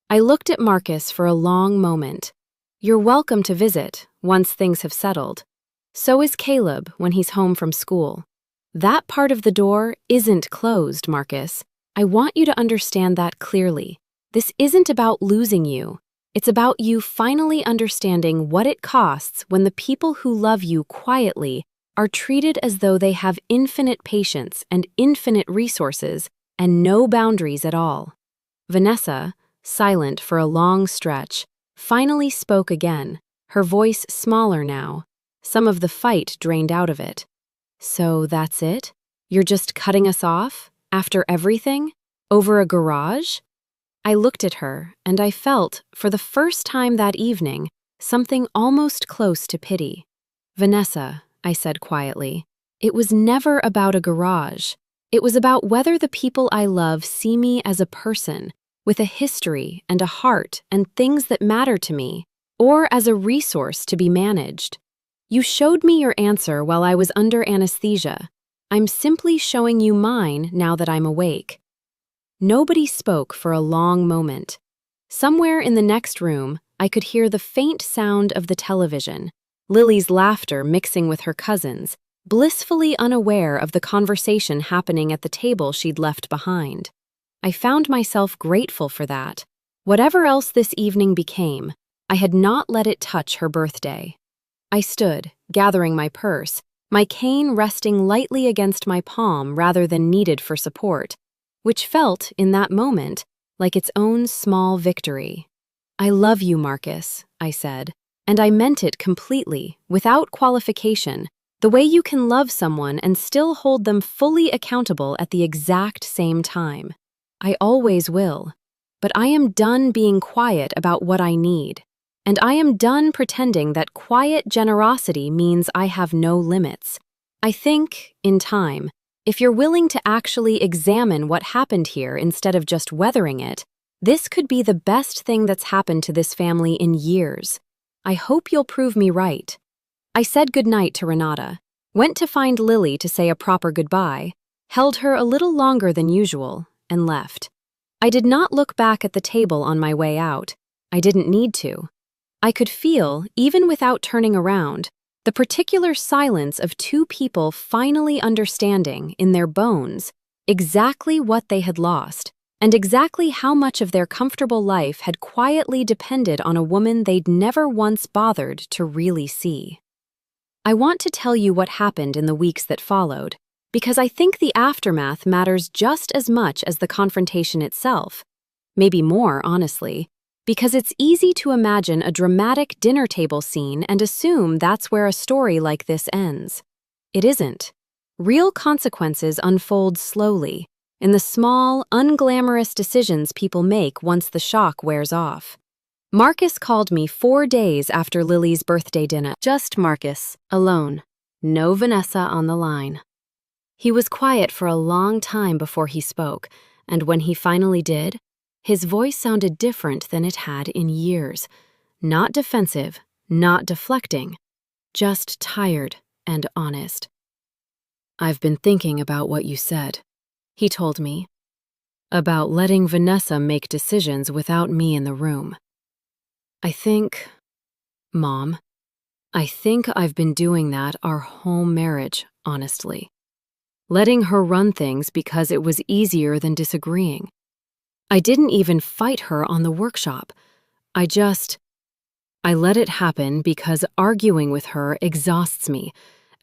I looked at Marcus for a long moment. You're welcome to visit, once things have settled. So is Caleb when he's home from school. That part of the door isn't closed, Marcus. I want you to understand that clearly. This isn't about losing you. It's about you finally understanding what it costs when the people who love you quietly are treated as though they have infinite patience and infinite resources and no boundaries at all. Vanessa, silent for a long stretch, finally spoke again, her voice smaller now, some of the fight drained out of it. So that's it? You're just cutting us off? After everything? Over a garage? I looked at her, and I felt, for the first time that evening, something almost close to pity. Vanessa, I said quietly, it was never about a garage. It was about whether the people I love see me as a person, with a history and a heart and things that matter to me, or as a resource to be managed. You showed me your answer while I was under anesthesia. I'm simply showing you mine now that I'm awake. Nobody spoke for a long moment. Somewhere in the next room, I could hear the faint sound of the television, Lily's laughter mixing with her cousin's, blissfully unaware of the conversation happening at the table she'd left behind. I found myself grateful for that. Whatever else this evening became, I had not let it touch her birthday. I stood, gathering my purse, my cane resting lightly against my palm rather than needed for support, which felt, in that moment, like its own small victory. I love you, Marcus, I said, and I meant it completely, without qualification, the way you can love someone and still hold them fully accountable at the exact same time. I always will. But I am done being quiet about what I need, and I am done pretending that quiet generosity means I have no limits. I think, in time, if you're willing to actually examine what happened here instead of just weathering it, this could be the best thing that's happened to this family in years. I hope you'll prove me right. I said goodnight to Renata, went to find Lily to say a proper goodbye, held her a little longer than usual, and left. I did not look back at the table on my way out. I didn't need to. I could feel, even without turning around, the particular silence of two people finally understanding, in their bones, exactly what they had lost, and exactly how much of their comfortable life had quietly depended on a woman they'd never once bothered to really see. I want to tell you what happened in the weeks that followed, because I think the aftermath matters just as much as the confrontation itself. Maybe more, honestly. Because it's easy to imagine a dramatic dinner table scene and assume that's where a story like this ends. It isn't. Real consequences unfold slowly, in the small, unglamorous decisions people make once the shock wears off. Marcus called me 4 days after Lily's birthday dinner. Just Marcus, alone. No Vanessa on the line. He was quiet for a long time before he spoke, and when he finally did, his voice sounded different than it had in years. Not defensive, not deflecting, just tired and honest. "I've been thinking about what you said," he told me, "about letting Vanessa make decisions without me in the room. Mom, I think I've been doing that our whole marriage, honestly. Letting her run things because it was easier than disagreeing. I didn't even fight her on the workshop. I let it happen because arguing with her exhausts me,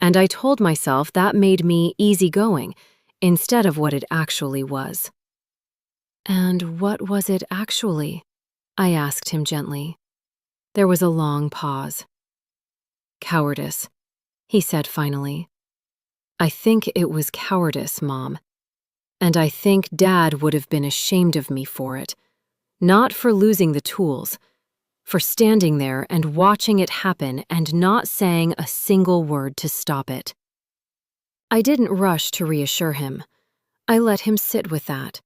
and I told myself that made me easygoing instead of what it actually was." "And what was it actually?" I asked him gently. There was a long pause. "Cowardice," he said finally. "I think it was cowardice, Mom. And I think Dad would have been ashamed of me for it. Not for losing the tools, for standing there and watching it happen and not saying a single word to stop it." I didn't rush to reassure him. I let him sit with that,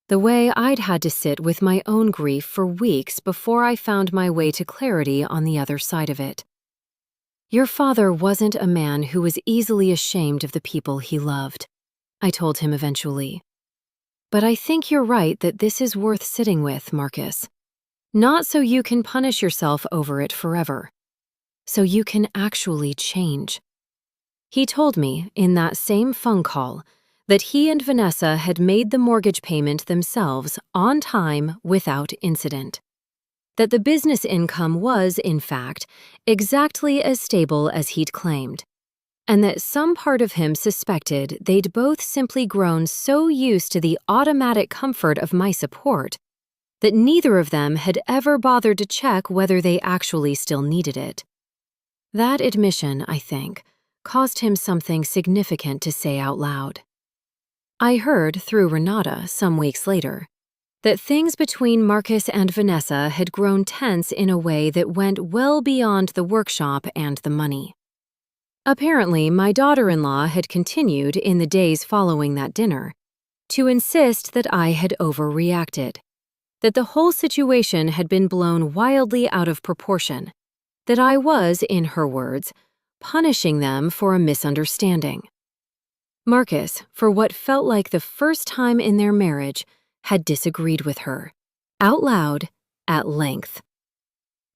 the way I'd had to sit with my own grief for weeks before I found my way to clarity on the other side of it. "Your father wasn't a man who was easily ashamed of the people he loved," I told him eventually. "But I think you're right that this is worth sitting with, Marcus. Not so you can punish yourself over it forever. So you can actually change." He told me, in that same phone call, that he and Vanessa had made the mortgage payment themselves on time without incident. That the business income was, in fact, exactly as stable as he'd claimed. And that some part of him suspected they'd both simply grown so used to the automatic comfort of my support that neither of them had ever bothered to check whether they actually still needed it. That admission, I think, caused him something significant to say out loud. I heard, through Renata some weeks later, that things between Marcus and Vanessa had grown tense in a way that went well beyond the workshop and the money. Apparently, my daughter-in-law had continued, in the days following that dinner, to insist that I had overreacted, that the whole situation had been blown wildly out of proportion, that I was, in her words, punishing them for a misunderstanding. Marcus, for what felt like the first time in their marriage, had disagreed with her, out loud, at length.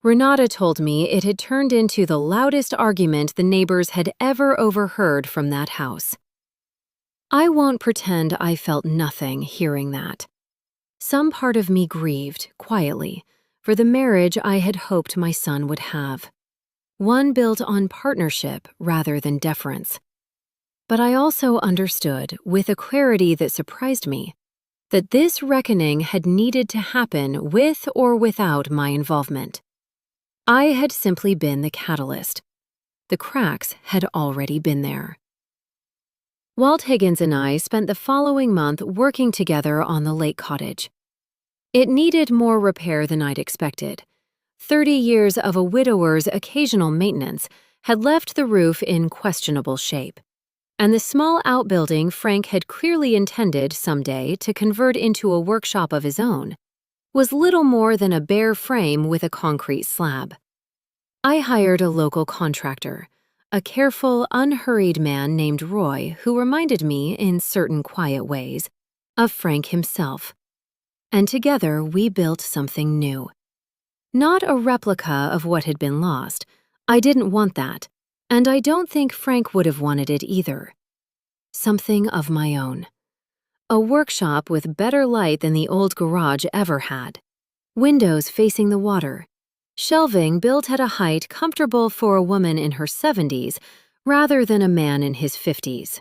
Renata told me it had turned into the loudest argument the neighbors had ever overheard from that house. I won't pretend I felt nothing hearing that. Some part of me grieved, quietly, for the marriage I had hoped my son would have. One built on partnership rather than deference. But I also understood, with a clarity that surprised me, that this reckoning had needed to happen with or without my involvement. I had simply been the catalyst. The cracks had already been there. Walt Higgins and I spent the following month working together on the lake cottage. It needed more repair than I'd expected. 30 years of a widower's occasional maintenance had left the roof in questionable shape, and the small outbuilding Frank had clearly intended someday to convert into a workshop of his own was little more than a bare frame with a concrete slab. I hired a local contractor, a careful, unhurried man named Roy who reminded me, in certain quiet ways, of Frank himself. And together we built something new. Not a replica of what had been lost. I didn't want that, and I don't think Frank would have wanted it either. Something of my own. A workshop with better light than the old garage ever had. Windows facing the water. Shelving built at a height comfortable for a woman in her 70s rather than a man in his 50s.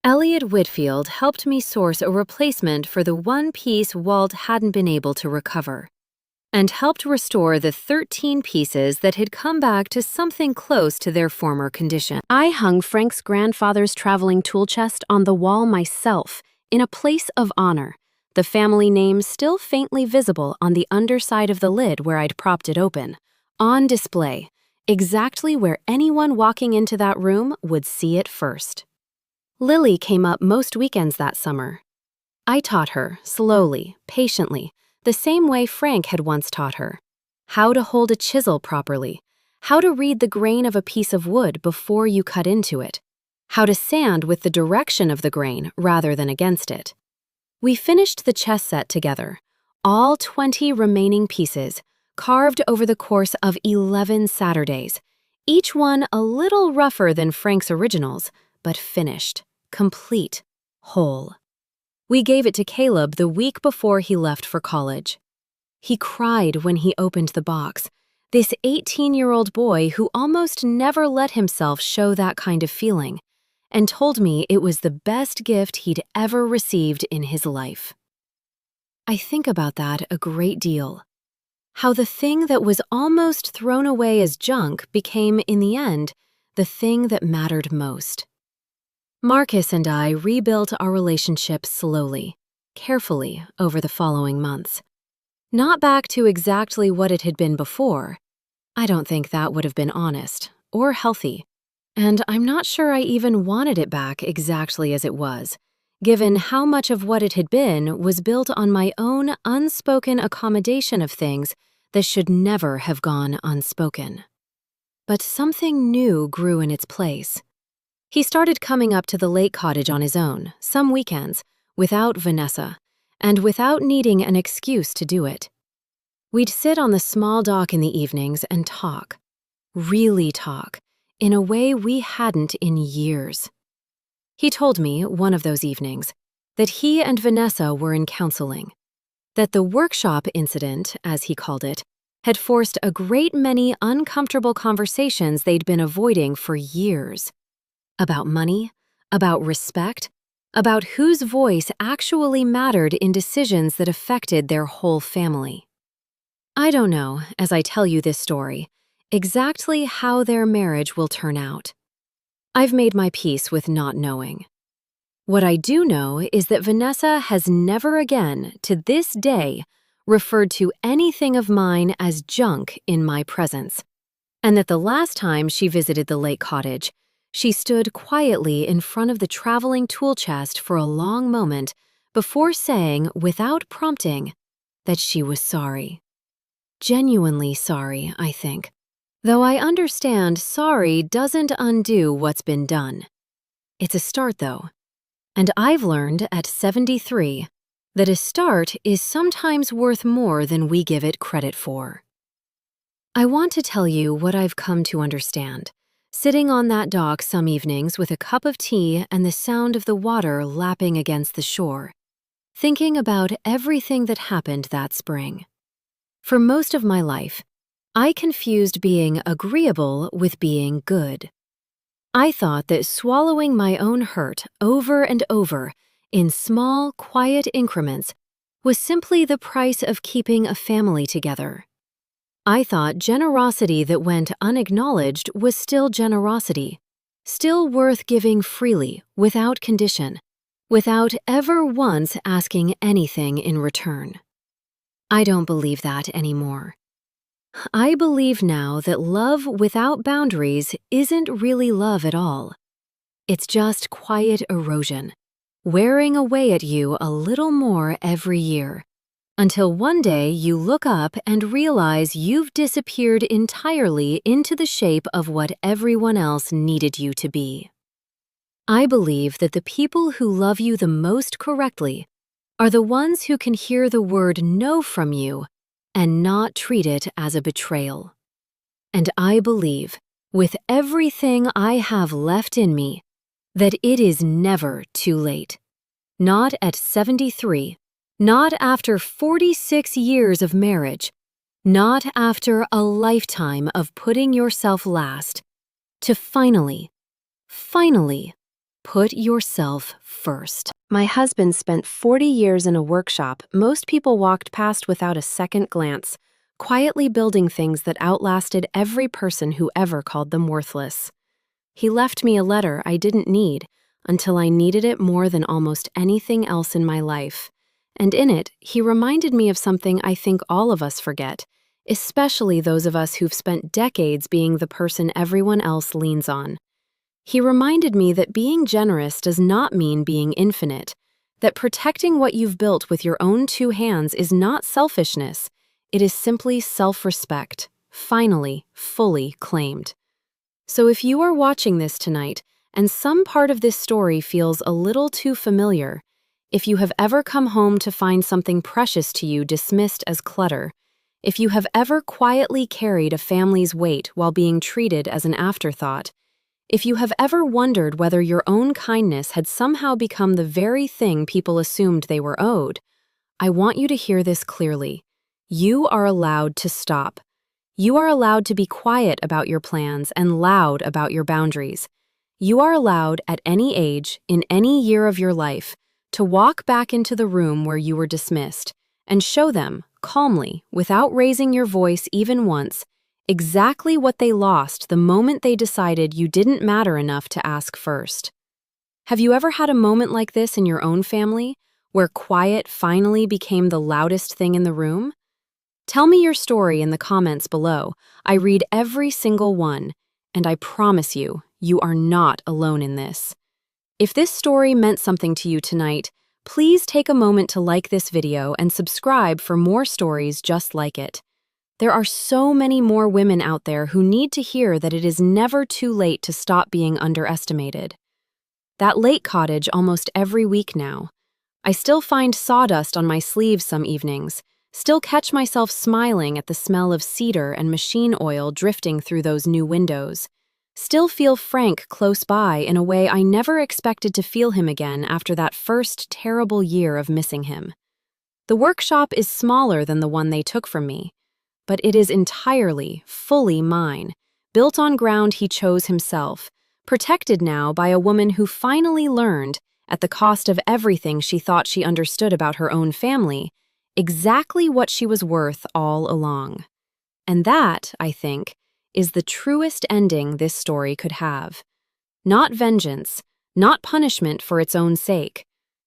Elliot Whitfield helped me source a replacement for the one piece Walt hadn't been able to recover. and helped restore the 13 pieces that had come back to something close to their former condition. I hung Frank's grandfather's traveling tool chest on the wall myself, in a place of honor, the family name still faintly visible on the underside of the lid where I'd propped it open, on display, exactly where anyone walking into that room would see it first. Lily came up most weekends that summer. I taught her, slowly, patiently, the same way Frank had once taught her. How to hold a chisel properly, how to read the grain of a piece of wood before you cut into it, how to sand with the direction of the grain rather than against it. We finished the chess set together, all 20 remaining pieces, carved over the course of 11 Saturdays, each one a little rougher than Frank's originals, but finished, complete, whole. We gave it to Caleb the week before he left for college. He cried when he opened the box, this 18-year-old boy who almost never let himself show that kind of feeling, and told me it was the best gift he'd ever received in his life. I think about that a great deal. How the thing that was almost thrown away as junk became, in the end, the thing that mattered most. Marcus and I rebuilt our relationship slowly, carefully over the following months. Not back to exactly what it had been before. I don't think that would have been honest or healthy. And I'm not sure I even wanted it back exactly as it was, given how much of what it had been was built on my own unspoken accommodation of things that should never have gone unspoken. But something new grew in its place. He started coming up to the lake cottage on his own, some weekends, without Vanessa, and without needing an excuse to do it. We'd sit on the small dock in the evenings and talk, really talk, in a way we hadn't in years. He told me, one of those evenings, that he and Vanessa were in counseling, that the workshop incident, as he called it, had forced a great many uncomfortable conversations they'd been avoiding for years. About money, about respect, about whose voice actually mattered in decisions that affected their whole family. I don't know, as I tell you this story, exactly how their marriage will turn out. I've made my peace with not knowing. What I do know is that Vanessa has never again, to this day, referred to anything of mine as junk in my presence, and that the last time she visited the lake cottage, she stood quietly in front of the traveling tool chest for a long moment before saying, without prompting, that she was sorry. Genuinely sorry, I think. Though I understand sorry doesn't undo what's been done. It's a start, though. And I've learned at 73 that a start is sometimes worth more than we give it credit for. I want to tell you what I've come to understand, sitting on that dock some evenings with a cup of tea and the sound of the water lapping against the shore, thinking about everything that happened that spring. For most of my life, I confused being agreeable with being good. I thought that swallowing my own hurt over and over in small, quiet increments was simply the price of keeping a family together. I thought generosity that went unacknowledged was still generosity, still worth giving freely, without condition, without ever once asking anything in return. I don't believe that anymore. I believe now that love without boundaries isn't really love at all. It's just quiet erosion, wearing away at you a little more every year, until one day you look up and realize you've disappeared entirely into the shape of what everyone else needed you to be. I believe that the people who love you the most correctly are the ones who can hear the word no from you and not treat it as a betrayal. And I believe, with everything I have left in me, that it is never too late. Not at 73, not after 46 years of marriage, not after a lifetime of putting yourself last, to finally put yourself first. My husband spent 40 years in a workshop most people walked past without a second glance, quietly building things that outlasted every person who ever called them worthless. He left me a letter I didn't need until I needed it more than almost anything else in my life. And in it, he reminded me of something I think all of us forget, especially those of us who've spent decades being the person everyone else leans on. He reminded me that being generous does not mean being infinite, that protecting what you've built with your own two hands is not selfishness, it is simply self-respect, finally, fully claimed. So if you are watching this tonight, and some part of this story feels a little too familiar, if you have ever come home to find something precious to you dismissed as clutter, if you have ever quietly carried a family's weight while being treated as an afterthought, if you have ever wondered whether your own kindness had somehow become the very thing people assumed they were owed, I want you to hear this clearly. You are allowed to stop. You are allowed to be quiet about your plans and loud about your boundaries. You are allowed, at any age, in any year of your life, to walk back into the room where you were dismissed and show them, calmly, without raising your voice even once, exactly what they lost the moment they decided you didn't matter enough to ask first. Have you ever had a moment like this in your own family, where quiet finally became the loudest thing in the room? Tell me your story in the comments below. I read every single one, and I promise you, you are not alone in this. If this story meant something to you tonight, please take a moment to like this video and subscribe for more stories just like it. There are so many more women out there who need to hear that it is never too late to stop being underestimated. That lake cottage almost every week now. I still find sawdust on my sleeves some evenings, still catch myself smiling at the smell of cedar and machine oil drifting through those new windows, still feel Frank close by in a way I never expected to feel him again after that first terrible year of missing him. The workshop is smaller than the one they took from me, but it is entirely, fully mine, built on ground he chose himself, protected now by a woman who finally learned, at the cost of everything she thought she understood about her own family, exactly what she was worth all along. And that, I think, is the truest ending this story could have. Not vengeance, not punishment for its own sake,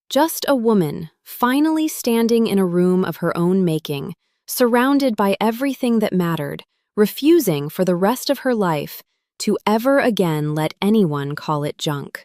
just a woman finally standing in a room of her own making, surrounded by everything that mattered, refusing for the rest of her life to ever again let anyone call it junk.